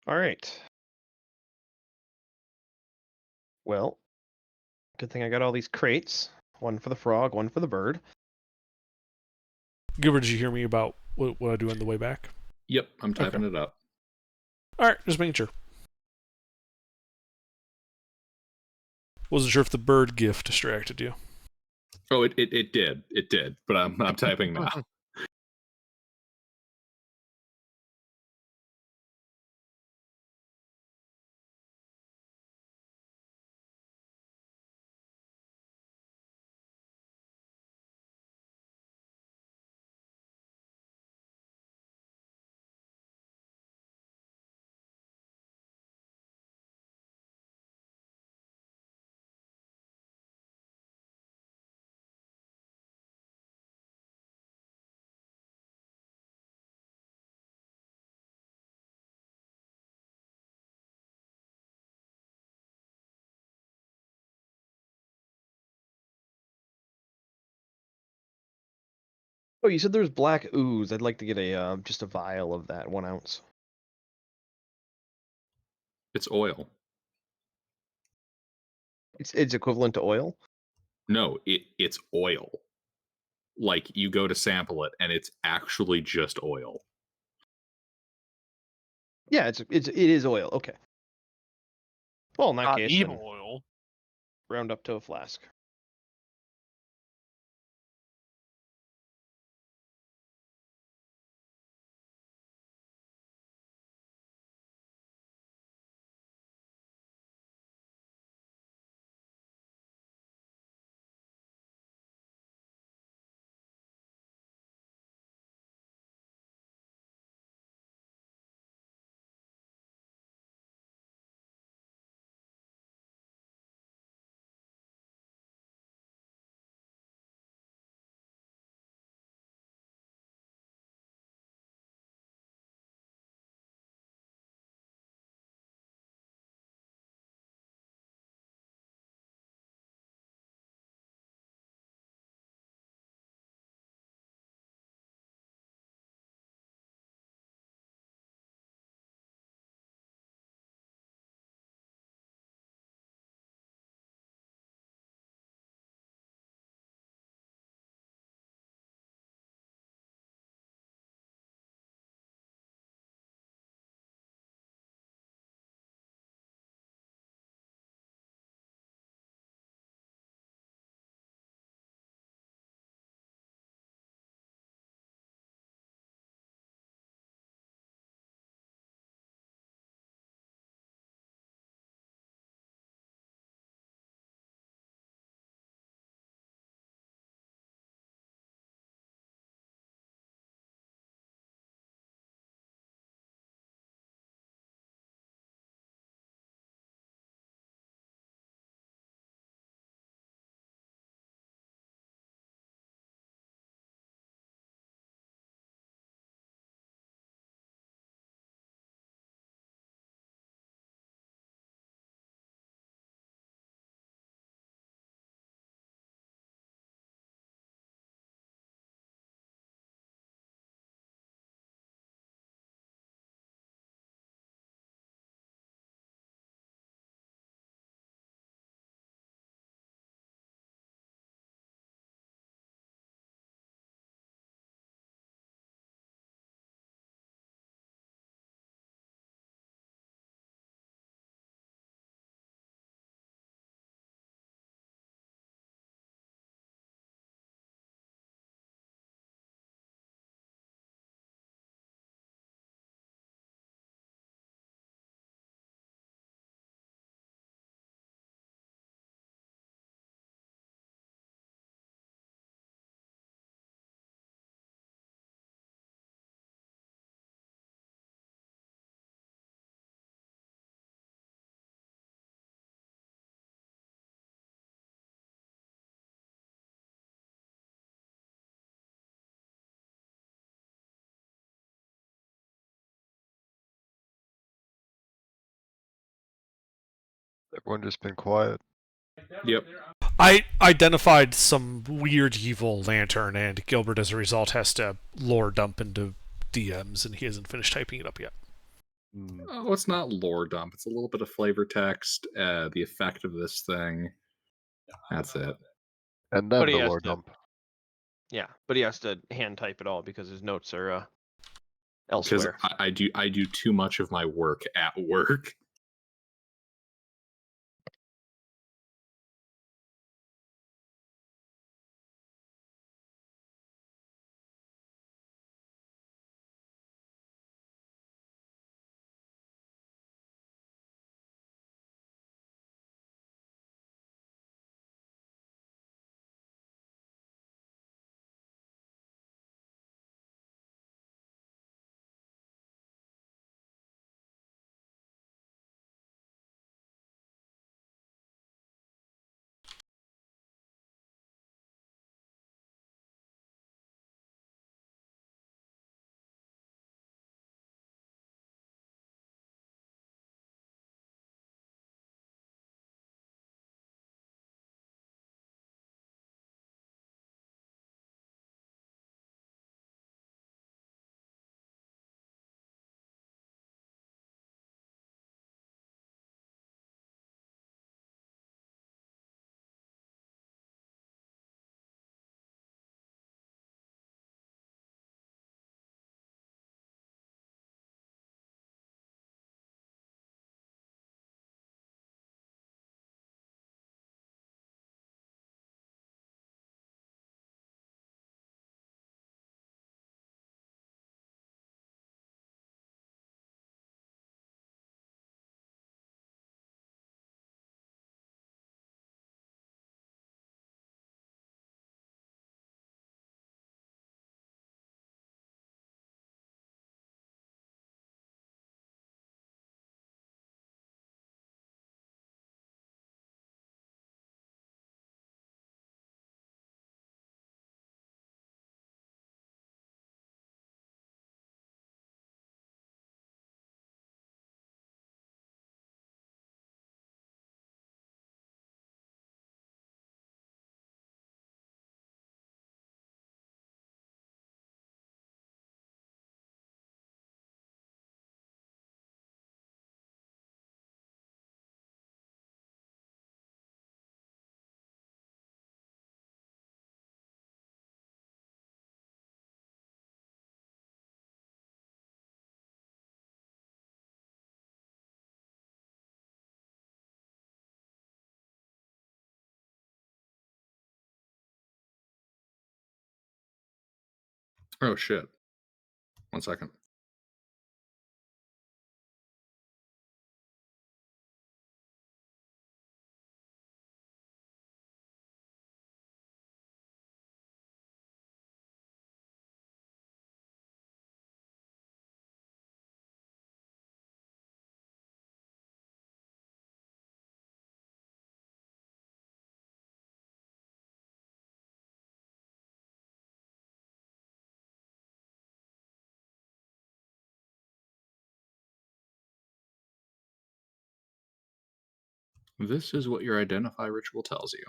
All right. Well, good thing I got all these crates. One for the frog, one for the bird. Gilbert, did you hear me about What I do on the way back? Yep, I'm typing it up. All right, just making sure. Wasn't sure if the bird gift distracted you. Oh, it did. It did, but I'm typing now. Oh, you said there's black ooze. I'd like to get a just a vial of that, 1 ounce. It's oil. It's equivalent to oil. No, it's oil. Like, you go to sample it, and it's actually just oil. Yeah, it is oil. Okay. Well, in that Not case, evil then oil. round up to a flask. Everyone just been quiet. Yep. I identified some weird evil lantern, and Gilbert, as a result, has to lore dump into DMs, and he hasn't finished typing it up yet. Oh, it's not lore dump. It's a little bit of flavor text, the effect of this thing. That's it. And then But he the has lore to- dump. Yeah, but he has to hand type it all because his notes are Because elsewhere. I do too much of my work at work. Oh shit. 1 second. This is what your identify ritual tells you.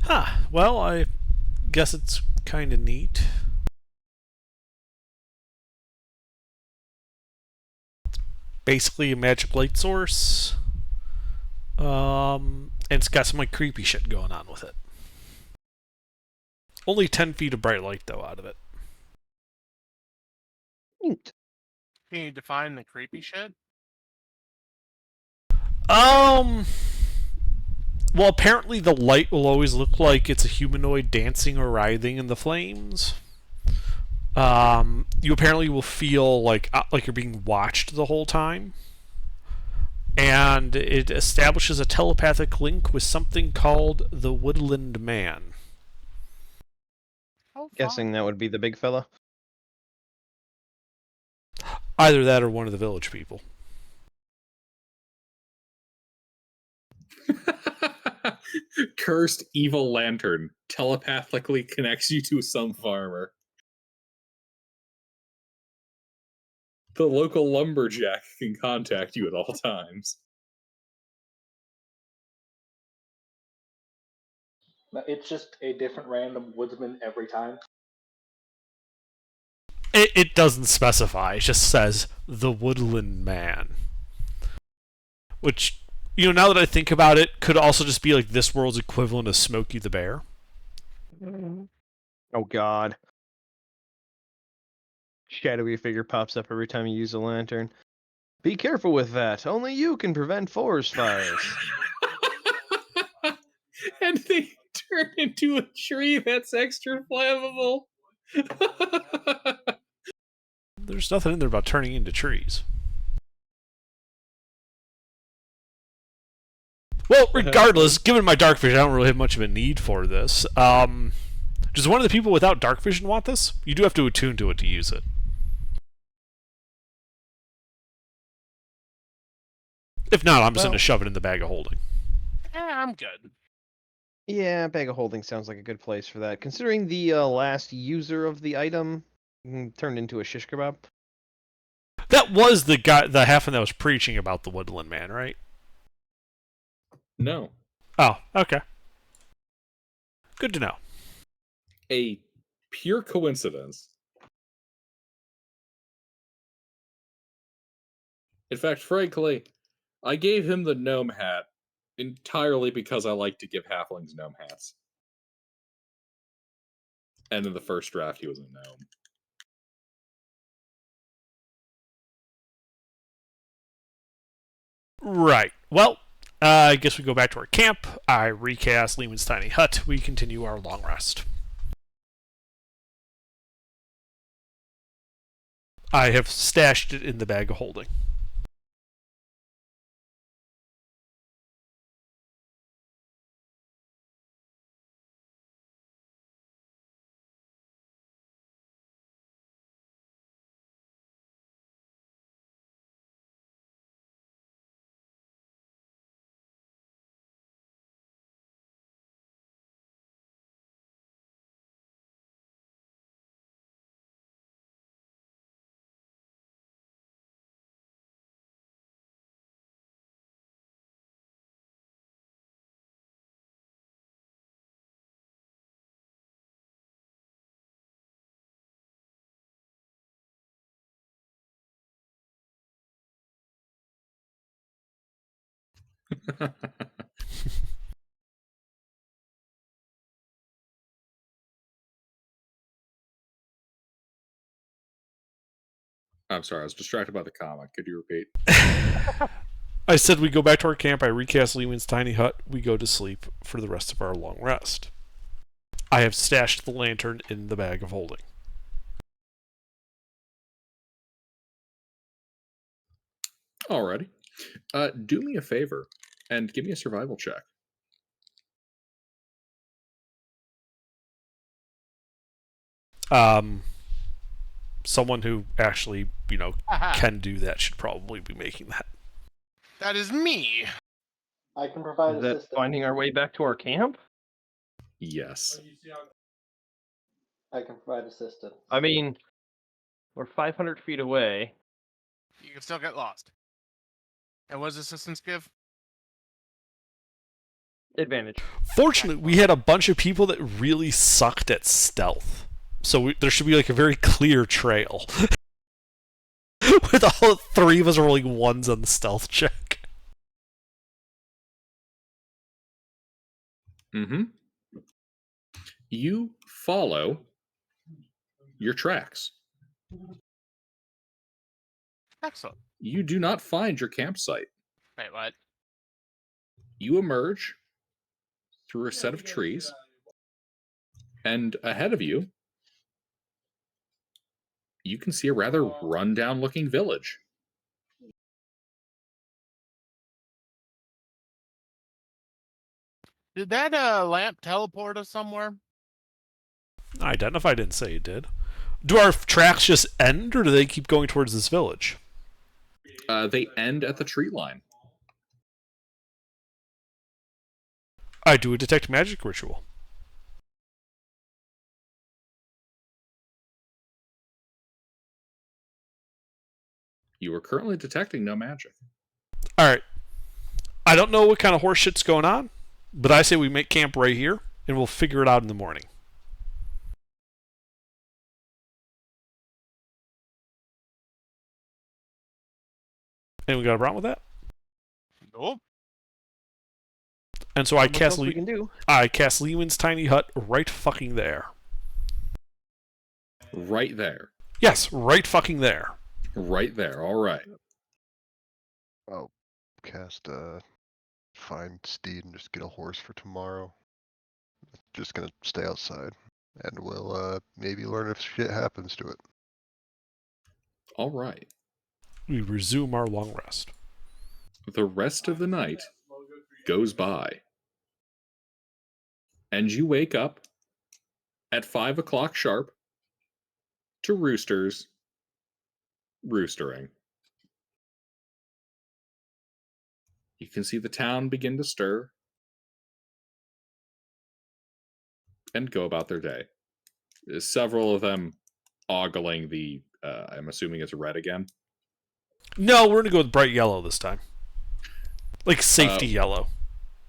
Huh. Well, I guess it's kind of neat. Basically, a magic light source. And it's got some like creepy shit going on with it. Only 10 feet of bright light though out of it. Neat. Can you define the creepy shit? Well, apparently the light will always look like it's a humanoid dancing or writhing in the flames. You apparently will feel like you're being watched the whole time. And it establishes a telepathic link with something called the Woodland Man. Oh, Guessing that would be the big fella. Either that or one of the village people. Cursed evil lantern telepathically connects you to some farmer. The local lumberjack can contact you at all times. It's just a different random woodsman every time. It doesn't specify. It just says the Woodland Man. Which, now that I think about it, could also just be like this world's equivalent of Smokey the Bear. Oh God. Shadowy figure pops up every time you use a lantern. Be careful with that. Only you can prevent forest fires. And they turn into a tree that's extra flammable. There's nothing in there about turning into trees. Well, regardless, given my dark vision, I don't really have much of a need for this. Does one of the people without dark vision want this? You do have to attune to it to use it. If not, I'm just going to shove it in the bag of holding. I'm good. Yeah, bag of holding sounds like a good place for that. Considering the last user of the item turned into a shish kebab. That was the guy, the half that was preaching about the Woodland Man, right? No. Oh, okay. Good to know. A pure coincidence. In fact, frankly, I gave him the gnome hat entirely because I like to give halflings gnome hats. And in the first draft, he was a gnome. Right. Well, I guess we go back to our camp. I recast Lehman's tiny hut. We continue our long rest. I have stashed it in the bag of holding. I'm sorry, I was distracted by the comic. Could you repeat? I said we go back to our camp. I recast Lehman's tiny hut. We go to sleep for the rest of our long rest. I have stashed the lantern in the bag of holding. Alrighty. Do me a favor and give me a survival check. Someone who actually, can do that should probably be making that. That is me. I can provide Is that assistance. finding our way back to our camp? Yes. I can provide assistance. I mean, we're 500 feet away. You can still get lost. And what does assistance give? Advantage. Fortunately, we had a bunch of people that really sucked at stealth. So there should be like a very clear trail. With all three of us rolling ones on the stealth check. Mm-hmm. You follow your tracks. Excellent. You do not find your campsite. Wait, what? You emerge through a set of trees, and ahead of you, you can see a rather run-down looking village. Did that lamp teleport us somewhere? Identified didn't say it did. Do our tracks just end, or do they keep going towards this village? They end at the tree line. I do a detect magic ritual. You are currently detecting no magic. All right. I don't know what kind of horse shit's going on, but I say we make camp right here, and we'll figure it out in the morning. Anyone got a problem with that? Nope. And so I Not much cast else we can do. Lewin's tiny hut right fucking there. Right there. Yes, right fucking there. Right there. All right. I'll cast find steed and just get a horse for tomorrow. Just gonna stay outside, and we'll maybe learn if shit happens to it. All right. We resume our long rest. The rest of the night goes by. And you wake up at 5 o'clock sharp to roosters roostering. You can see the town begin to stir and go about their day. Several of them ogling the, I'm assuming it's red again. No, we're going to go with bright yellow this time. Like safety yellow.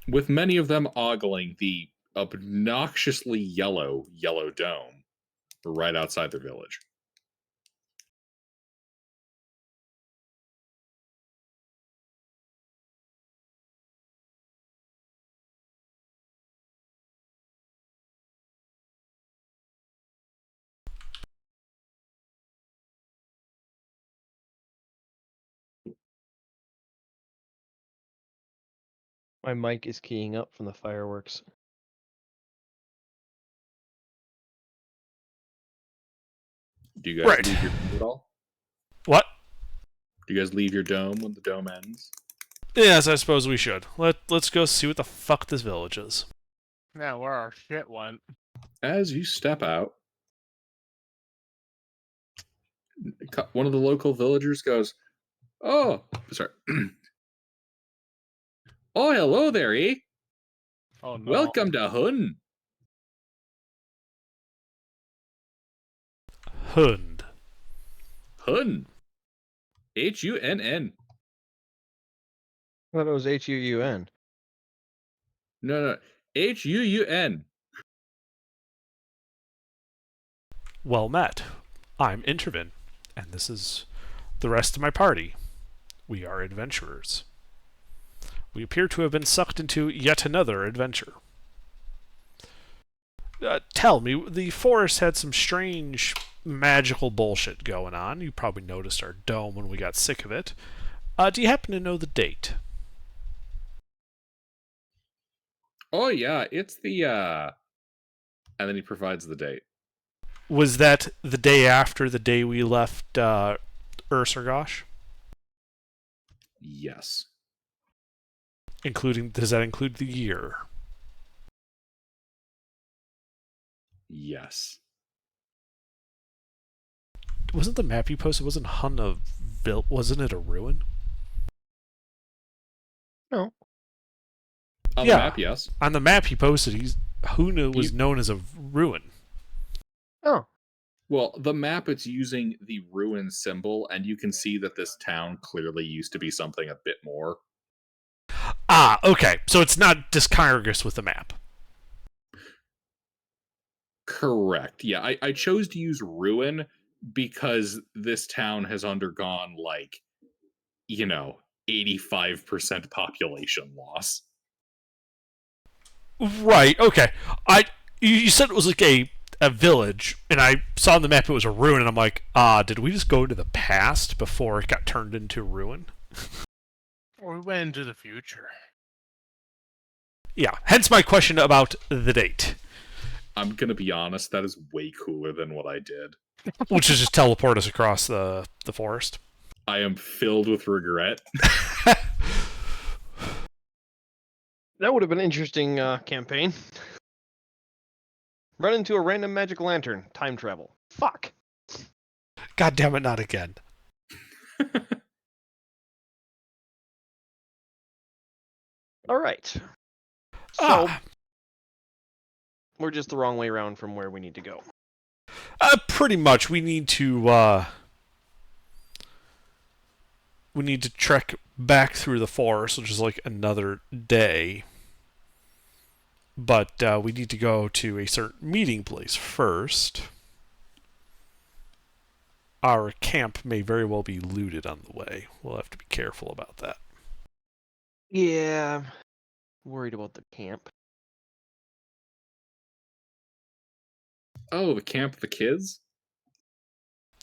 With many of them ogling the obnoxiously yellow dome right outside their village. My mic is keying up from the fireworks. Do you guys Right. leave your dome at all? What? Do you guys leave your dome when the dome ends? Yes, I suppose we should. Let's go see what the fuck this village is. Yeah, where our shit went. As you step out, one of the local villagers goes, "Oh, sorry. Oh, hello there, eh? Oh no. Welcome to Hun." Hund. Hun. Hunn. I thought it was Huun. No. Huun. Well met. I'm Intervin, and this is the rest of my party. We are adventurers. We appear to have been sucked into yet another adventure. Tell me, the forest had some strange magical bullshit going on. You probably noticed our dome when we got sick of it. Do you happen to know the date? Oh yeah, it's the and then he provides the date. Was that the day after the day we left Ursurgosh? Yes. Does that include the year? Yes. Wasn't the map you posted, wasn't wasn't it a ruin? No. On Yeah. the map, yes. On the map he posted, Huna was known as a ruin. Oh. Well, the map, it's using the ruin symbol, and you can see that this town clearly used to be something a bit more. Ah, okay. So it's not discongruous with the map. Correct. Yeah, I chose to use ruin because this town has undergone, 85% population loss. Right, okay. You said it was like a village, and I saw on the map it was a ruin, and I'm like, did we just go into the past before it got turned into ruin? Or we went into the future. Yeah, hence my question about the date. I'm gonna be honest, that is way cooler than what I did. Which is just teleport us across the forest. I am filled with regret. That would have been an interesting campaign. Run into a random magic lantern. Time travel. Fuck. God damn it, not again. All right. So, we're just the wrong way around from where we need to go. Pretty much. We need to we need to trek back through the forest, which is like another day. But we need to go to a certain meeting place first. Our camp may very well be looted on the way. We'll have to be careful about that. Yeah, I'm worried about the camp. Oh, the camp of the kids?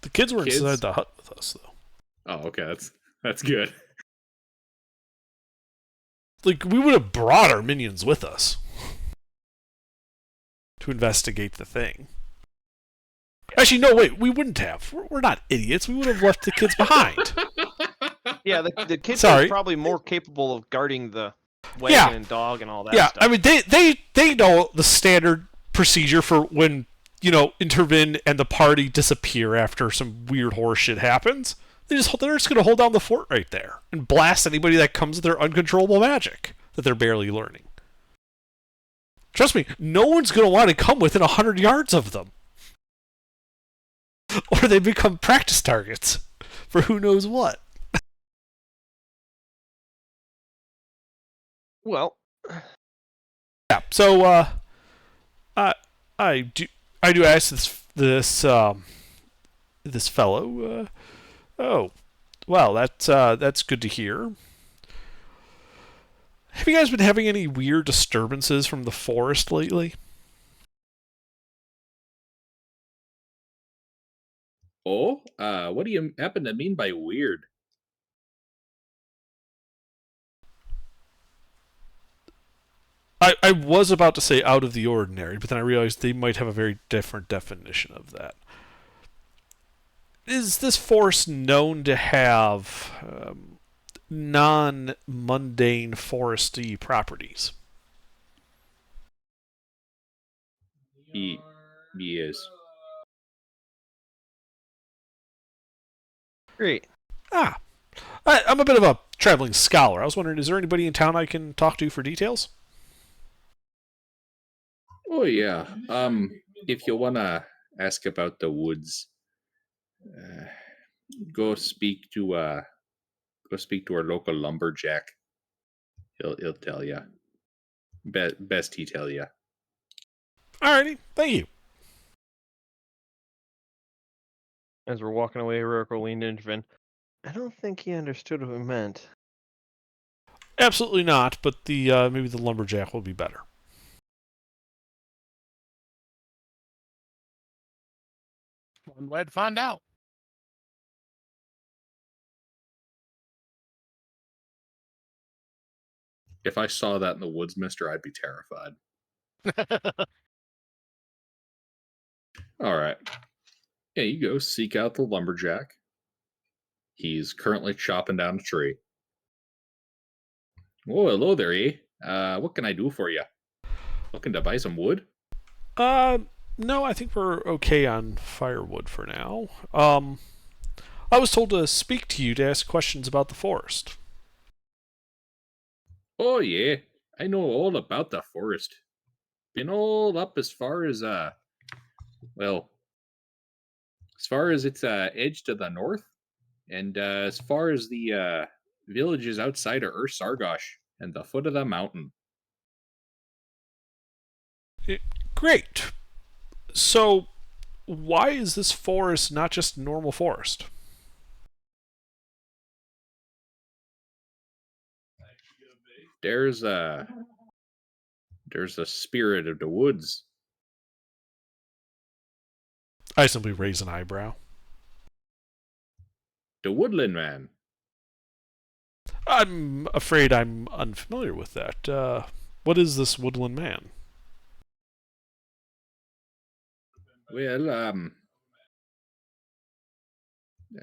The kids were Kids? inside the hut with us, though. Oh, okay, that's good. Like, we would have brought our minions with us to investigate the thing. Actually, no, wait, we wouldn't have. We're not idiots. We would have left the kids behind. Yeah, the kids Sorry. are probably more capable of guarding the wagon and dog and all that Yeah, stuff. I mean, they know the standard procedure for when, Intervin and the party disappear after some weird horse shit happens. They're just going to hold down the fort right there and blast anybody that comes with their uncontrollable magic that they're barely learning. Trust me, no one's going to want to come within 100 yards of them. Or they become practice targets for who knows what. Well, Yeah, so I do ask this fellow. Oh, well, that's good to hear. Have you guys been having any weird disturbances from the forest lately? Oh, what do you happen to mean by weird? I was about to say out of the ordinary, but then I realized they might have a very different definition of that. Is this forest known to have non-mundane foresty properties? He is. great. I'm a bit of a traveling scholar. I was wondering, is there anybody in town I can talk to for details? Oh yeah. If you wanna ask about the woods, uh, go speak to our local lumberjack. He'll tell you. Best he tell you. Alrighty, thank you. As we're walking away, Ruriko leaned into Vin. I don't think he understood what we meant. Absolutely not, but the maybe the lumberjack will be better. One way to find out. If I saw that in the woods, mister, I'd be terrified. All right. Yeah, you go seek out the lumberjack. He's currently chopping down a tree. Oh, hello there, eh? What can I do for you? Looking to buy some wood? No, I think we're okay on firewood for now. I was told to speak to you to ask questions about the forest. Oh, yeah. I know all about the forest. Been all up as far as, well, as far as its edge to the north, and as far as the villages outside of Sargosh and the foot of the mountain. Great. So, why is this forest not just a normal forest? There's a spirit of the woods. I simply raise an eyebrow. The woodland man. I'm afraid I'm unfamiliar with that. What is this woodland man? Well,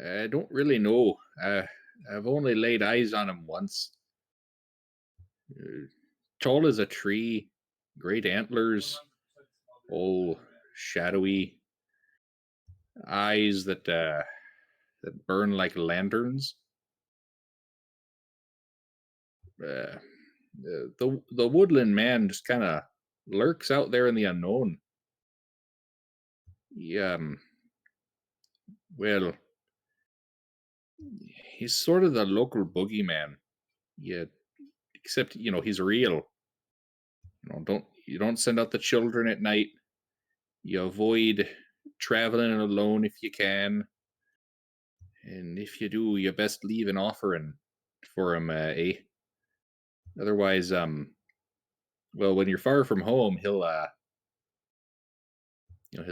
I don't really know. I've only laid eyes on him once. Tall as a tree, great antlers, all shadowy eyes that burn like lanterns. Uh, the woodland man just kind of lurks out there in the unknown. He, well, He's sort of the local boogeyman. Yeah, except he's real. You don't send out the children at night. You avoid traveling alone if you can, and if you do, you best leave an offering for him, eh? Otherwise, well, when you're far from home, he'll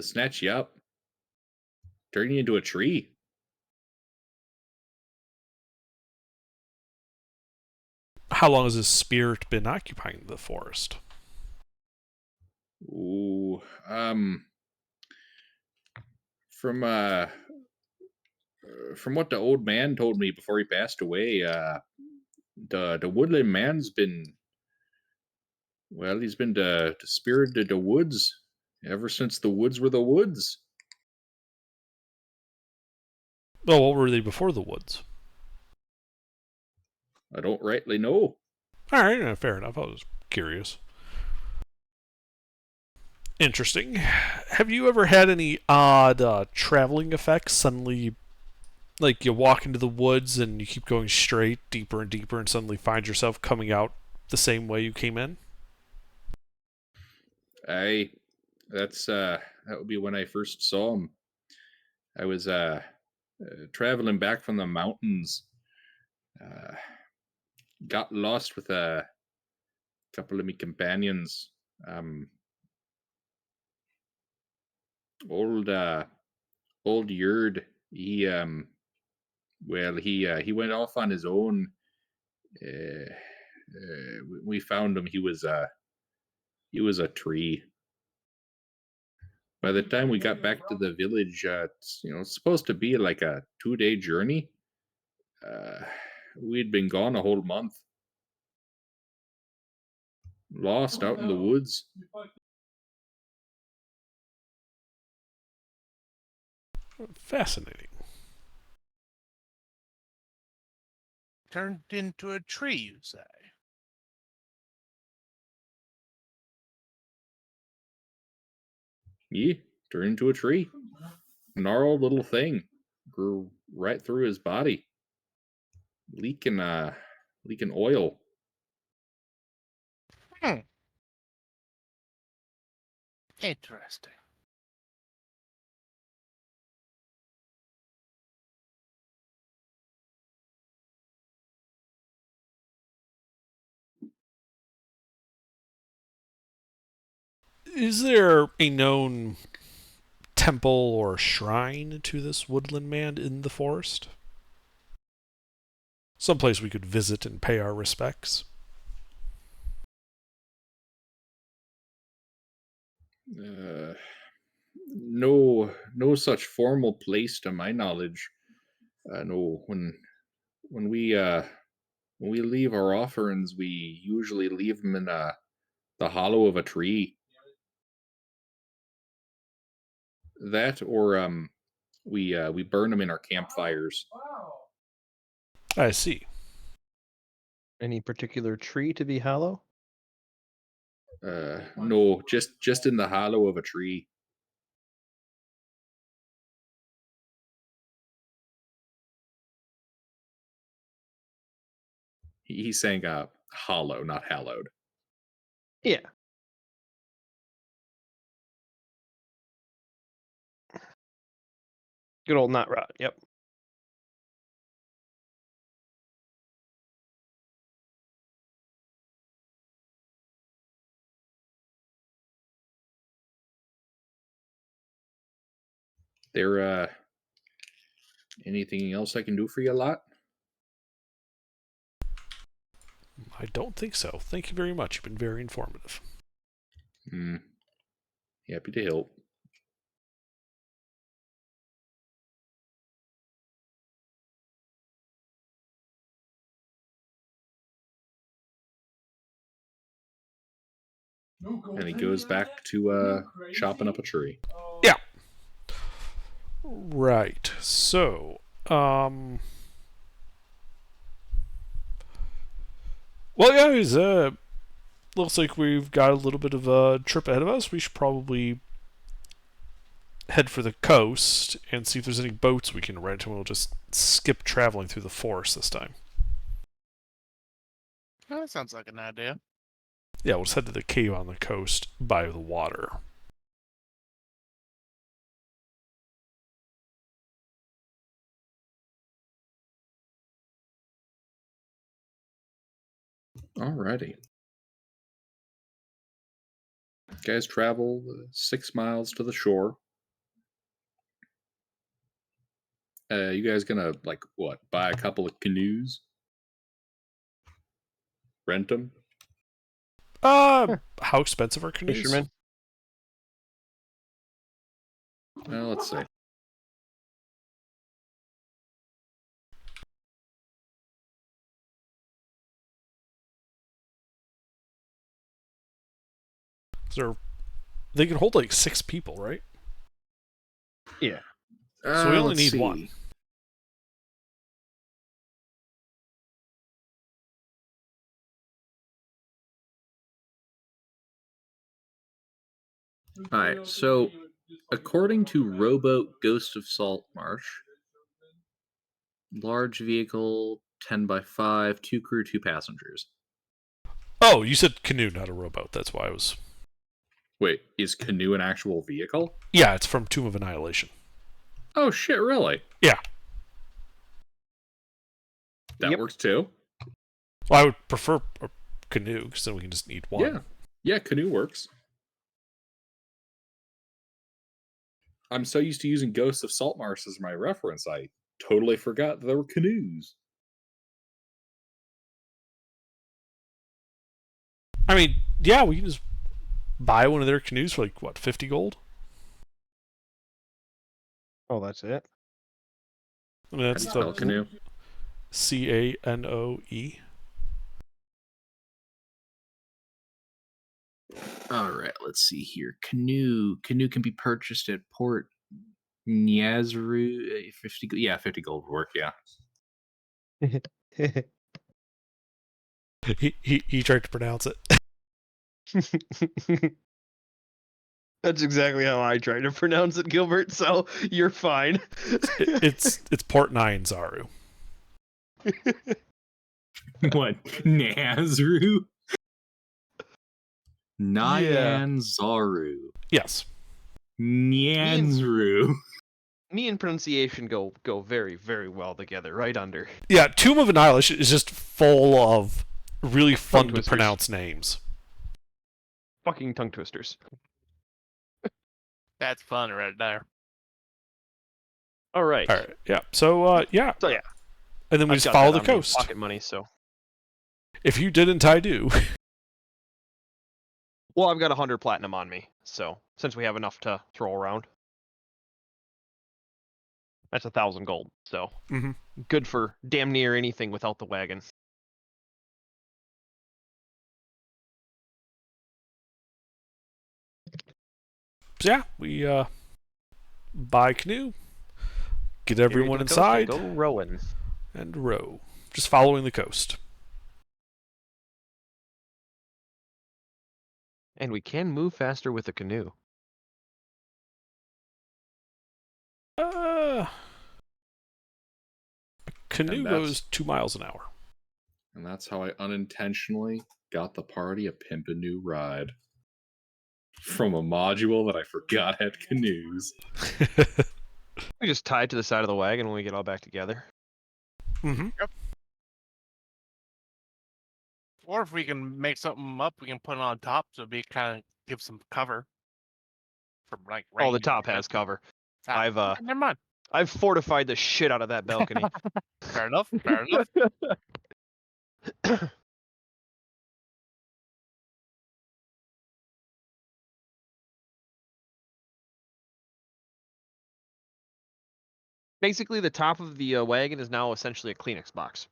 snatch you up, turn you into a tree. How long has his spirit been occupying the forest? Ooh, from uh, from what the old man told me before he passed away, the woodland man's been he's been the spirit of the woods ever since the woods were the woods. Well, what were they before the woods? I don't rightly know. All right, fair enough. I was curious. Interesting. Have you ever had any odd traveling effects? Suddenly, like you walk into the woods and you keep going straight, deeper and deeper, and suddenly find yourself coming out the same way you came in? I that would be when I first saw him. I was traveling back from the mountains. Uh, got lost with a couple of my companions. Um, old Yerd. He went off on his own. We found him. He was a tree. By the time we got back to the village, it's supposed to be like a 2-day journey. Uh, we'd been gone a whole month, lost out in the woods. Fascinating. Turned into a tree, you say? Yeah, turned into a tree. Gnarled little thing. Grew right through his body. Leaking oil. Hmm. Interesting. Is there a known temple or shrine to this woodland man in the forest? Someplace we could visit and pay our respects? Uh, no such formal place to my knowledge. No, when we leave our offerings, we usually leave them in the hollow of a tree. That or we burn them in our campfires. I see. Any particular tree to be hollow? No, just in the hollow of a tree. He's saying hollow, not hallowed. Yeah. Good old knot rod. Yep. There anything else I can do for you, lot? I don't think so. Thank you very much. You've been very informative. Hmm. Happy to help. And he goes back to chopping up a tree. Yeah. Right. So, well, guys, looks like we've got a little bit of a trip ahead of us. We should probably head for the coast and see if there's any boats we can rent, and we'll just skip traveling through the forest this time. That sounds like an idea. Yeah, we'll just head to the cave on the coast by the water. Alrighty. Guys travel 6 miles to the shore. You guys gonna, like, what, buy a couple of canoes? Rent them? How expensive are canoes? Fisherman. Let's see. They can hold like 6 people, right? Yeah. So we only Let's need see. one. Alright, so according to Rowboat Ghost of Saltmarsh, large vehicle, 10 by 5, 2 crew, 2 passengers. Oh, you said canoe, not a rowboat. That's why I was. Wait, is canoe an actual vehicle? Yeah, it's from Tomb of Annihilation. Oh shit, really? Yeah. That works too? Well, I would prefer a canoe because then we can just need one. Yeah. Yeah, canoe works. I'm so used to using Ghosts of Saltmarsh as my reference, I totally forgot that there were canoes. I mean, yeah, we can just buy one of their canoes for like, what, 50 gold? Oh, that's it. I mean, that's How do you spell canoe? Canoe. Alright, let's see here. Canoe. Canoe can be purchased at Port Nyazru. 50 gold would work, yeah. He tried to pronounce it. That's exactly how I try to pronounce it, Gilbert, so you're fine. It's Port Nyanzaru. What? Nazru? Nyanzaru. Yes. Nyanzaru. Me and pronunciation go very, very well together, right under. Yeah, Tomb of Annihilation is just full of really fun to twisters. pronounce names. Fucking tongue twisters. That's fun right there. All right. All right, yeah. So, yeah. So yeah, And then we I've just got follow that the on me, coast. pocket money, so. If you didn't, I do. Well, I've got 100 platinum on me, so since we have enough to throw around, that's 1,000 gold. So good for damn near anything without the wagon. So yeah, we buy canoe, get everyone Carry to the coast and inside, go rowing. and row. Just following the coast. And we can move faster with a canoe. A canoe And that's- goes 2 miles an hour. And that's how I unintentionally got the party a Pimpinoo ride. From a module that I forgot had canoes. We just tie it to the side of the wagon when we get all back together. Or if we can make something up, we can put it on top so it kind of give some cover from like rain. Oh, the top has cover. Never mind. I've fortified the shit out of that balcony. Fair enough. Fair enough. Basically, the top of the wagon is now essentially a Kleenex box.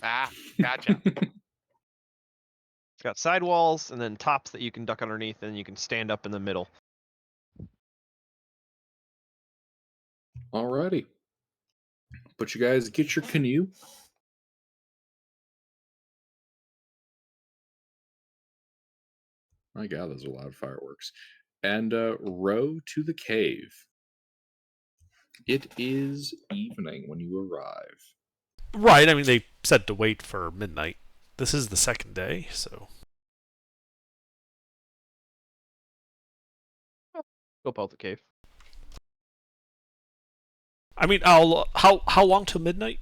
Gotcha. It's got sidewalls and then tops that you can duck underneath, and you can stand up in the middle. Alrighty. But you guys get your canoe. My god, those are loud fireworks. and row to the cave. It is evening when you arrive. Right, I mean, they said to wait for midnight. This is the second day, so... Scope out the cave. I mean, how long till midnight?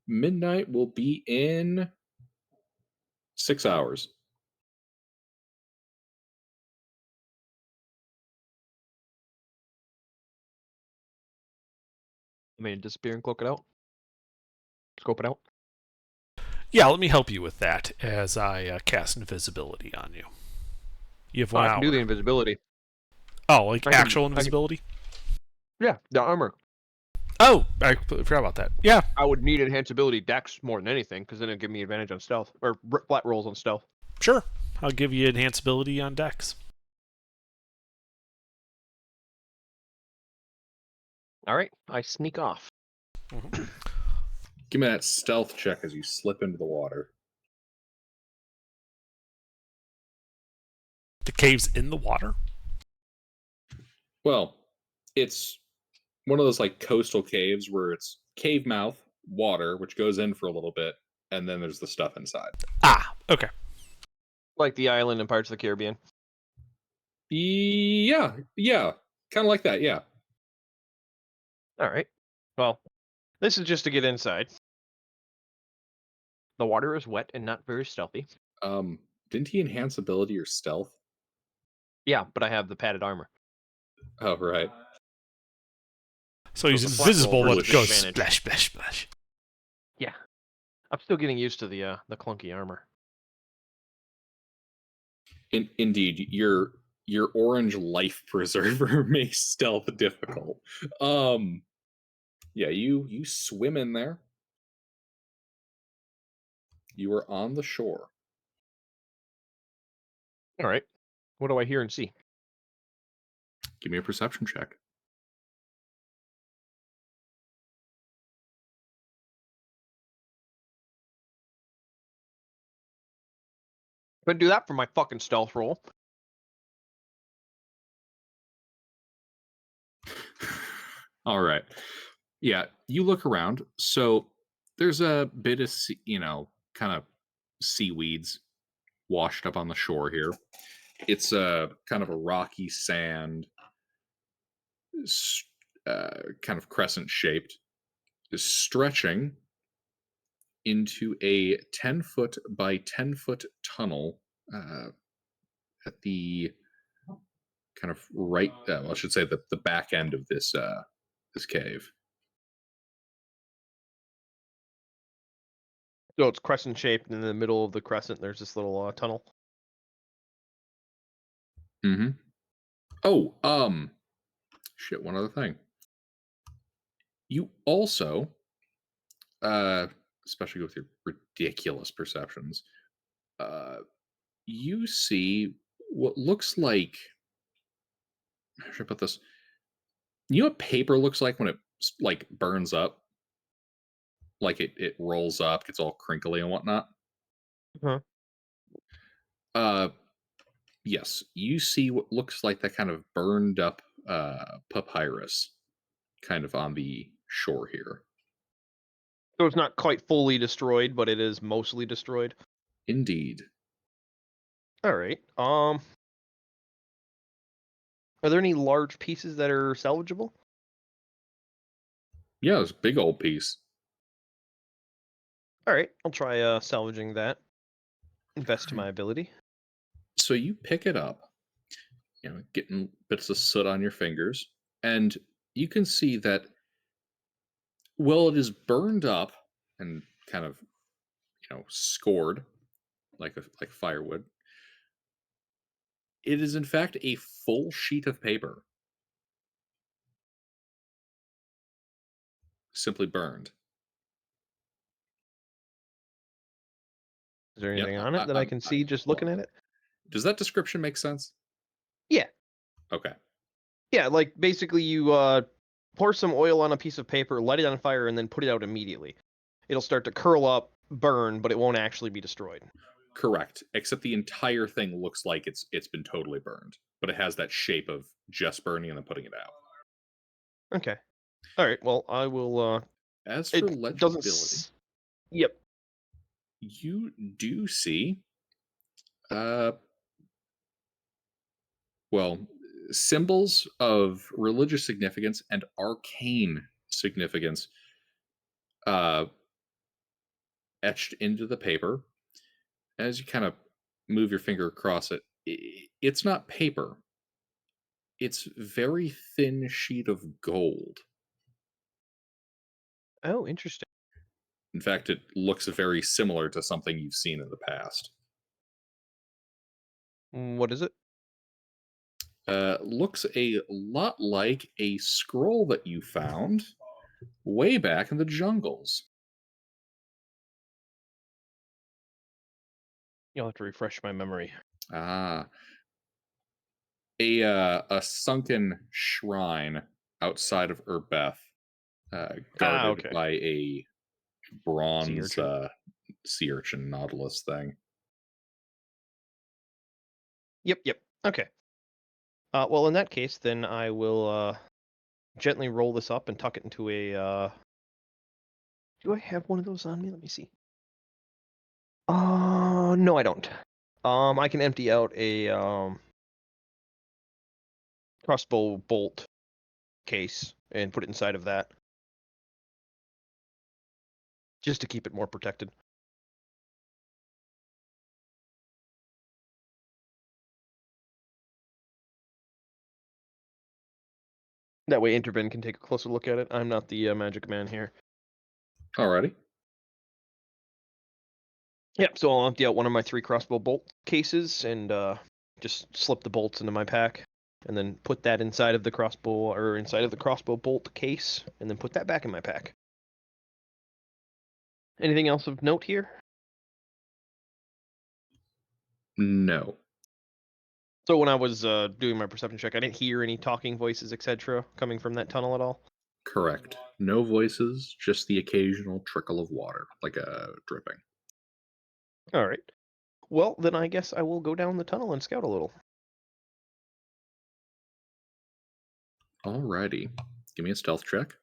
Midnight will be in 6 hours. I mean, disappear and cloak it out. Scope it out. Yeah, let me help you with that as I cast invisibility on you. You have Oh, 1 I hour. can do the invisibility. Oh, like I can- actual I can- invisibility? Yeah, the armor. Oh, I completely forgot about that. Yeah, I would need enhanceability dex more than anything, because then it'd give me advantage on stealth. Or flat rolls on stealth. sure. I'll give you enhanceability on Dex. Alright, I sneak off. Give me that stealth check as you slip into the water. The cave's in the water? Well, it's one of those like coastal caves where it's cave mouth, water, which goes in for a little bit, and then there's the stuff inside. Ah, okay. Like the island in Pirates of the Caribbean. Yeah, kind of like that. Yeah. Alright. Well, this is just to get inside. The water is wet and not very stealthy. Didn't he enhance ability or stealth? Yeah, but I have the padded armor. Oh, right. So he's it's a flat roll invisible, for but it goes disadvantage. splash, splash, splash. Yeah. I'm still getting used to the clunky armor. Indeed, your orange life preserver makes stealth difficult. Yeah, you swim in there. You are on the shore. Alright. What do I hear and see? Give me a perception check. Couldn't do that for my fucking stealth roll. All right. Yeah, you look around. So there's a bit of, kind of seaweeds washed up on the shore here. It's a kind of a rocky sand, kind of crescent shaped, stretching into a 10-foot by 10-foot tunnel at the kind of right, well, I should say the back end of this cave. So it's crescent shaped, and in the middle of the crescent, there's this little tunnel. Mm-hmm. Oh, shit, one other thing. You also, especially with your ridiculous perceptions, you see what looks like, how should I put this? You know what paper looks like when it like burns up? Like it rolls up, gets all crinkly and whatnot. Huh. Yes, you see what looks like that kind of burned up papyrus kind of on the shore here. So it's not quite fully destroyed, but it is mostly destroyed. Indeed. Alright. Are there any large pieces that are salvageable? Yeah, it's a big old piece. Alright, I'll try salvaging that. Invest to my ability. So you pick it up, getting bits of soot on your fingers, and you can see that, well, it is burned up and kind of, scored like firewood. It is in fact a full sheet of paper, simply burned. Is there Yep, anything on it that I can see just looking at it? Does that description make sense? Yeah. Okay. Yeah, like basically you pour some oil on a piece of paper, light it on fire, and then put it out immediately. It'll start to curl up, burn, but it won't actually be destroyed. Correct. Except the entire thing looks like it's been totally burned, but it has that shape of just burning and then putting it out. Okay. All right. Well, I will. As for It doesn't. legibility, Yep. you do see, well, symbols of religious significance and arcane significance etched into the paper. As you kind of move your finger across it, it's not paper. It's very thin sheet of gold. Oh, interesting. In fact, it looks very similar to something you've seen in the past. What is it? Looks a lot like a scroll that you found way back in the jungles. You'll have to refresh my memory. Ah, a sunken shrine outside of Urbeth, guarded Okay. by a Sea bronze urchin. sea urchin nautilus thing. Yep. Okay. Well, in that case, then I will gently roll this up and tuck it into a. Do I have one of those on me? Let me see. No, I don't. I can empty out a crossbow bolt case and put it inside of that, just to keep it more protected. That way, Intervin can take a closer look at it. I'm not the magic man here. Alrighty. Yep. So I'll empty out one of my 3 crossbow bolt cases and just slip the bolts into my pack, and then put that inside of the crossbow bolt case, and then put that back in my pack. Anything else of note here? No. So when I was doing my perception check, I didn't hear any talking voices, etc., coming from that tunnel at all. Correct. No voices, just the occasional trickle of water, like a dripping. All right. Well, then I guess I will go down the tunnel and scout a little. Alrighty. Give me a stealth check.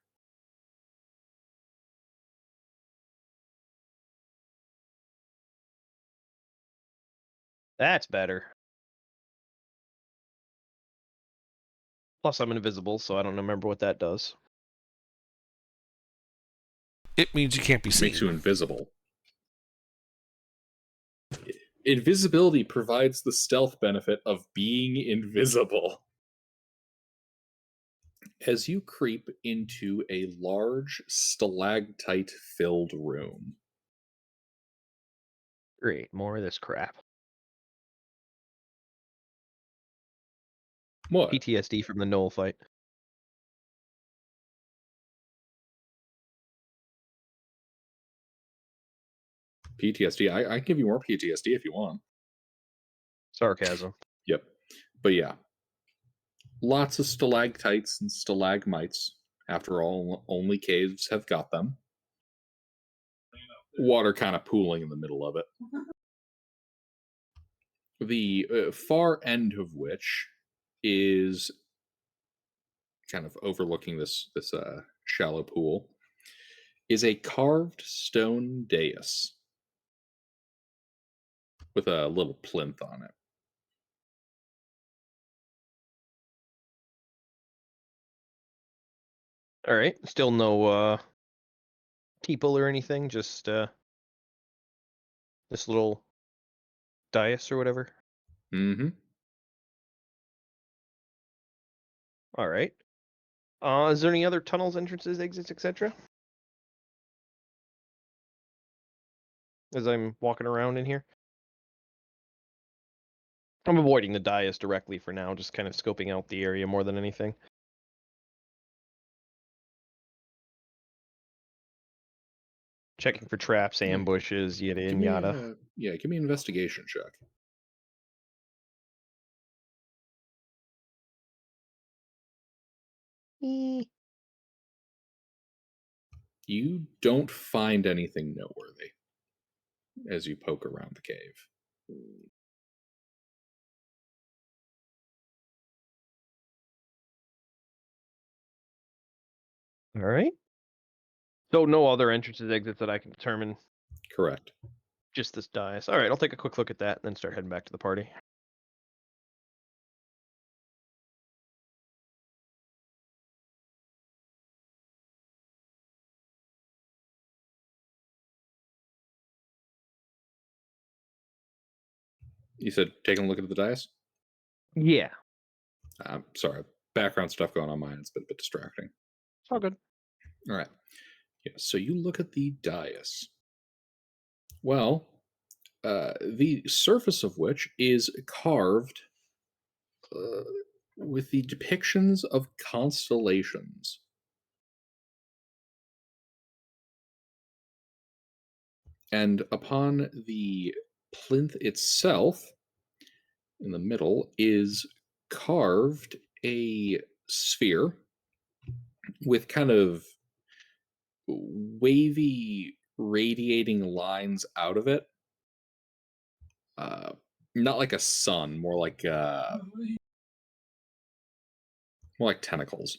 That's better. Plus, I'm invisible, so I don't remember what that does. It means you can't be seen. Makes you invisible. Invisibility provides the stealth benefit of being invisible. As you creep into a large stalactite-filled room. Great, more of this crap. What? PTSD from the Knoll fight. PTSD? I can give you more PTSD if you want. Sarcasm. Yep. But yeah. Lots of stalactites and stalagmites. After all, only caves have got them. Water kind of pooling in the middle of it. The far end of which is kind of overlooking this shallow pool, is a carved stone dais with a little plinth on it. All right. Still no people or anything. Just this little dais or whatever. Mm-hmm. All right. Is there any other tunnels, entrances, exits, etc.? As I'm walking around in here, I'm avoiding the dais directly for now. Just kind of scoping out the area more than anything. Checking for traps, ambushes, yada Give and me yada. give me an investigation check. You don't find anything noteworthy as you poke around the cave. All right. So no other entrances, exits that I can determine. Correct. Just this dais. All right, I'll take a quick look at that and then start heading back to the party. You said taking a look at the dice? Yeah. I'm sorry. Background stuff going on mine. It's been a bit distracting. It's all good. All right. Yeah, so you look at the dais. Well, the surface of which is carved with the depictions of constellations. And upon the plinth itself, in the middle, is carved a sphere with kind of wavy, radiating lines out of it. Not like a sun, more like tentacles.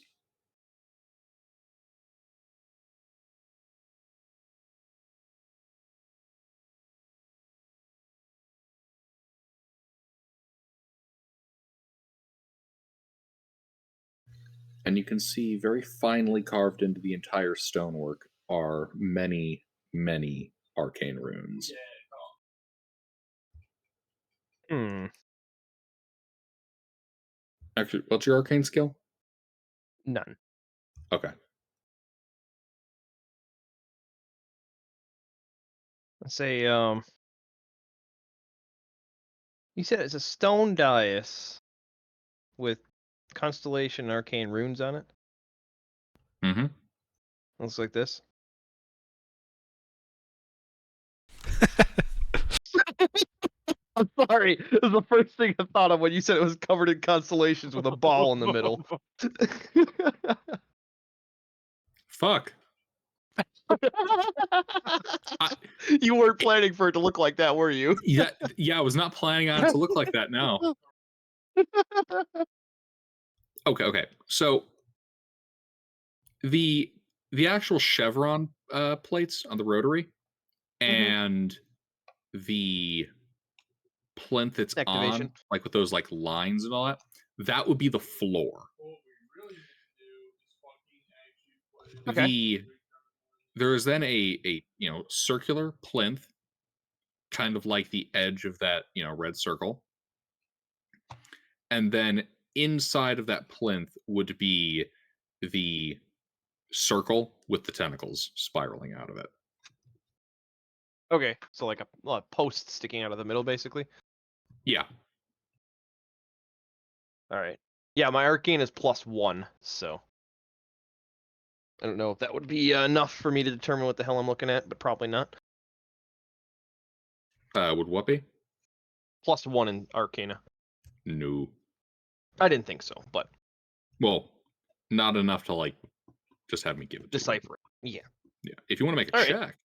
And you can see very finely carved into the entire stonework are many, many arcane runes. Hmm. Actually, what's your arcane skill? None. Okay. Let's say you said it's a stone dais with constellation and arcane runes on it. Mm-hmm. Looks like this. I'm sorry. It was the first thing I thought of when you said it was covered in constellations with a ball in the middle. Fuck. You weren't planning for it to look like that, were you? Yeah, I was not planning on it to look like that. No. Okay. So the actual chevron plates on the rotary and the plinth it's Activation. on, like with those like lines and all that, that would be the floor. Okay. There is then a circular plinth, kind of like the edge of that red circle, and then inside of that plinth would be the circle with the tentacles spiraling out of it. Okay. So like a post sticking out of the middle, basically. Yeah. All right. Yeah, my arcane is +1, so I don't know if that would be enough for me to determine what the hell I'm looking at, but probably not. Would what be? +1 in Arcana. No. I didn't think so, but Well, not enough to like just have me give it to you. decipher it. Yeah. Yeah. If you want to make a All right. check.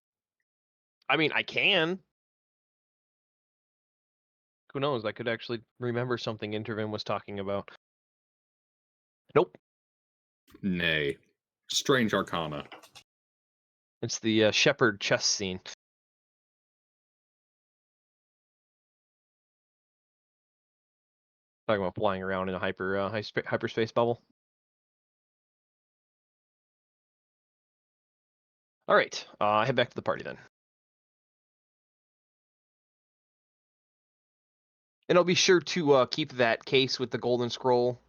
I mean, I can. Who knows? I could actually remember something Intervin was talking about. Nope. Nay. Strange Arcana. It's the shepherd chess scene. Talking about flying around in a hyperspace bubble. All right, head back to the party then. And I'll be sure to keep that case with the golden scroll,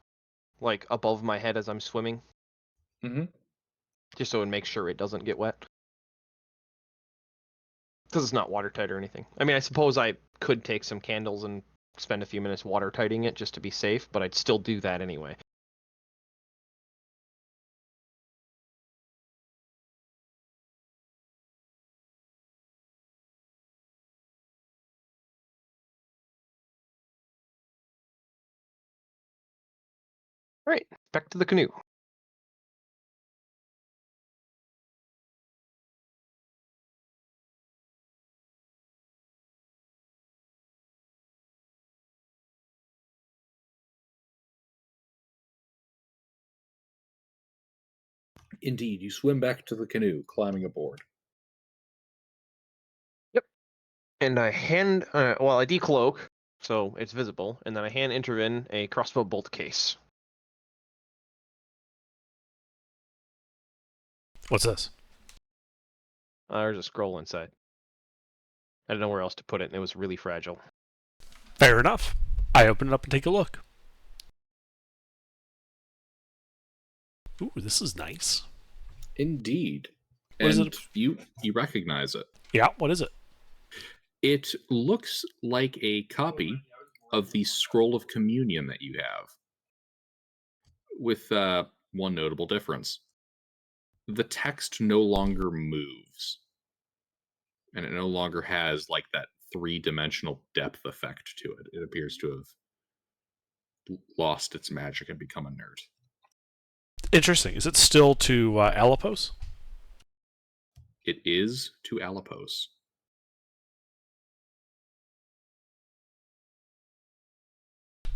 like above my head as I'm swimming. Mm-hmm. Just so it makes sure it doesn't get wet. Because it's not watertight or anything. I mean, I suppose I could take some candles and spend a few minutes watertighting it just to be safe, but I'd still do that anyway. All right, back to the canoe. Indeed, you swim back to the canoe, climbing aboard. And I hand, I decloak, so it's visible, and then I hand Intervin a crossbow bolt case. What's this? There's a scroll inside. I didn't know where else to put it, and it was really fragile. Fair enough. I open it up and take a look. Ooh, this is nice. Indeed. What is And it? you recognize it. Yeah, what is it? It looks like a copy of the Scroll of Communion that you have, with one notable difference. The text no longer moves, and it no longer has like that three-dimensional depth effect to it. It appears to have lost its magic and become inert. Interesting. Is it still to Alipos? It is to Alipos.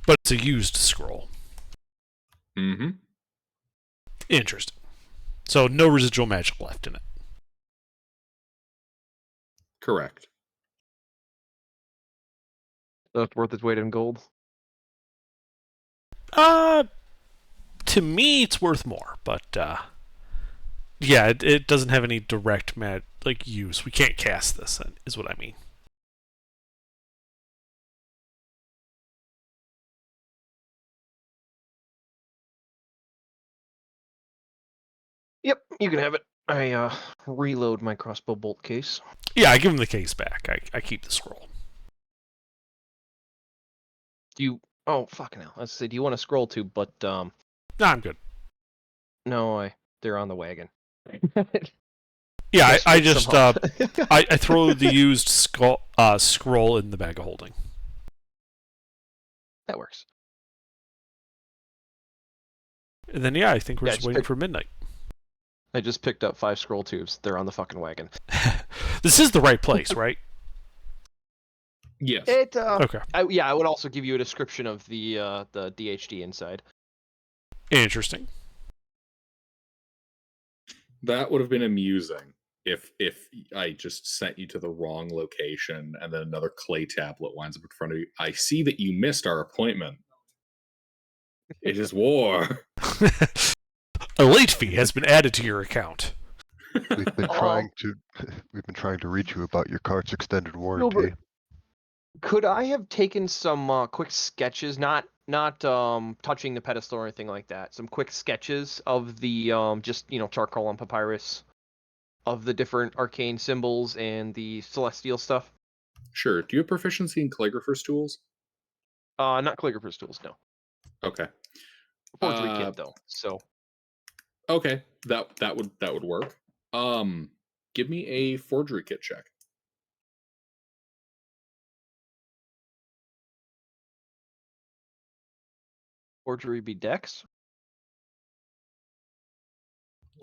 But it's a used scroll. Mm-hmm. Interesting. So no residual magic left in it. Correct. So it's worth its weight in gold. To me, it's worth more, but yeah, it doesn't have any direct use. We can't cast this, is what I mean. Yep, you can have it. I reload my crossbow bolt case. Yeah, I give him the case back. I keep the scroll. Do you? Oh, fucking hell! Let's see. Do you want to scroll to? But No, I'm good. no, they're on the wagon. Yeah, Just I fix just them up. I throw the used scroll in the bag of holding. That works. And then yeah, I think we're Yeah, just just waiting pick- for midnight. I just picked up 5 scroll tubes. They're on the fucking wagon. This is the right place, right? Yes. It. Okay. I would also give you a description of the DHD inside. Interesting. That would have been amusing if I just sent you to the wrong location and then another clay tablet winds up in front of you. I see that you missed our appointment. It is war. A late fee has been added to your account. We've been trying to reach you about your cart's extended warranty. Could I have taken some quick sketches, not touching the pedestal or anything like that? Some quick sketches of the just charcoal on papyrus of the different arcane symbols and the celestial stuff. Sure. Do you have proficiency in calligrapher's tools? Not calligrapher's tools, no. Okay. Forgery kit though. So Okay. That would work. Give me a forgery kit check. forgery be dex.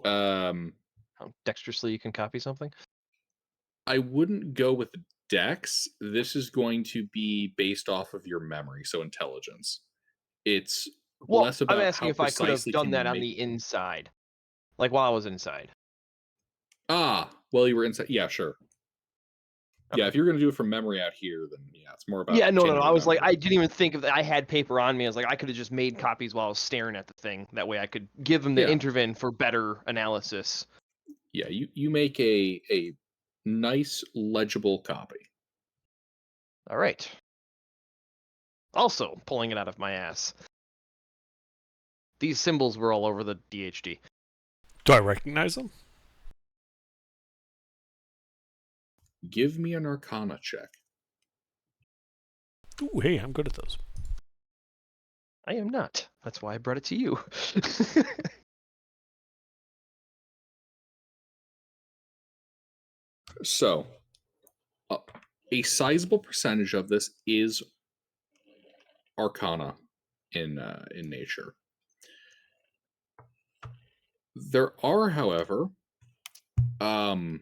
How dexterously you can copy something. I wouldn't go with dex. This is going to be based off of your memory, so intelligence. It's Well, less about I'm asking how if I could have precisely done can that you on make... the inside, like while I was inside. Well, you were inside. Yeah, sure. Okay. Yeah, if you're going to do it from memory out here, then yeah, it's more about... Yeah, no. genuine I was like, memory. I didn't even think of that. I had paper on me. I was like, I could have just made copies while I was staring at the thing. That way, I could give them the Yeah. intervene for better analysis. Yeah, you make a nice, legible copy. All right. Also, pulling it out of my ass. These symbols were all over the DHD. Do I recognize them? Give me an Arcana check. Ooh, hey, I'm good at those. I am not. That's why I brought it to you. So, a sizable percentage of this is Arcana in nature. There are, however, some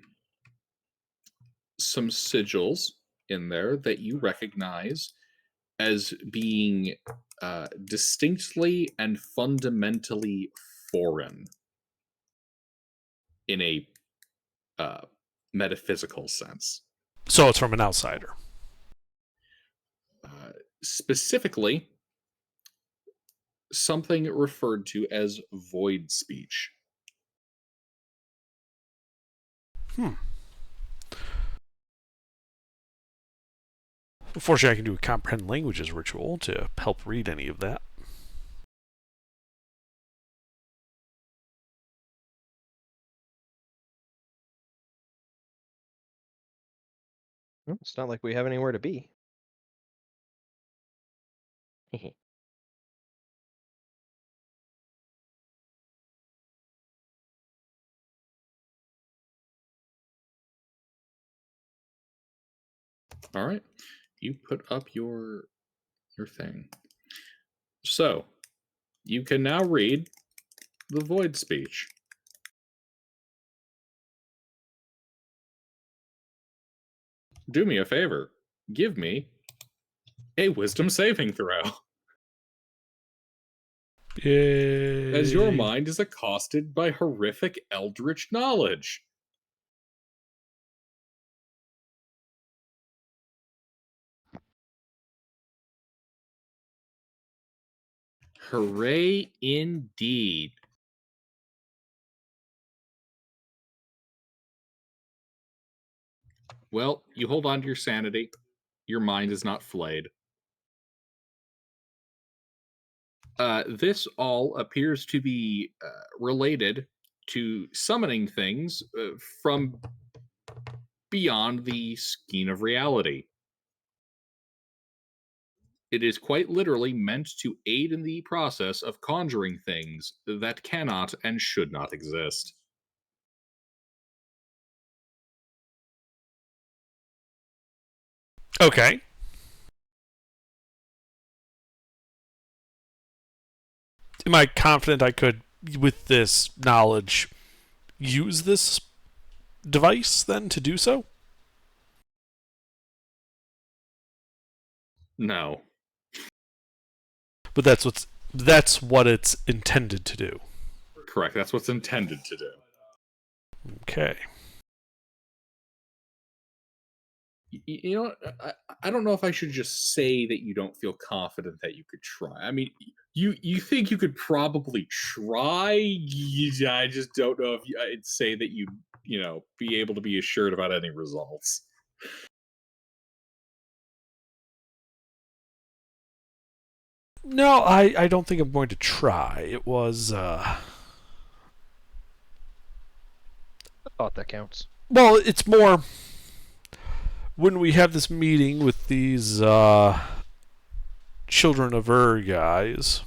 sigils in there that you recognize as being distinctly and fundamentally foreign in a metaphysical sense. So it's from an outsider. Specifically, something referred to as void speech. Unfortunately, I can do a comprehend languages ritual to help read any of that. Well, it's not like we have anywhere to be. All right, you put up your thing. So you can now read the void speech. Do me a favor. Give me a wisdom saving throw. Yay. As your mind is accosted by horrific eldritch knowledge. Hooray indeed. Well, you hold on to your sanity. Your mind is not flayed. This all appears to be related to summoning things from beyond the skein of reality. It is quite literally meant to aid in the process of conjuring things that cannot and should not exist. Okay. Am I confident I could, with this knowledge, use this device then to do so? No. But that's what it's intended to do. Correct. That's what's intended to do. Okay. You know, I don't know if I should just say that you don't feel confident that you could try. I mean, you think you could probably try. I just don't know if I'd say that you be able to be assured about any results. No, I don't think I'm going to try. It was I thought that counts. well, it's more when we have this meeting with these children of Ur guys,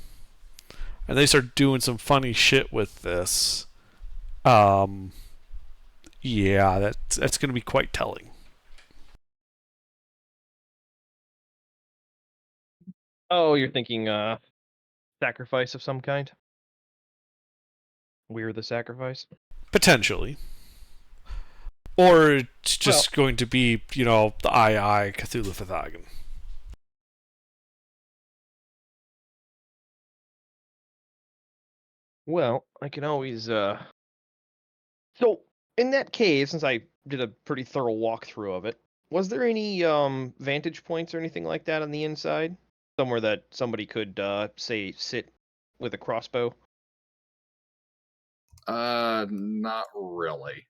and they start doing some funny shit with this. Yeah, that's going to be quite telling. Oh, you're thinking sacrifice of some kind? We're the sacrifice? Potentially. Or it's just going to be, the I Cthulhu Fhthagan. Well, I can always So in that cave, since I did a pretty thorough walkthrough of it, was there any vantage points or anything like that on the inside? Somewhere that somebody could say sit with a crossbow? Not really.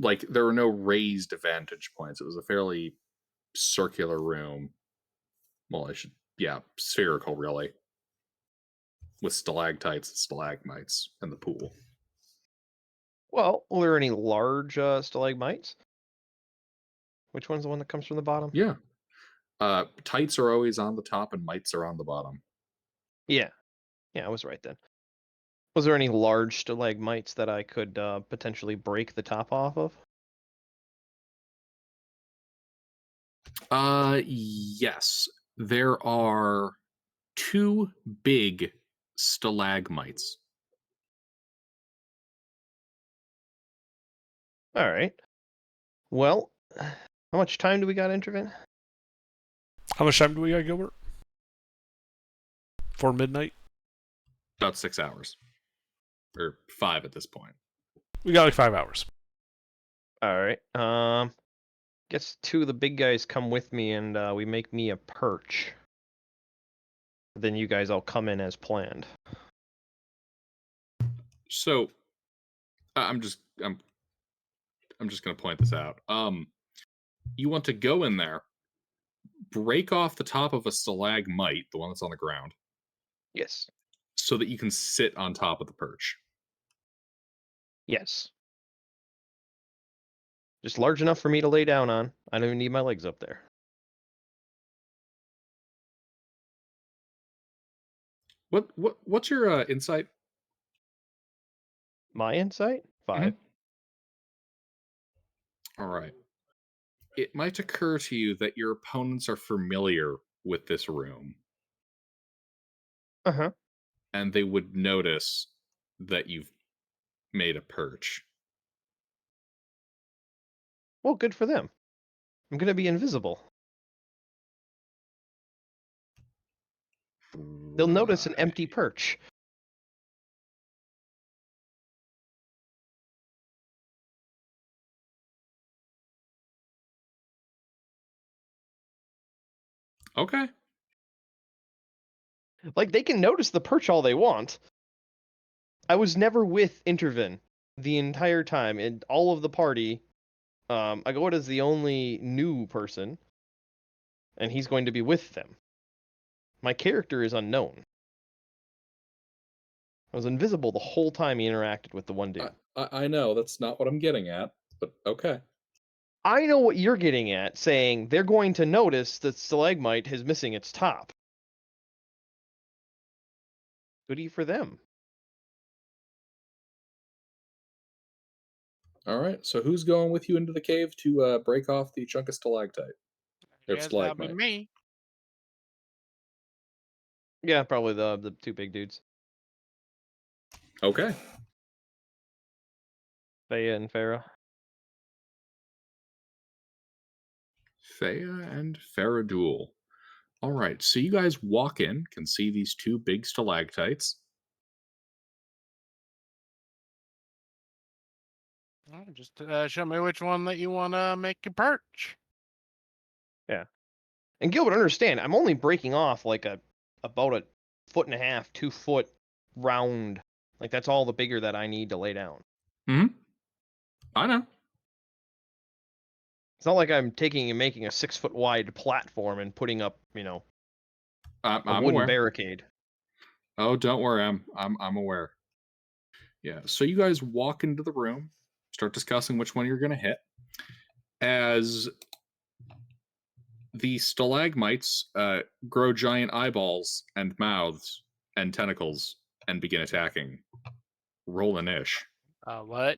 Like, there were no raised vantage points. It was a fairly circular room. Well, spherical, really. With stalactites and stalagmites and the pool. Well, were there any large stalagmites? Which one's the one that comes from the bottom? Yeah. Tights are always on the top and mites are on the bottom. Yeah. Yeah, I was right then. Was there any large stalagmites that I could potentially break the top off of? Yes. There are 2 big stalagmites. All right. Well, how much time do we got, Intervent? How much time do we got, Gilbert? For midnight? About 6 hours. Or 5 at this point. We got like 5 hours. All right. Guess 2 of the big guys come with me, and we make me a perch. Then you guys all come in as planned. So, I'm just going to point this out. You want to go in there, break off the top of a stalagmite, the one that's on the ground, Yes. so that you can sit on top of the perch. Yes. Just large enough for me to lay down on. I don't even need my legs up there. What's your insight? My insight? 5. All right. It might occur to you that your opponents are familiar with this room, Uh-huh. and they would notice that you've made a perch. Well, good for them. I'm gonna be invisible. They'll notice an empty perch. Okay. Like, they can notice the perch all they want. I was never with Intervin the entire time, and all of the party. Agoda is the only new person, and he's going to be with them. My character is unknown. I was invisible the whole time he interacted with the one dude. I know, that's not what I'm getting at, but okay. I know what you're getting at, saying they're going to notice that stalagmite is missing its top. Goody for them. All right, so who's going with you into the cave to break off the chunk of stalactite? Or Yes, that'll be stalagmite? me. Yeah, probably the 2 big dudes. Okay. Thea and Farah. Thea and Faradul. All right, so you guys walk in, can see these 2 big stalactites. Oh, just show me which one that you want to make your perch. Yeah. And Gilbert, understand, I'm only breaking off like about a 1.5 foot, 2 foot round. Like, that's all the bigger that I need to lay down. I know. It's not like I'm taking and making a 6 foot wide platform and putting up, a I'm wooden aware. barricade. Oh, don't worry, I'm aware. Yeah, so you guys walk into the room, start discussing which one you're going to hit. As the stalagmites grow giant eyeballs and mouths and tentacles and begin attacking. Roll an ish. What?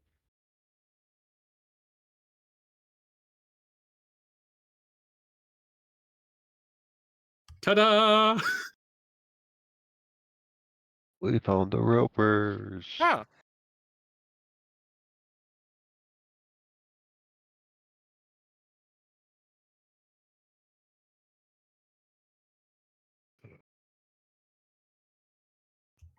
Ta-da! We found the ropers. Huh.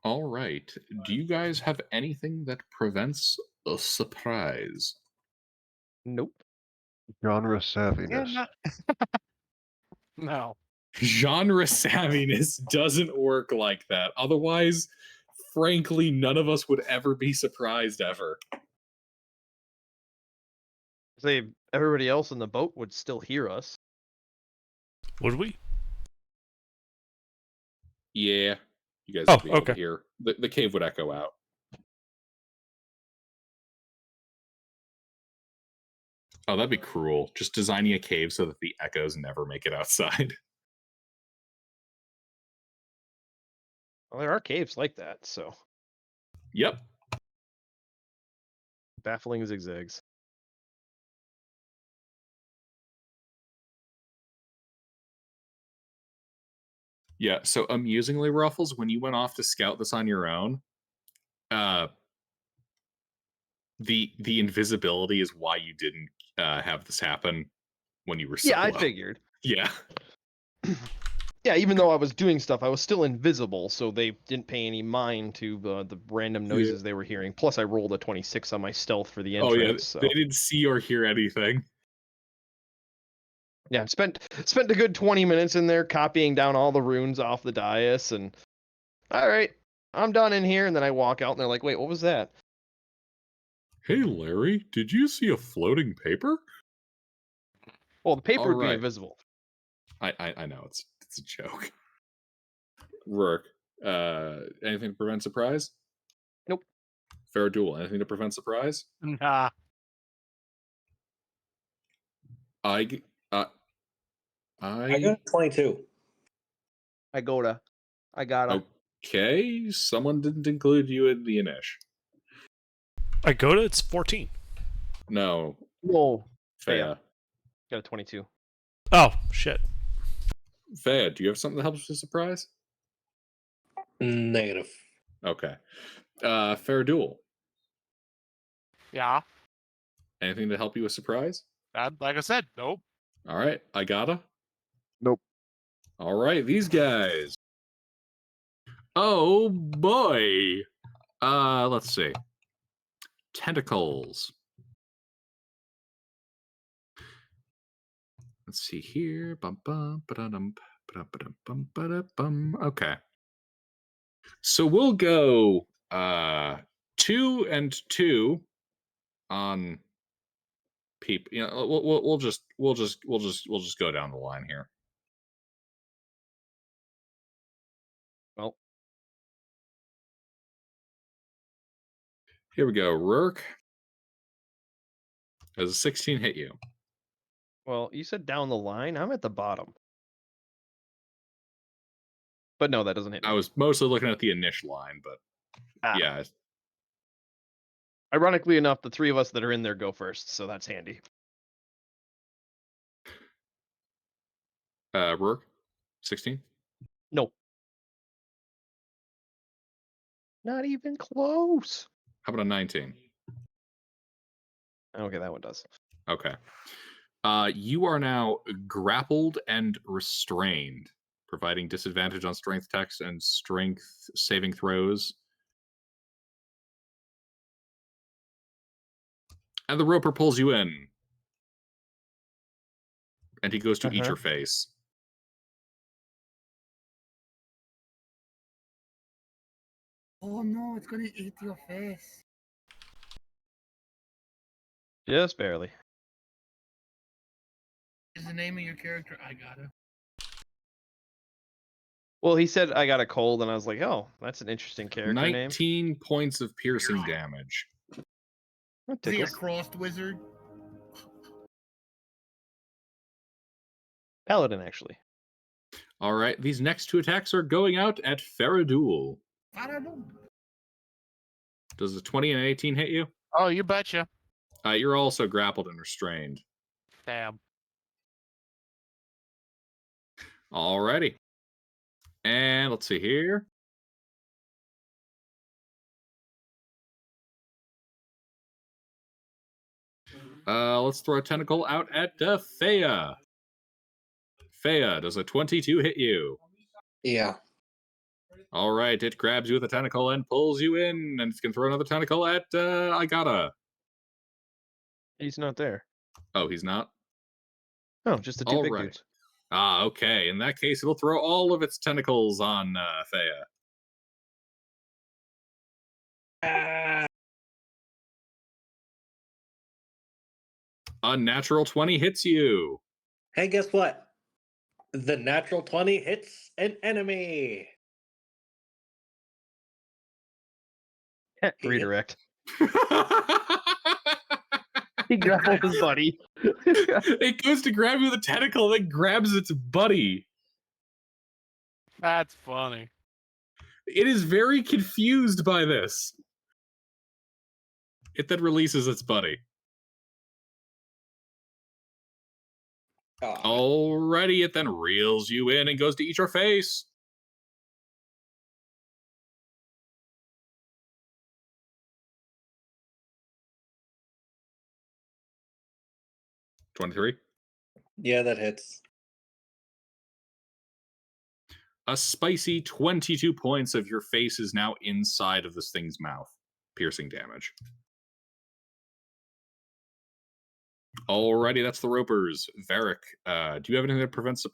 All right. Do you guys have anything that prevents a surprise? Nope. Genre Yeah, savviness. no. Genre savviness doesn't work like that. Otherwise, frankly, none of us would ever be surprised ever. Say everybody else in the boat would still hear us. Would we? Yeah. You guys Oh, would be able okay. to hear. The cave would echo out. Oh, that'd be cruel. Just designing a cave so that the echoes never make it outside. Well, there are caves like that, so. Yep. Baffling zigzags. Yeah, so amusingly, Ruffles, when you went off to scout this on your own, the invisibility is why you didn't have this happen when you were solo. Yeah, I figured. Yeah. Yeah, even though I was doing stuff, I was still invisible, so they didn't pay any mind to the random noises they were hearing. Plus, I rolled a 26 on my stealth for the Oh entrance. yeah, So they didn't see or hear anything. yeah, spent a good 20 minutes in there copying down all the runes off the dais, and all right, I'm done in here. And then I walk out, and they're like, "Wait, what was that?" Hey Larry, did you see a floating paper? Well, the paper All would be right. invisible. I know it's a joke. Rourke, anything to prevent surprise? Nope. Fair duel, anything to prevent surprise? Nah. I g- uh, I got 22. I gotta. Okay, someone didn't include you in the inish. I go to it's 14. No, Whoa, Fea. got a 22. Oh shit. Fea, do you have something that helps with surprise? Negative. Okay. Fair duel. Yeah. Anything to help you with surprise? Like I said, nope. All right, I gotta. Nope. All right, these guys. Oh boy. Let's see. Tentacles. Let's see here. Bum bum ba-dum ba-dum bum ba-da-bum. Okay. So we'll go 2 and 2 on people. You know, we'll just go down the line here. Well, Here we go. Rourke. Does a 16 hit you? you said down the line. I'm at the bottom. But no, that doesn't hit me. I was mostly looking at the initial line, but Ah. yeah. Ironically enough, the three of us that are in there go first, so that's handy. Rourke, 16. No. Not even close. How about a 19? Okay, that one does. Okay. You are now grappled and restrained, providing disadvantage on strength checks and strength saving throws. And the roper pulls you in. And he goes to eat your face. Oh no, it's gonna eat your face. Just barely. Is the name of your character? I gotta. Well, he said I got a cold, and I was like, oh, that's an interesting character 19 name. points of piercing damage. That Is he a tickles. crossed wizard? Paladin, actually. All right, these next two attacks are going out at Faradul. I don't know. Does a 20 and an 18 hit you? Oh, you betcha. You're also grappled and restrained. Damn. Alrighty. And let's see here. Let's throw a tentacle out at Fea. Fea, does a 22 hit you? Yeah. All right, it grabs you with a tentacle and pulls you in, and it's going to throw another tentacle at I gotta. He's not there. Oh, he's not? Oh, just the two All big right. dudes. Okay. In that case, it'll throw all of its tentacles on Fea. A natural 20 hits you. Hey, guess what? The natural 20 hits an enemy. Redirect. He grappled his buddy. It goes to grab you with a tentacle, then grabs its buddy. That's funny. It is very confused by this. It then releases its buddy. Alrighty, it then reels you in and goes to eat your face. $23. Yeah, that hits. A spicy 22 points of your face is now inside of this thing's mouth. Piercing damage. Alrighty, that's the Ropers. Varric, do you have anything that prevents...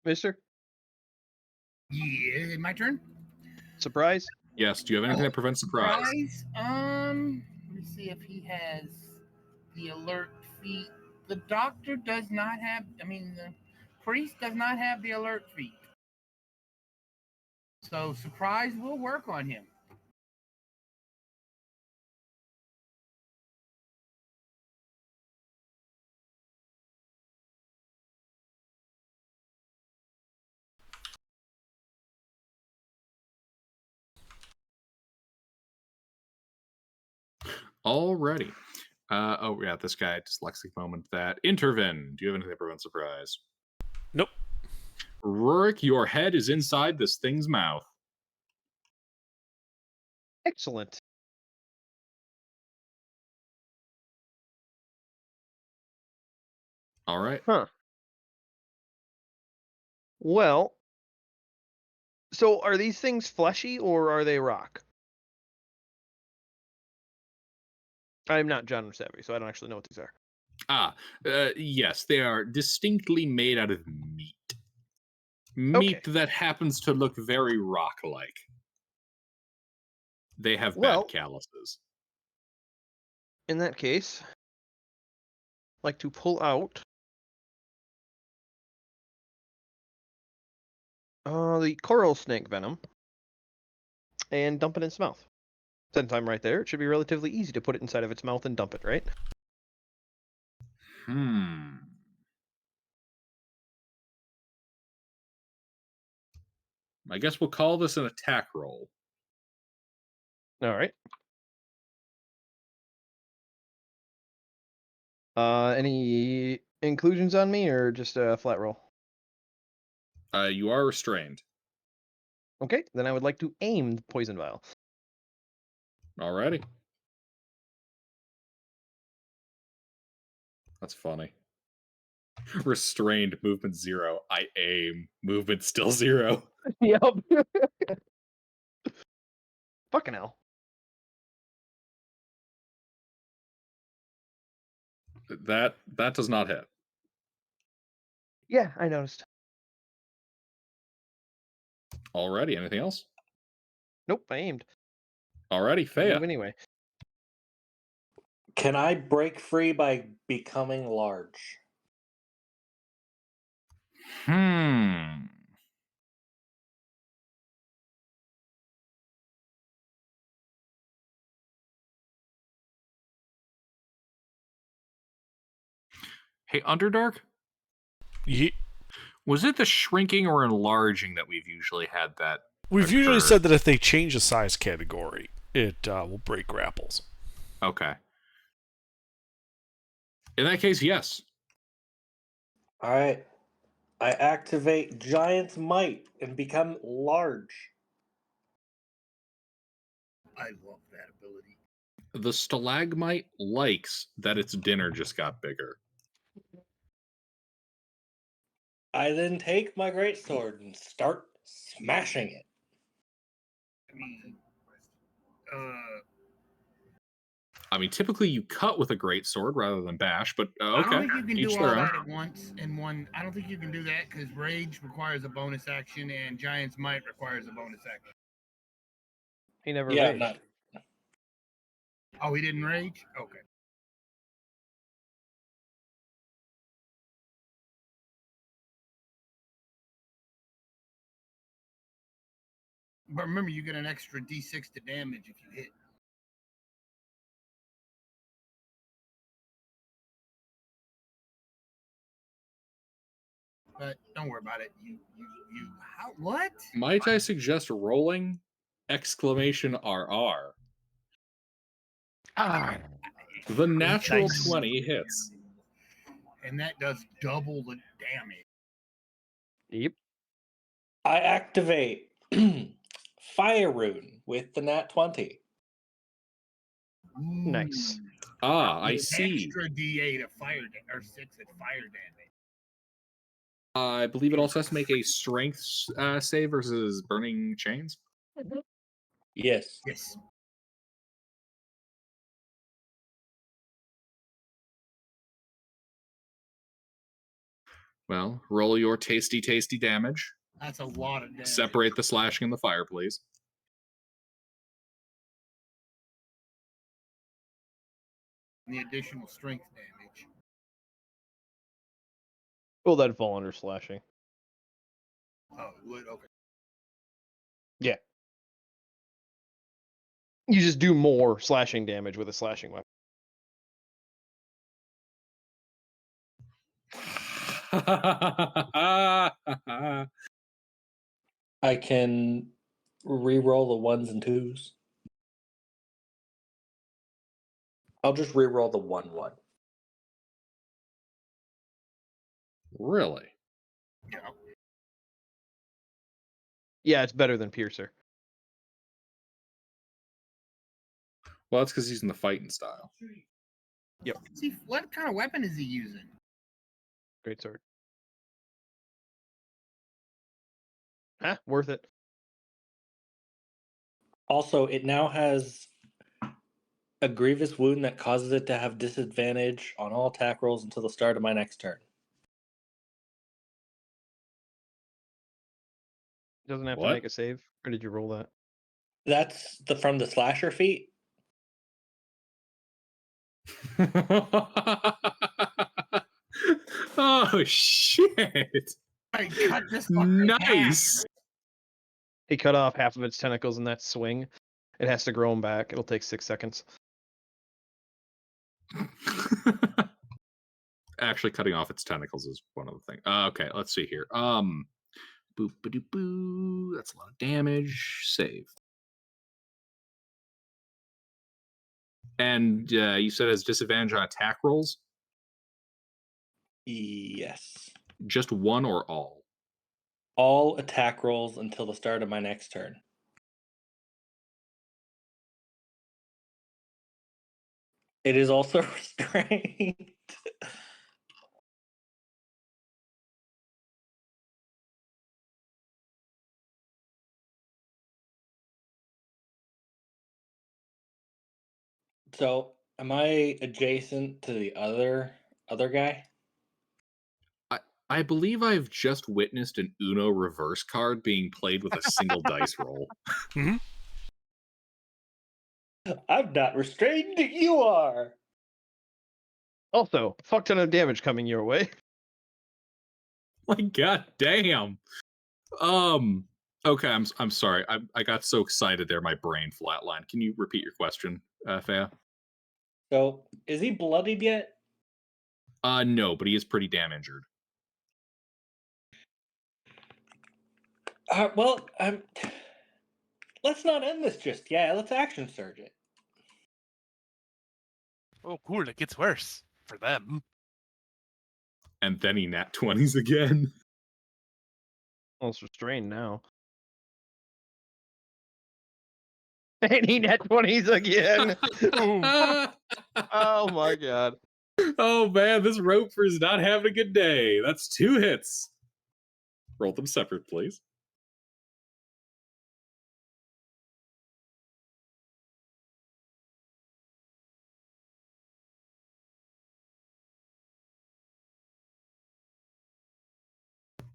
Mister? Yeah, my turn. Surprise? Yes, do you have anything that prevents surprise? Let me see if he has the alert feat. The doctor does not have. The priest does not have the alert feat. So surprise will work on him. Alrighty. Oh, yeah, this guy, dyslexic moment. That. Intervin, do you have anything that prevents surprise? Nope. Rurik, your head is inside this thing's mouth. Excellent. All right. Huh. Well, so are these things fleshy or are they rock? I'm not genre savvy, so I don't actually know what these are. Yes, they are distinctly made out of meat. Meat that happens to look very rock-like. They have bad calluses. In that case, I'd like to pull out the coral snake venom and dump it in its mouth. Since I'm right there, it should be relatively easy to put it inside of its mouth and dump it, right? I guess we'll call this an attack roll. All right. Any inclusions on me or just a flat roll? You are restrained. Okay, then I would like to aim the poison vial. Alrighty. That's funny. Restrained, movement 0. I aim, movement still 0. Yep. Fucking hell. That does not hit. Yeah, I noticed. Alrighty, anything else? Nope, I aimed. Alrighty, Move Fea. anyway. Can I break free by becoming large? Hey, Underdark? Yeah. Was it the shrinking or enlarging that we've usually had that? We've usually said that if they change the size category, it will break grapples. Okay. In that case, yes. All right. I activate Giant's Might and become large. I love that ability. The stalagmite likes that its dinner just got bigger. I then take my greatsword and start smashing it. I mean, typically you cut with a greatsword rather than bash, but I okay. don't think you can Each do their all own. that at once in one. I don't think you can do that because Rage requires a bonus action and Giant's Might requires a bonus action. He never Yeah, raged. no. Oh, he didn't rage? Okay. But remember, you get an extra D6 to damage if you hit. But don't worry about it. What? Might I suggest rolling exclamation RR? The natural 20 hits. And that does double the damage. Yep. I activate Fire Rune with the Nat 20. Nice. Ah, I With see. Extra D8 of fire or 6 at fire damage. I believe it also has to make a strength save versus burning chains. Yes. Yes. Well, roll your tasty damage. That's a lot of damage. Separate the slashing and the fire, please. And the additional strength damage. Will that fall under slashing? Oh, it would? Okay. Yeah. You just do more slashing damage with a slashing weapon. I can re-roll the ones and twos. I'll just re-roll the 1/1. Really? Yeah. Yeah, it's better than Piercer. Well, that's because he's in the fighting style. See, what kind of weapon is he using? Great sword. Huh? Worth it. Also, it now has a grievous wound that causes it to have disadvantage on all attack rolls until the start of my next turn. Doesn't have to What? make a save. Or did you roll that? That's from the slasher feat. Oh shit! I cut this fucker in half. Nice. He cut off half of its tentacles in that swing. It has to grow them back. It'll take 6 seconds. Actually, cutting off its tentacles is one of the things. Okay, let's see here. Boop ba doo boo. That's a lot of damage. Save. And you said it has disadvantage on attack rolls. Yes. Just one or all? All attack rolls until the start of my next turn. It is also restrained. So, am I adjacent to the other guy? I believe I've just witnessed an Uno reverse card being played with a single dice roll. I'm not restrained. You are. Also, fuck ton of damage coming your way. Like, god damn. Okay, I'm sorry. I got so excited there, my brain flatlined. Can you repeat your question, Thea? So, is he bloodied yet? No, but he is pretty damn injured. Well, let's not end this just yet. Let's action surge it. Oh, cool. It gets worse for them. And then he nat 20s again. Well, it's restrained now. And he net 20s again. Oh my god. Oh man, this Roper's not having a good day. That's 2 hits. Roll them separate, please.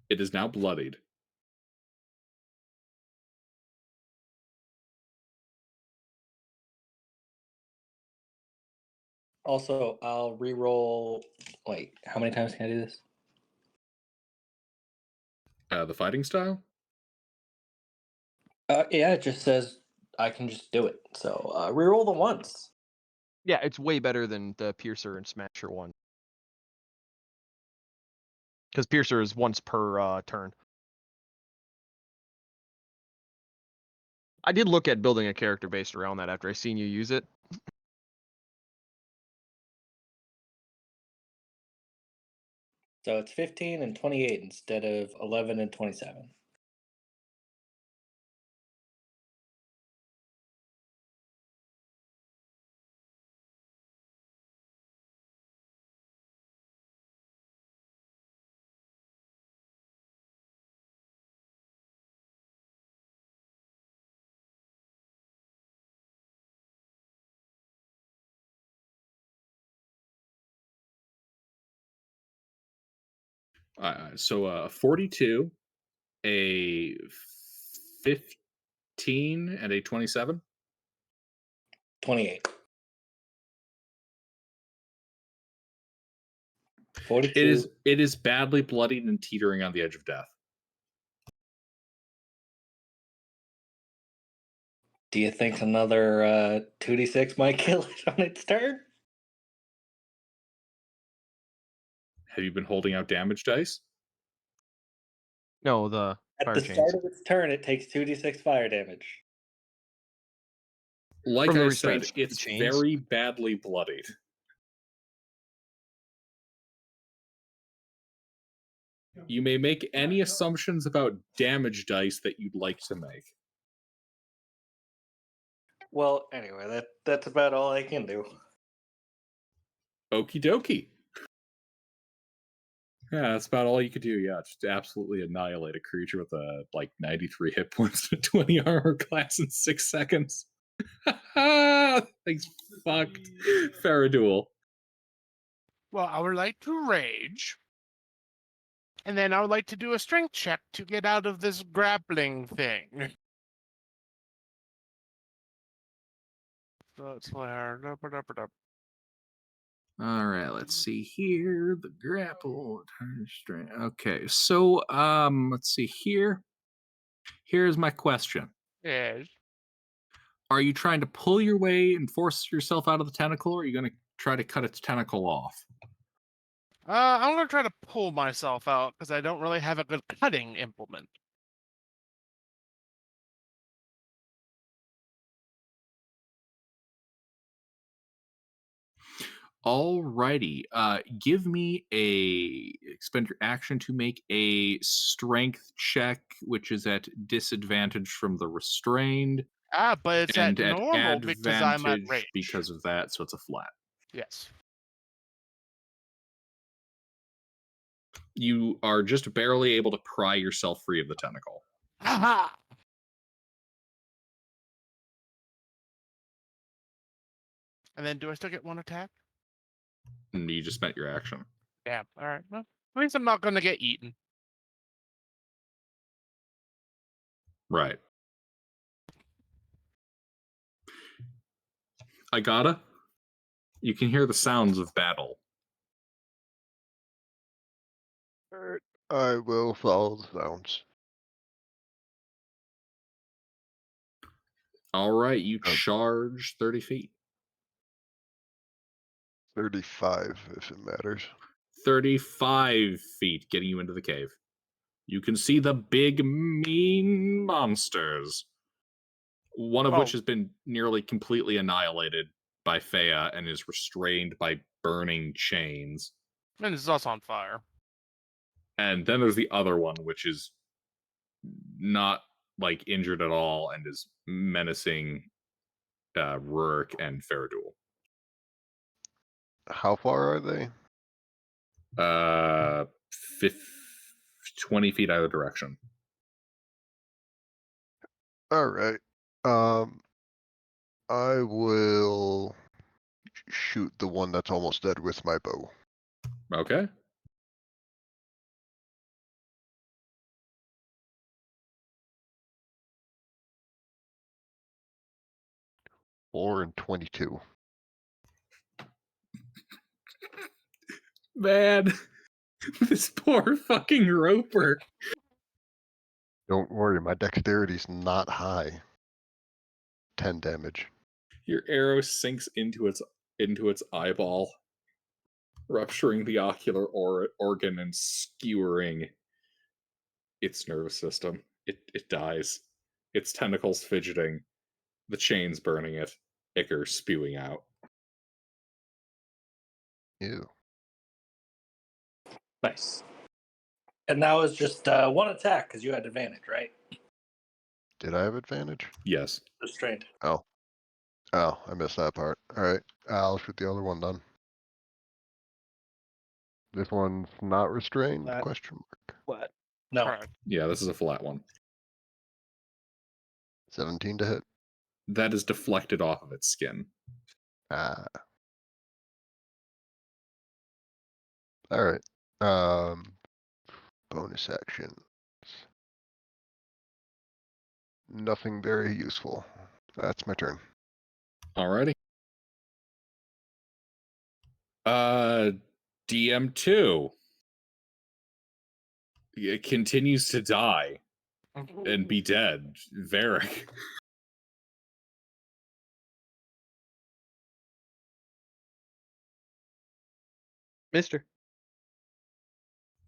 It is now bloodied. Also, I'll re-roll. Wait, how many times can I do this? The fighting style? Yeah, it just says I can just do it. So, re-roll the once. Yeah, it's way better than the Piercer and Smasher one. Because Piercer is once per turn. I did look at building a character based around that after I seen you use it. So it's 15 and 28 instead of 11 and 27. So 42, a 15, and a 27. 28. 42. It is badly bloodied and teetering on the edge of death. Do you think another 2d6 might kill it on its turn? Have you been holding out damage dice? No, the At fire the chains. start of its turn, it takes 2d6 fire damage. Like From the I restraint said, sticky it's chains? very badly bloodied. You may make any assumptions about damage dice that you'd like to make. Well, anyway, that's about all I can do. Okie dokie. Yeah, that's about all you could do. Yeah, just absolutely annihilate a creature with a 93 hit points to 20 armor class in 6 seconds. Thing's fucked. Faraduel. Well, I would like to rage. And then I would like to do a strength check to get out of this grappling thing. So it's where. All right, let's see here. The grapple, turn strength. Okay, so let's see here. Here's my question. Yes. Are you trying to pull your way and force yourself out of the tentacle, or are you going to try to cut its tentacle off? I'm gonna try to pull myself out because I don't really have a good cutting implement. Alrighty. Give me expend your action to make a strength check, which is at disadvantage from the restrained, But it's and at at normal because I'm at advantage rage. because of that, so it's a flat. Yes. You are just barely able to pry yourself free of the tentacle. Aha! And then do I still get one attack? And you just spent your action. Damn. All right. Well, at least I'm not gonna get eaten. Right. I gotta. You can hear the sounds of battle. Alright, I will follow the sounds. All right, you Oh. charge 30 feet. 35, if it matters. 35 feet, getting you into the cave. You can see the big, mean monsters. One of which has been nearly completely annihilated by Fea and is restrained by burning chains. And this is also on fire. And then there's the other one, which is not injured at all and is menacing Rurik and Faraduel. How far are they? 20 feet either direction. Alright. I will shoot the one that's almost dead with my bow. Okay. Or in 22. Man, this poor fucking roper. Don't worry, my dexterity's not high. 10 damage. Your arrow sinks into its eyeball, rupturing the ocular organ and skewering its nervous system. It dies. Its tentacles fidgeting, the chains burning it, ichor spewing out. Ew. Nice. And that was just one attack because you had advantage, right? Did I have advantage? Yes. Restrained. Oh, I missed that part. Alright, I'll shoot the other one then. This one's not restrained? Flat. Question mark. What? No. Correct. Yeah, this is a flat one. 17 to hit. That is deflected off of its skin. Ah. Alright. Bonus action. Nothing very useful. That's my turn. Alrighty. DM2. It continues to die and be dead. Varric. Mister.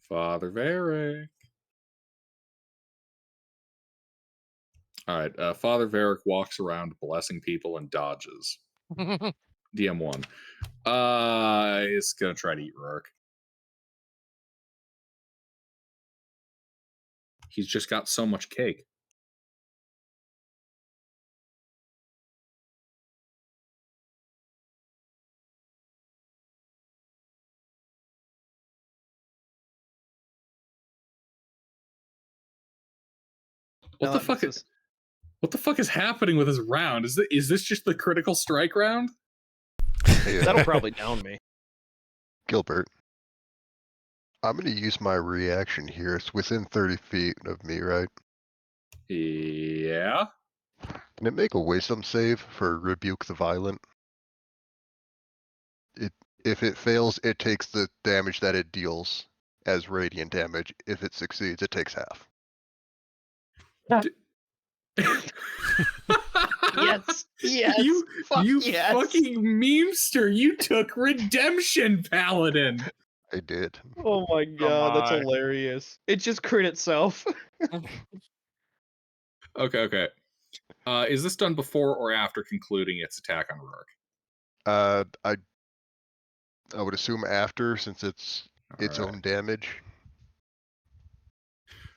Father Varric. Alright, Father Varric walks around blessing people and dodges. DM1. It's gonna try to eat Rourke. He's just got so much cake. What the fuck? What the fuck is happening with this round? Is this just the critical strike round? That'll probably down me. Gilbert. I'm going to use my reaction here. It's within 30 feet of me, right? Yeah. Can it make a wisdom save for Rebuke the Violent? If it fails, it takes the damage that it deals as radiant damage. If it succeeds, it takes half. Yes. Yes. You yes. fucking memester. You took Redemption Paladin. I did. Oh my god, that's my. hilarious. It just crit itself. Okay. Is this done before or after concluding its attack on Rourke? I would assume after, since it's its Alright. own damage.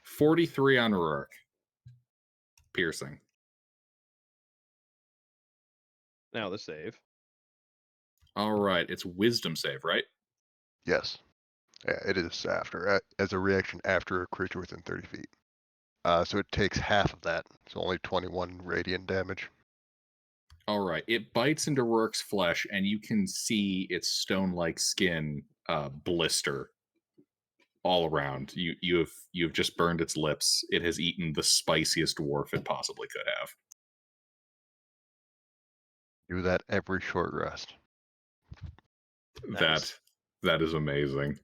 43 on Rourke. Piercing. Now the save. Alright, it's wisdom save, right? Yes. Yeah, it is after, as a reaction after a creature within 30 feet. So it takes half of that. So only 21 radiant damage. Alright, it bites into Rourke's flesh, and you can see its stone-like skin blister all around. You have just burned its lips. It has eaten the spiciest dwarf it possibly could have. Do that every short rest. Nice. That is amazing.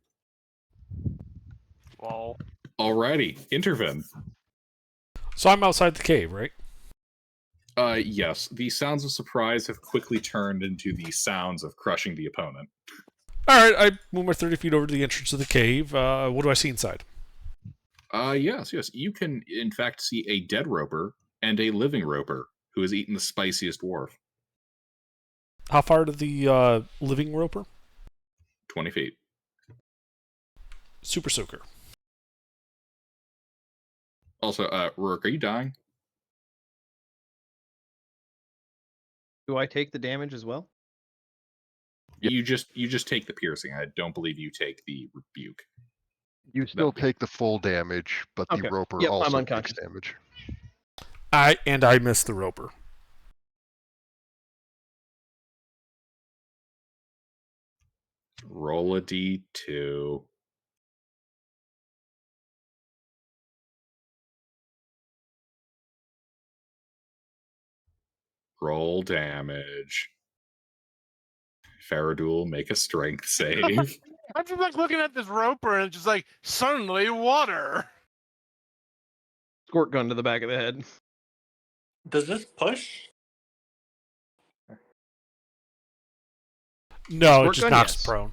Well, Alrighty, Intervin. So I'm outside the cave, right? Yes. The sounds of surprise have quickly turned into the sounds of crushing the opponent. Alright, I move my 30 feet over to the entrance of the cave. What do I see inside? Yes. You can, in fact, see a dead roper and a living roper who has eaten the spiciest dwarf. How far to the living roper? 20 feet. Super Soaker. Also, Rourke, are you dying? Do I take the damage as well? Yep. You just take the piercing. I don't believe you take the rebuke. You still take the full damage, but the Okay. roper Yep, I'm also takes unconscious. damage. I missed the roper. Roll a d2. Roll damage. Faradul, make a strength save. I'm just like looking at this roper and it's just like suddenly water. Squirt gun to the back of the head. Does this push? No, it Squirt just gun, knocks yes. prone.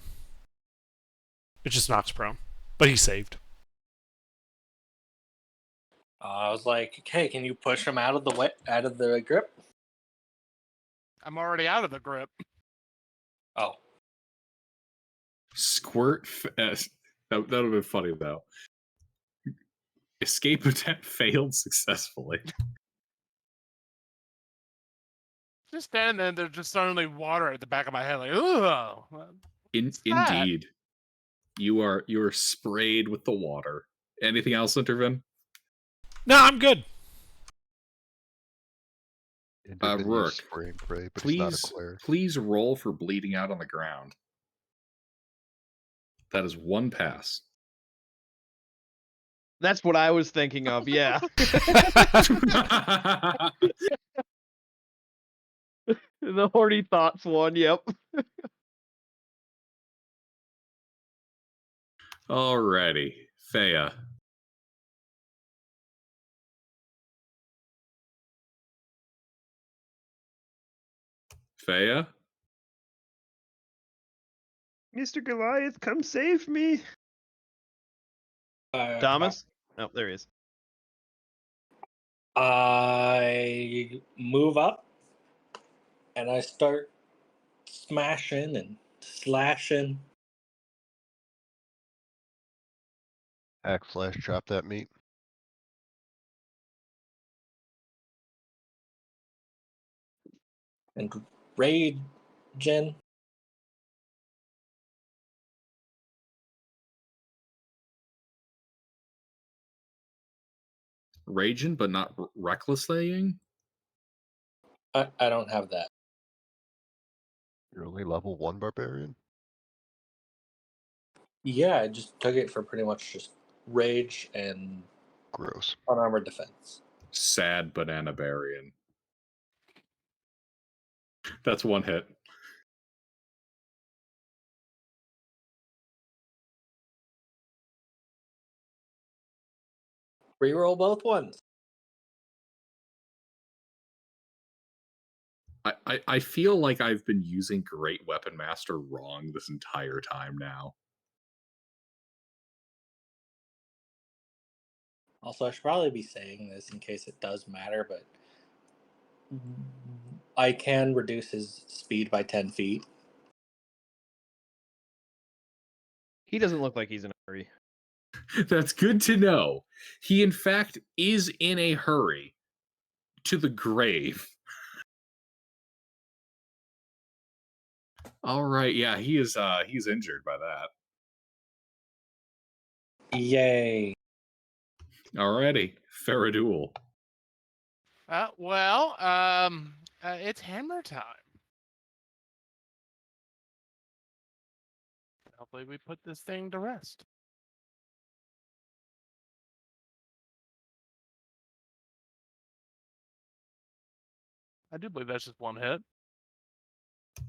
It just knocks prone. But he saved. I was like, hey, can you push him out of the grip? I'm already out of the grip. Oh. Squirt. That would have been funny, though. Escape attempt failed successfully. Just standing there, there's just suddenly water at the back of my head. Like, ugh. that? Indeed. You are sprayed with the water. Anything else, Intervin? No, I'm good. Rourke, Spray and pray, but he's not a cleric. please roll for bleeding out on the ground. That is one pass. That's what I was thinking of. Yeah. The horny thoughts one. Yep. Alrighty, Thea. Thea? Mr. Goliath, come save me. Thomas? Oh, there he is. I move up and I start smashing and slashing. /chop that meat. And raging. Raging, but not recklesslying? I don't have that. You're only level 1 barbarian? Yeah, I just took it for pretty much just rage and Gross. unarmored defense. Sad banana barian. That's one hit. Reroll both ones. I feel like I've been using Great Weapon Master wrong this entire time now. Also, I should probably be saying this in case it does matter, but I can reduce his speed by 10 feet. He doesn't look like he's in a hurry. That's good to know. He, in fact, is in a hurry to the grave. All right, yeah, he's injured by that. Yay. Alrighty, Faradul. It's hammer time. Hopefully we put this thing to rest. I do believe that's just one hit.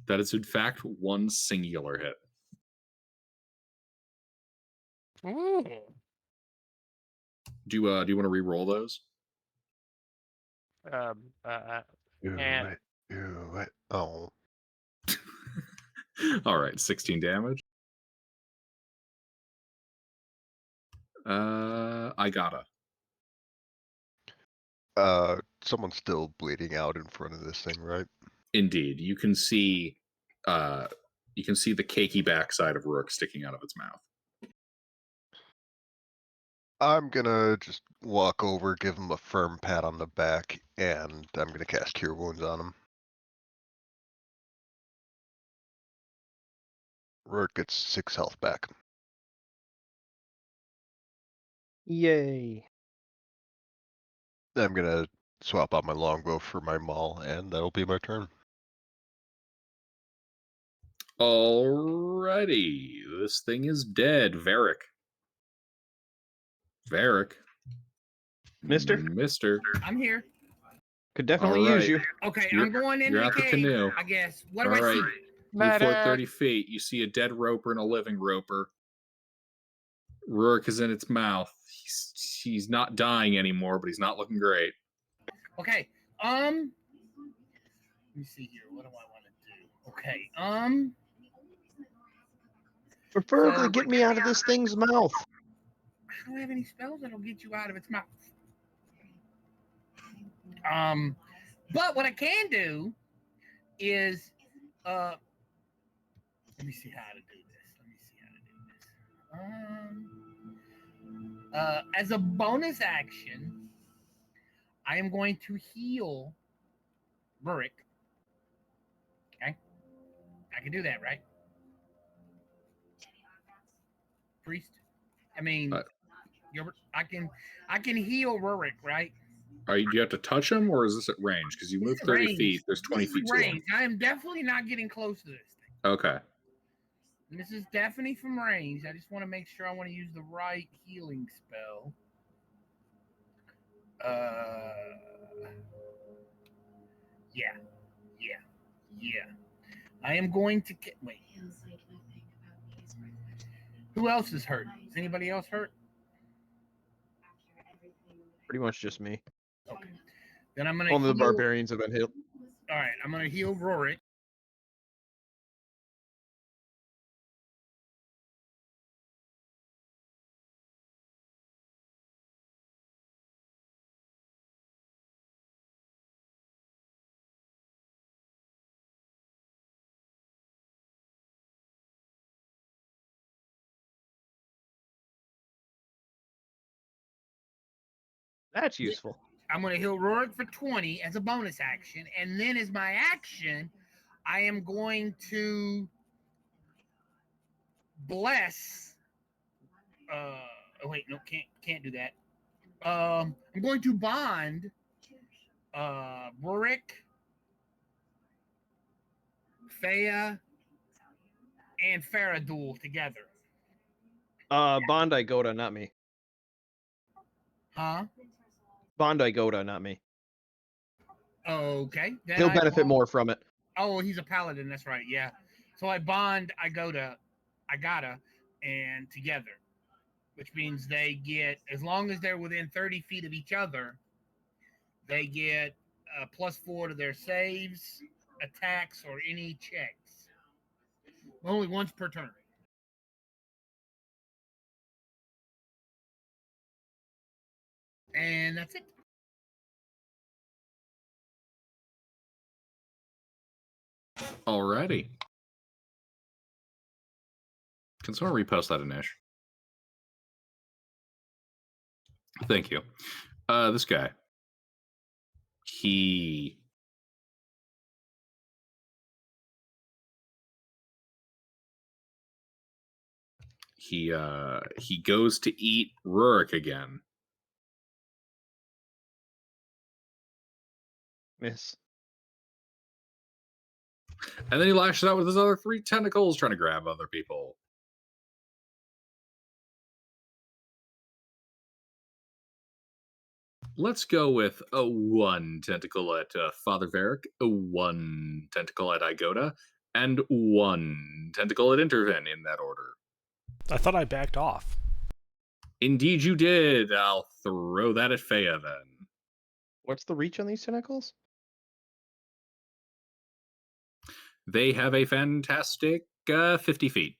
That is, in fact, one singular hit. Ooh. Do you want to re-roll those? Do And- it. Do it. Oh. All right, 16 damage. I gotta. Someone's still bleeding out in front of this thing, right? Indeed, you can see the cakey backside of Rourke sticking out of its mouth. I'm gonna just walk over, give him a firm pat on the back, and I'm gonna cast Cure Wounds on him. Rourke gets 6 health back. Yay. I'm gonna swap out my longbow for my maul, and that'll be my turn. Alrighty, this thing is dead. Varric. Mister. I'm here. Could definitely All use right. you. Okay, You're- I'm going in you're the at the cave, canoe. I guess. What do All I right. see? Move forward Medic. 30 feet. You see a dead roper and a living roper. Rourke is in its mouth. He's not dying anymore, but he's not looking great. Okay. Let me see here. What do I want to do? Okay. Preferably get me out of this thing's mouth. I don't have any spells that'll get you out of its mouth. But what I can do is let me see how to do this. As a bonus action, I am going to heal Rurik. Okay. I can do that, right? Priest. I mean, I can heal Rurik, right? Do you have to touch him, or is this at range? Because you move 30 range. feet. There's 20 This feet is to him. range. I am definitely not getting close to this thing. Okay. This is definitely from range. I just want to make sure I want to use the right healing spell. Yeah. I am going to wait. Who else is hurt? Is anybody else hurt? Pretty much just me. Okay. Then I'm gonna Only the heal. barbarians have been healed. All right, I'm gonna heal Rorik. That's useful. I'm going to heal Rorik for 20 as a bonus action. And then as my action, I am going to bless. Oh, wait, no, can't do that. I'm going to bond Rorik, Fea, and Faradul together. Bondi Goda, not me. Huh? Bondi Goda, not me. Okay. Then He'll benefit more from it. Oh, he's a paladin. That's right. Yeah. So I bond Agata, and together, which means they get, as long as they're within 30 feet of each other, they get +4 to their saves, attacks, or any checks. Only once per turn. And that's it. Alrighty. Can someone repost that, Anish? Thank you. This guy. He goes to eat Rurik again. Miss. And then he lashes out with his other 3 tentacles trying to grab other people. Let's go with a 1 tentacle at Father Varric, a 1 tentacle at Igoda, and 1 tentacle at Interven in that order. I thought I backed off. Indeed you did. I'll throw that at Fea then. What's the reach on these tentacles? They have a fantastic 50 feet.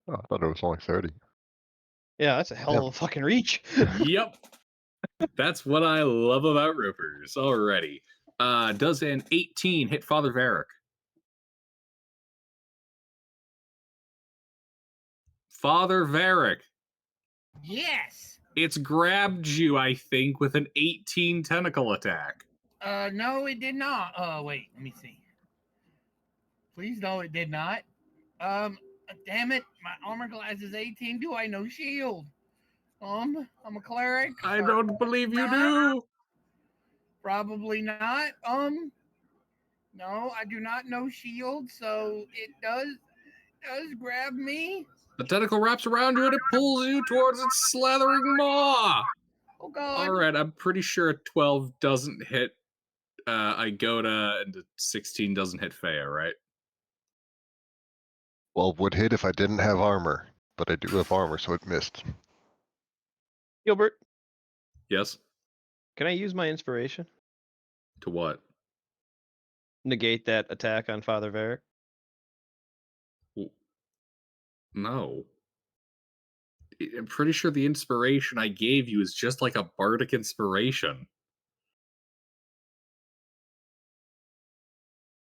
Oh, I thought it was only 30. Yeah, that's a hell of a fucking reach. Yep. That's what I love about Rippers. Alrighty. Does an 18 hit Father Varric? Father Varric. Yes. It's grabbed you, I think, with an 18 tentacle attack. No, it did not. Wait, let me see. Please, no, it did not. Damn it, my armor class is 18. Do I know shield? I'm a cleric. I don't believe you do. Probably not. No, I do not know shield, so it does grab me. The tentacle wraps around you and it pulls you towards its slathering maw. Oh god. All right, I'm pretty sure a 12 doesn't hit Igoda and a 16 doesn't hit Fea, right? Well, would hit if I didn't have armor, but I do have armor, so it missed. Gilbert, Yes. can I use my inspiration? To what? Negate that attack on Father Varric? No. I'm pretty sure the inspiration I gave you is just like a bardic inspiration.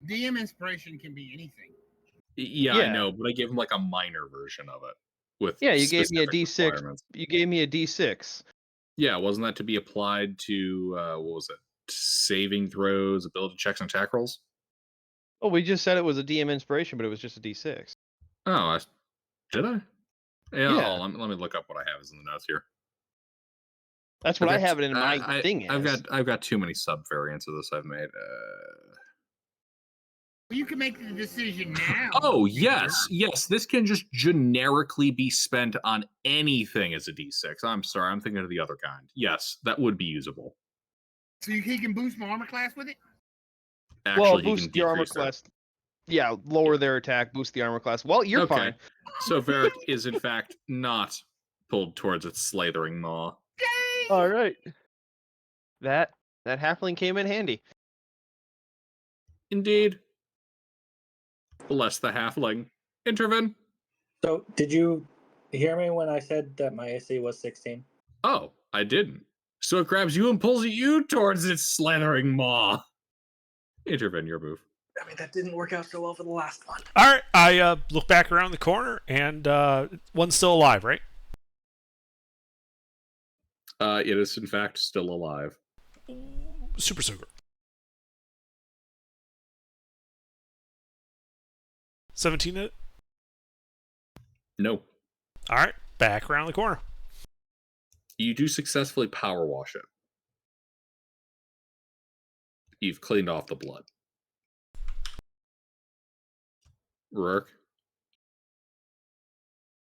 DM inspiration can be anything. Yeah, Yeah. I know, but I gave him like a minor version of it with Yeah, you gave me a specific D6. requirements. You gave me a D6. Yeah, wasn't that to be applied to what was it? Saving throws, ability checks, and attack rolls? Oh, we just said it was a DM inspiration, but it was just a D6. Oh, did I? Yeah. Yeah. Hold on, let me look up what I have as in the notes here. That's what I have it in my thing as. I've got too many sub variants of this I've made. You can make the decision now. Oh, yes. Yes, this can just generically be spent on anything as a D6. I'm sorry, I'm thinking of the other kind. Yes, that would be usable. So he can boost my armor class with it? Actually, well, he can boost your armor decrease it. class. Yeah, lower their attack, boost the armor class. Well, you're Okay. fine. So Varric is, in fact, not pulled towards its slithering maw. All right. That halfling came in handy. Indeed. Bless the halfling. Intervene. So, did you hear me when I said that my AC was 16? Oh, I didn't. So it grabs you and pulls you towards its slithering maw. Intervene, your move. I mean, that didn't work out so well for the last one. All right, I look back around the corner, and one's still alive, right? It is, in fact, still alive. Super Soaker. 17 it? No. All right, back around the corner. You do successfully power wash it. You've cleaned off the blood. Rourke?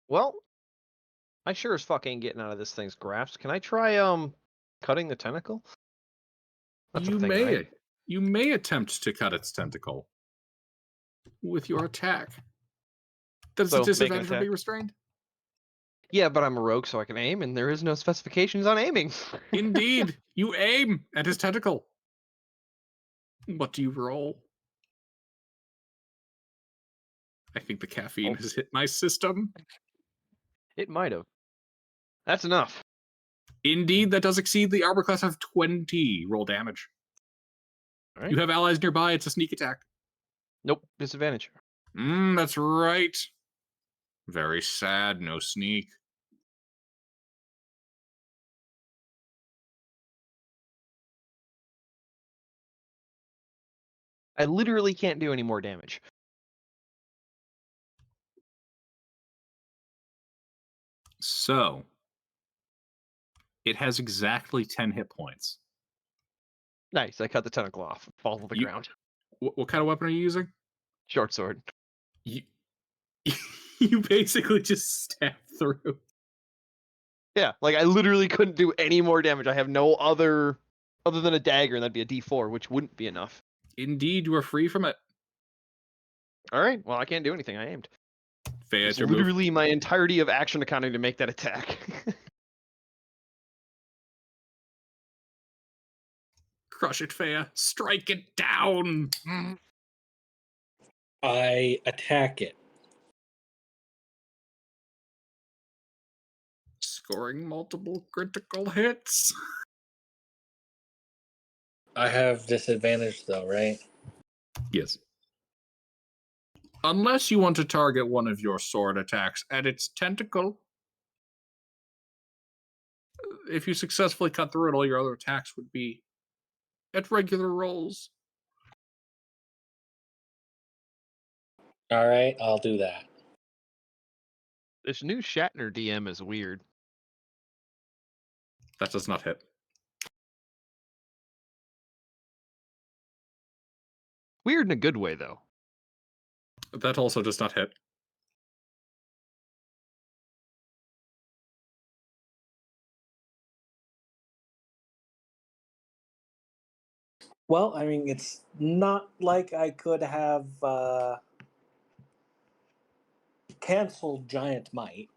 Well, I sure as fuck ain't getting out of this thing's grasp. Can I try cutting the tentacle? That's a thing, right? You may attempt to cut its tentacle with your attack. Does So, the make an disadvantage from attack. being restrained? Yeah, but I'm a rogue, so I can aim, and there is no specifications on aiming. Indeed. You aim at his tentacle. What do you roll? I think the caffeine has hit my system. It might have. That's enough. Indeed, that does exceed the armor class of 20. Roll damage. All right. You have allies nearby. It's a sneak attack. Nope, disadvantage. That's right. Very sad. No sneak. I literally can't do any more damage. So, it has exactly 10 hit points. Nice, I cut the tentacle off. Falls on the ground. What kind of weapon are you using? Short sword. You, you basically just stab through. Yeah, like I literally couldn't do any more damage. I have no other than a dagger, and that'd be a D4, which wouldn't be enough. Indeed, you are free from it. All right, well I can't do anything. I aimed. Faye, It's it's your move. literally my entirety of action economy to make that attack. Crush it, Faya. Strike it down. I attack it. Scoring multiple critical hits. I have disadvantage though, right? Yes. Unless you want to target one of your sword attacks at its tentacle. If you successfully cut through it, all your other attacks would be at regular rolls. All right, I'll do that. This new Shatner DM is weird. That does not hit. Weird in a good way, though. That also does not hit. Well, I mean, it's not like I could have canceled Giant Might.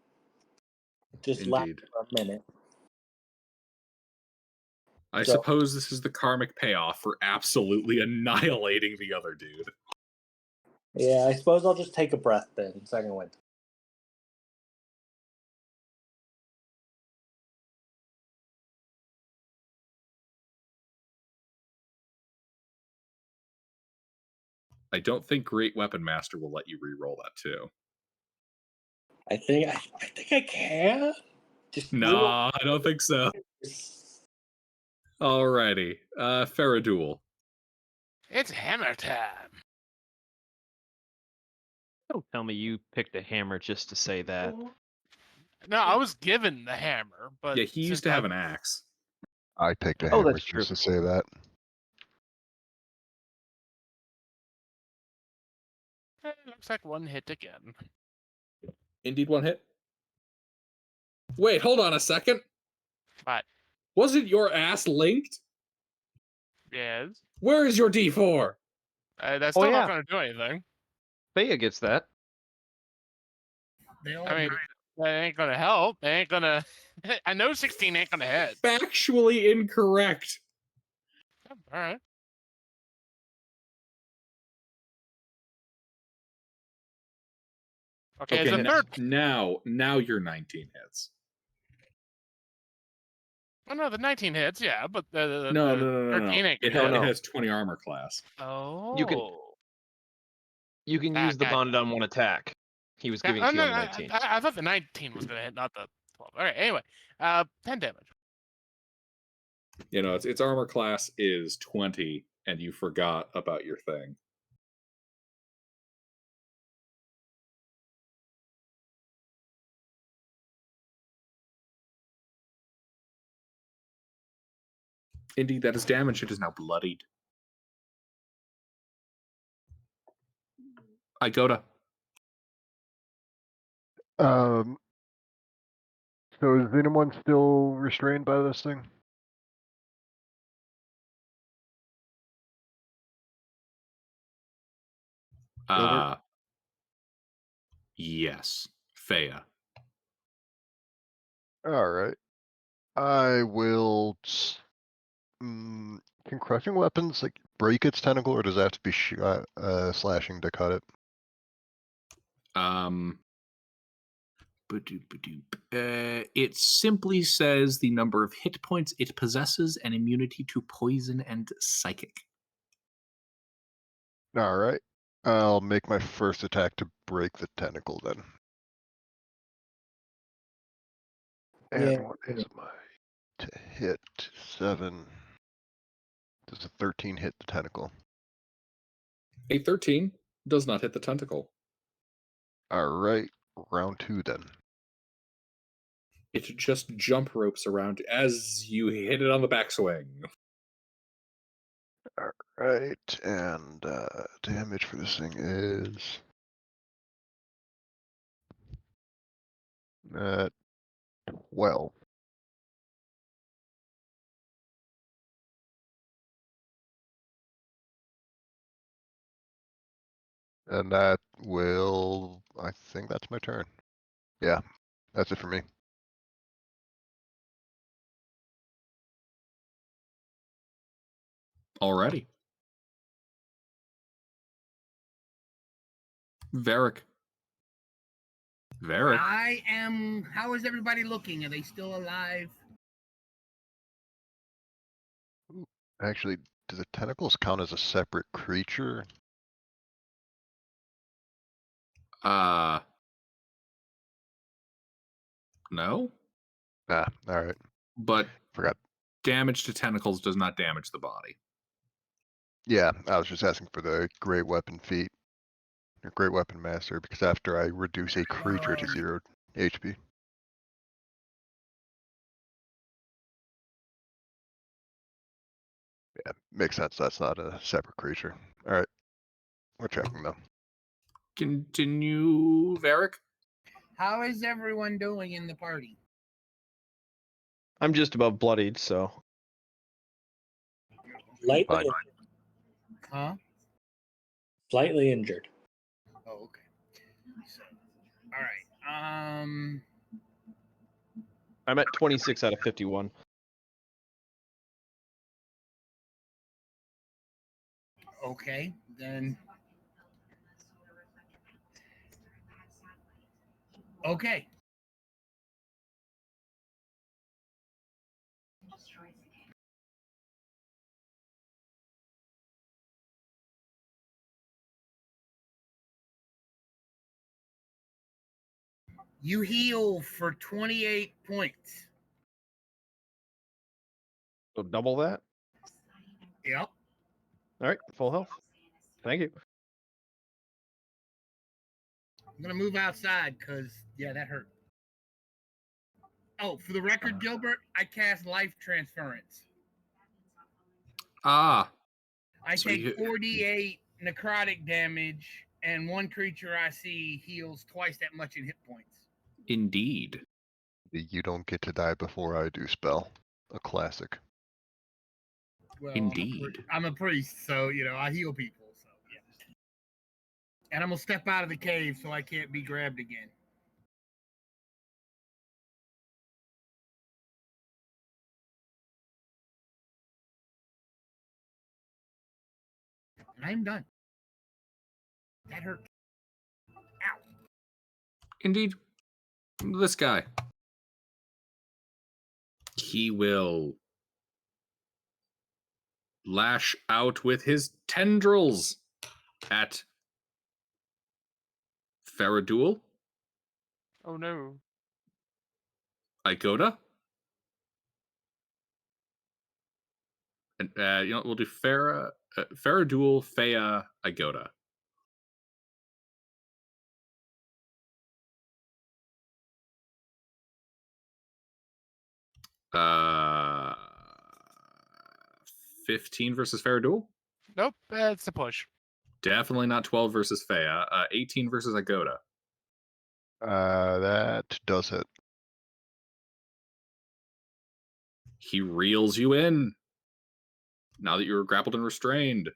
Just last Indeed. for a minute. I So- suppose this is the karmic payoff for absolutely annihilating the other dude. Yeah, I suppose I'll just take a breath then. Second wind. I don't think Great Weapon Master will let you re-roll that too. I think I can. Just Nah, I don't think so. Alrighty. Faradul. It's hammer time. Don't tell me you picked a hammer just to say that. No, I was given the hammer, but Yeah, he used since to have I've- an axe. I picked a Oh, hammer that's just true. to say that. Looks like one hit again. Indeed, one hit. Wait, hold on a second. But Wasn't your ass linked? yes, Where is your D4? that's Oh, still yeah. not going to do anything. Bea gets that. They all I mean, do. that ain't going to help. It ain't going to. I know 16 ain't going to hit. Factually incorrect. All right. Okay, it's a third. now your 19 hits. Oh no, the 19 hits, yeah, but the No. 13 ain't It, gonna hit. it has 20 armor class. Oh. You can use the bonded on one attack. He was giving it to you on the 19. I thought the 19 was gonna hit, not the 12. All right, anyway, 10 damage. You know, its armor class is 20, and you forgot about your thing. Indeed, that is damage. It is now bloodied. Igoda. So is anyone still restrained by this thing? Gilbert? Yes. Fea. All right. I will. Can crushing weapons like break its tentacle, or does it have to be slashing to cut it? It simply says the number of hit points it possesses and immunity to poison and psychic. All right. I'll make my first attack to break the tentacle then. And Yeah. what is my to hit? 7. Does a 13 hit the tentacle? A 13 does not hit the tentacle. All right. Round 2 then. It just jump ropes around as you hit it on the backswing. All right. And damage for this thing is 12. And that will, I think that's my turn. Yeah, that's it for me. Alrighty. Varric. I am. How is everybody looking? Are they still alive? Actually, do the tentacles count as a separate creature? No? Nah, alright. But Forgot. damage to tentacles does not damage the body. Yeah, I was just asking for the Great Weapon feat. Or Great Weapon Master, because after I reduce a creature to 0 HP. Yeah, makes sense. That's not a separate creature. Alright. We're checking though. Continue, Varric. How is everyone doing in the party? I'm just about bloodied, so. Lightly, Huh? slightly injured. Oh, okay. So, all right. I'm at 26 out of 51. Okay, then. Okay. You heal for 28 points. So double that? Yep. All right, full health. Thank you. I'm gonna move outside because that hurt. Oh, for the record, Gilbert, I cast life transference. Ah. I So take 48 necrotic damage and one creature I see heals twice that much in hit points. Indeed. The you don't get to die before I do spell. A classic. Well, Indeed. I'm a priest, so I heal people. So yeah. And I'm gonna step out of the cave so I can't be grabbed again. And I'm done. That hurt. Ow. Indeed. This guy. He will lash out with his tendrils at Faradul, Oh no. Igoda, and we'll do Faradul, Fea, Igoda. Uh, 15 versus Faradul. Nope, it's a push. Definitely not 12 versus Fea. 18 versus Igoda. That does it. He reels you in. Now that you're grappled and restrained.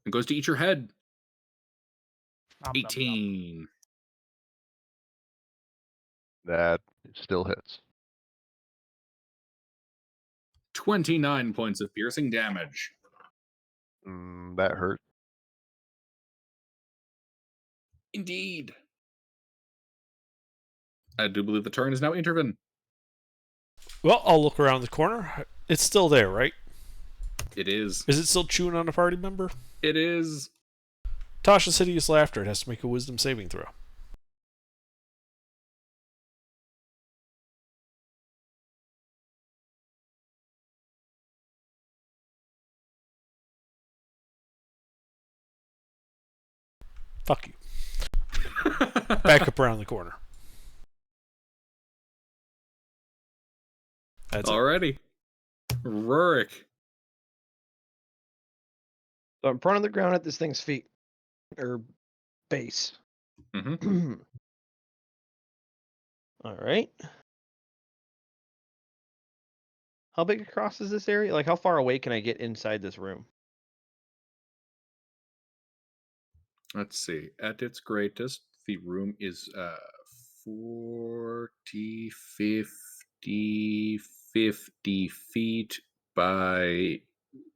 And goes to eat your head. Nom, nom, nom. 18. That still hits. 29 points of piercing damage. That hurt. Indeed. I do believe the turn is now Intervin. Well, I'll look around the corner. It's still there, right? It is. Is it still chewing on a party member? It is. Tasha's hideous laughter. It has to make a wisdom saving throw. Fuck you. Back up around the corner. That's it. Alrighty. Rurik. So I'm prone on the ground at this thing's feet. Or base. Mm-hmm. Alright. How big across is this area? Like, how far away can I get inside this room? Let's see. At its greatest, the room is 40, 50 feet by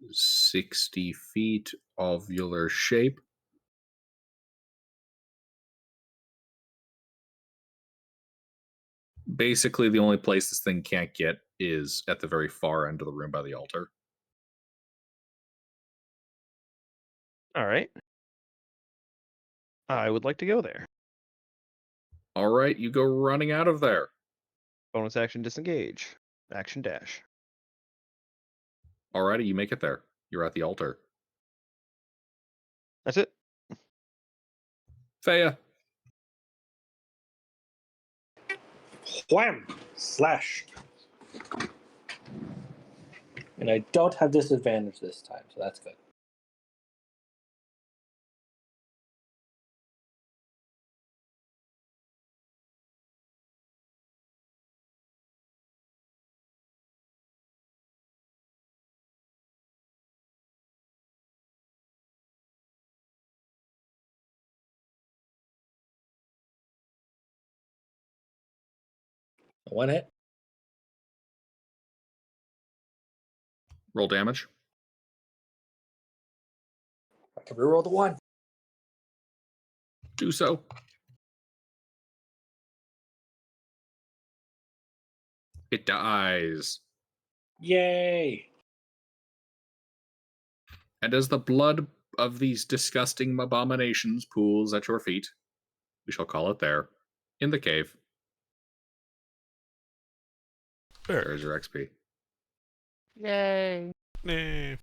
60 feet, ovular shape. Basically, the only place this thing can't get is at the very far end of the room by the altar. Alright. I would like to go there. All right, you go running out of there. Bonus action disengage. Action dash. Alrighty, you make it there. You're at the altar. That's it. Fea. Wham! Slash. And I don't have disadvantage this time, so that's good. One hit. Roll damage. I can reroll the one. Do so. It dies. Yay! And as the blood of these disgusting abominations pools at your feet, we shall call it there, in the cave. There's your XP. Yay. Nah.